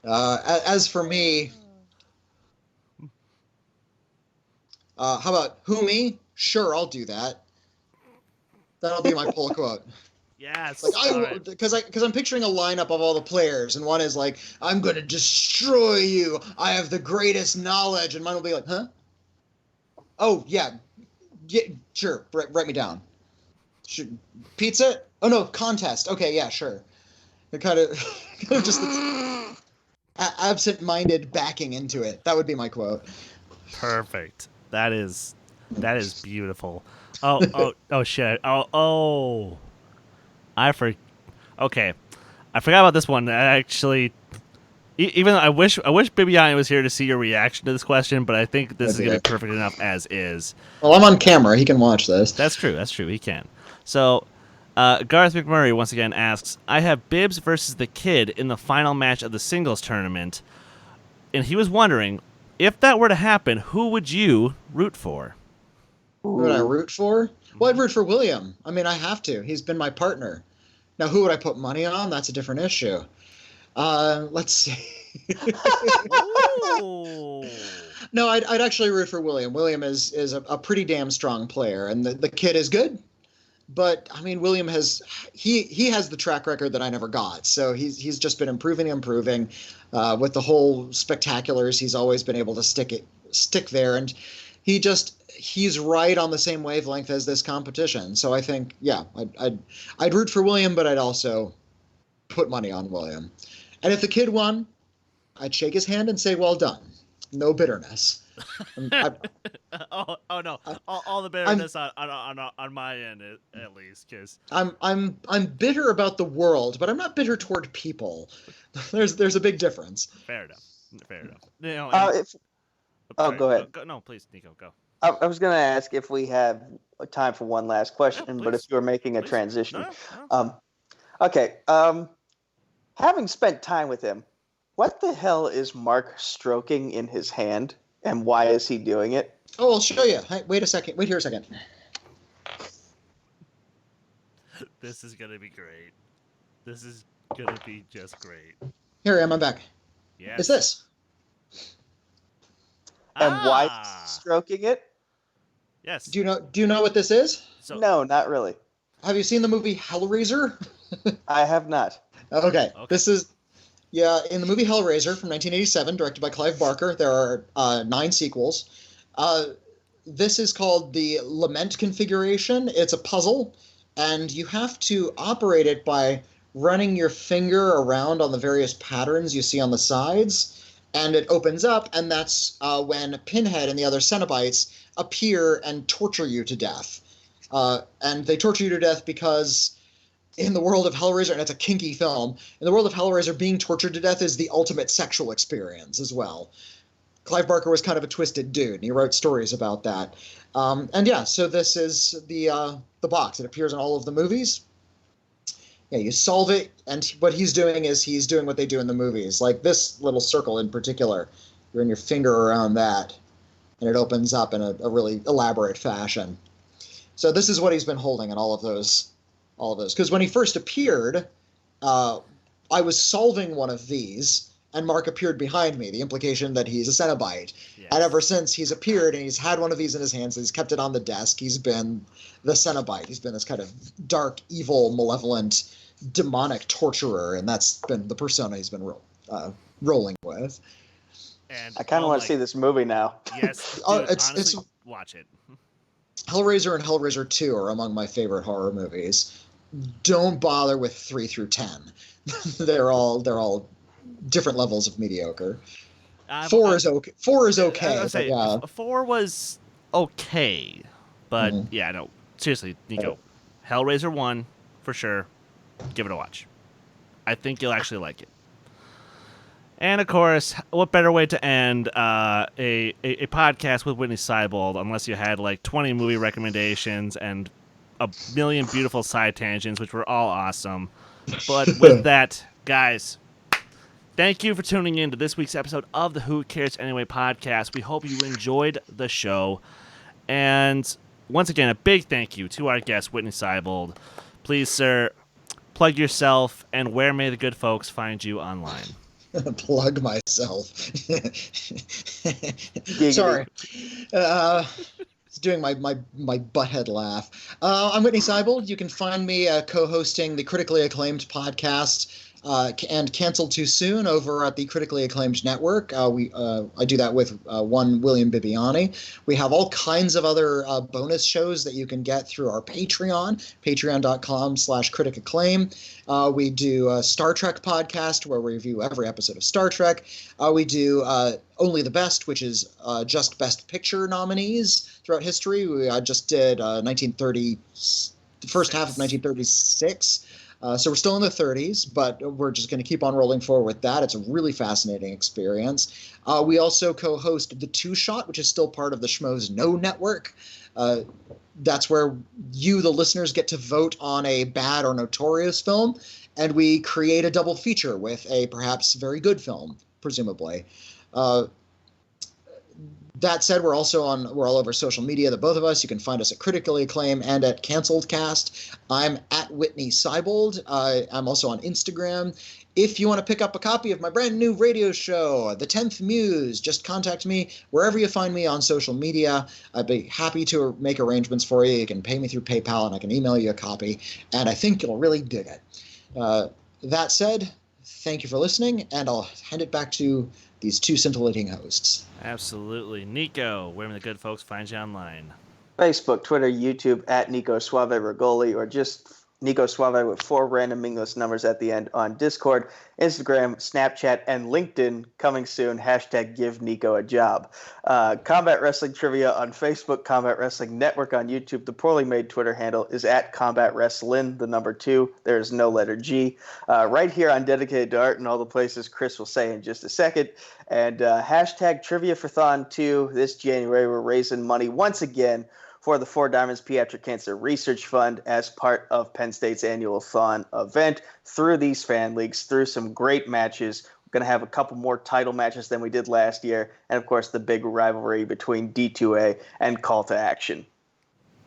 As for me, how about who me? Sure, I'll do that. That'll be my pull quote. Yes. Because I'm picturing a lineup of all the players, and one is like, "I'm going to destroy you. I have the greatest knowledge," and mine will be like, "Huh? Oh yeah, sure. Write me down. Pizza? Oh no, contest. Okay, yeah, sure." It kind of just absent-minded backing into it. That would be my quote. Perfect. That is beautiful. Oh shit. Okay. I forgot about this one. I actually, even though I wish Bibiani was here to see your reaction to this question, but I think this is gonna be perfect enough as is. Well, I'm on camera. He can watch this. That's true. He can. So, Garth McMurray once again asks, I have Bibbs versus the Kid in the final match of the singles tournament, and he was wondering, if that were to happen, who would you root for? Who would I root for? Well, I'd root for William. I mean, I have to. He's been my partner. Now, who would I put money on? That's a different issue. Let's see. No, I'd actually root for William. William is a pretty damn strong player, and the Kid is good. But I mean, William has the track record that I never got. So he's just been improving. With the whole spectaculars, he's always been able to stick there, and he's right on the same wavelength as this competition. So I think, yeah, I'd root for William, but I'd also put money on William. And if the Kid won, I'd shake his hand and say, "Well done." No bitterness. Oh no! All the bitterness on my end, at least, because I'm bitter about the world, but I'm not bitter toward people. There's a big difference. Fair enough. You know, go ahead. No, please, Nico, go. I was going to ask if we have time for one last question, but if you were making a transition. No. Okay. Having spent time with him, what the hell is Mark stroking in his hand, and why is he doing it? Oh, I'll show you. Hey, wait here a second. This is going to be great. This is going to be just great. Here I am. I'm back. Yes. It's this. And why is he stroking it? Yes. Do you know what this is? No, not really. Have you seen the movie Hellraiser? I have not. Okay. This is Yeah, in the movie Hellraiser from 1987, directed by Clive Barker, there are 9 sequels. This is called the Lament configuration. It's a puzzle, and you have to operate it by running your finger around on the various patterns you see on the sides, and it opens up, and that's when Pinhead and the other Cenobites appear and torture you to death. And they torture you to death because in the world of Hellraiser, and it's a kinky film, in the world of Hellraiser, being tortured to death is the ultimate sexual experience as well. Clive Barker was kind of a twisted dude, and he wrote stories about that. And yeah, so this is the box. It appears in all of the movies. Yeah, you solve it, and what he's doing is he's doing what they do in the movies. Like this little circle in particular, you run your finger around that, and it opens up in a really elaborate fashion. So this is what he's been holding in all of those. Because when he first appeared, I was solving one of these, and Mark appeared behind me, the implication that he's a Cenobite. Yes. And ever since he's appeared and he's had one of these in his hands, he's kept it on the desk, he's been the Cenobite. He's been this kind of dark, evil, malevolent, demonic torturer, and that's been the persona he's been rolling with. And I kind of want to see this movie now. Yes, dude, honestly, watch it. Hellraiser and Hellraiser 2 are among my favorite horror movies. Don't bother with 3 through 10. they're all different levels of mediocre. 4 is okay. 4 is okay. Say, yeah. 4 was okay, but yeah, no. Seriously, Nico, Hellraiser 1 for sure. Give it a watch. I think you'll actually like it. And of course, what better way to end a podcast with Witney Seibold unless you had like 20 movie recommendations and a million beautiful side tangents, which were all awesome. But with that, guys, thank you for tuning in to this week's episode of the Who Cares Anyway podcast. We hope you enjoyed the show. And once again, a big thank you to our guest, Witney Seibold. Please, sir, plug yourself, and where may the good folks find you online? Plug myself. Sorry. It's doing my butthead laugh. I'm Witney Seibold. You can find me co-hosting the Critically Acclaimed podcast and Canceled Too Soon over at the Critically Acclaimed Network. I do that with one William Bibiani. We have all kinds of other bonus shows that you can get through our Patreon, patreon.com/criticAcclaim. We do a Star Trek podcast where we review every episode of Star Trek. We do Only the Best, which is just Best Picture nominees throughout history. We just did 1930, the first half of 1936. So we're still in the 30s, but we're just going to keep on rolling forward with that. It's a really fascinating experience. We also co-host The Two Shot, which is still part of the Schmoedown network. That's where you, the listeners, get to vote on a bad or notorious film, and we create a double feature with a perhaps very good film, presumably. That said, we're all over social media, the both of us. You can find us at Critically Acclaimed and at Canceled Cast. I'm at Witney Seibold. I'm also on Instagram. If you want to pick up a copy of my brand new radio show, The 10th Muse, just contact me wherever you find me on social media. I'd be happy to make arrangements for you. You can pay me through PayPal, and I can email you a copy, and I think you'll really dig it. That said, thank you for listening, and I'll hand it back to these two scintillating hosts. Absolutely. Nico, where may the good folks find you online? Facebook, Twitter, YouTube, at Nico Suave Regoli, or just Nico Suave with 4 random English numbers at the end on Discord, Instagram, Snapchat, and LinkedIn. Coming soon, hashtag give Nico a job. Combat Wrestling Trivia on Facebook, Combat Wrestling Network on YouTube. The poorly made Twitter handle is at Combat Wrestlin, the number 2. There's no letter G. Right here on Dedicated to Art and all the places Chris will say in just a second. And hashtag Trivia for Thon 2. This January, we're raising money once again for the Four Diamonds Pediatric Cancer Research Fund as part of Penn State's annual Thon event. Through these fan leagues, through some great matches. We're going to have a couple more title matches than we did last year. And, of course, the big rivalry between D2A and Call to Action.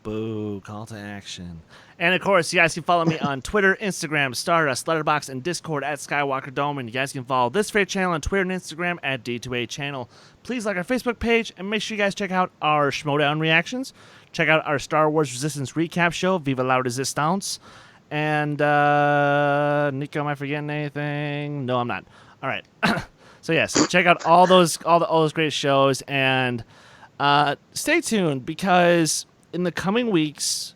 Boo, Call to Action. And, of course, you guys can follow me on Twitter, Instagram, Stardust, Letterboxd, and Discord at Skywalker Dome. And you guys can follow this fair channel on Twitter and Instagram at D2A Channel. Please like our Facebook page, and make sure you guys check out our Schmoedown reactions. Check out our Star Wars Resistance recap show, Viva la Resistance. And, Nico, am I forgetting anything? No, I'm not. All right. So yes, check out all those great shows, and stay tuned because in the coming weeks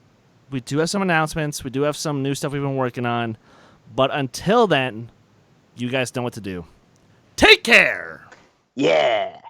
we do have some announcements. We do have some new stuff we've been working on. But until then, you guys know what to do. Take care. Yeah.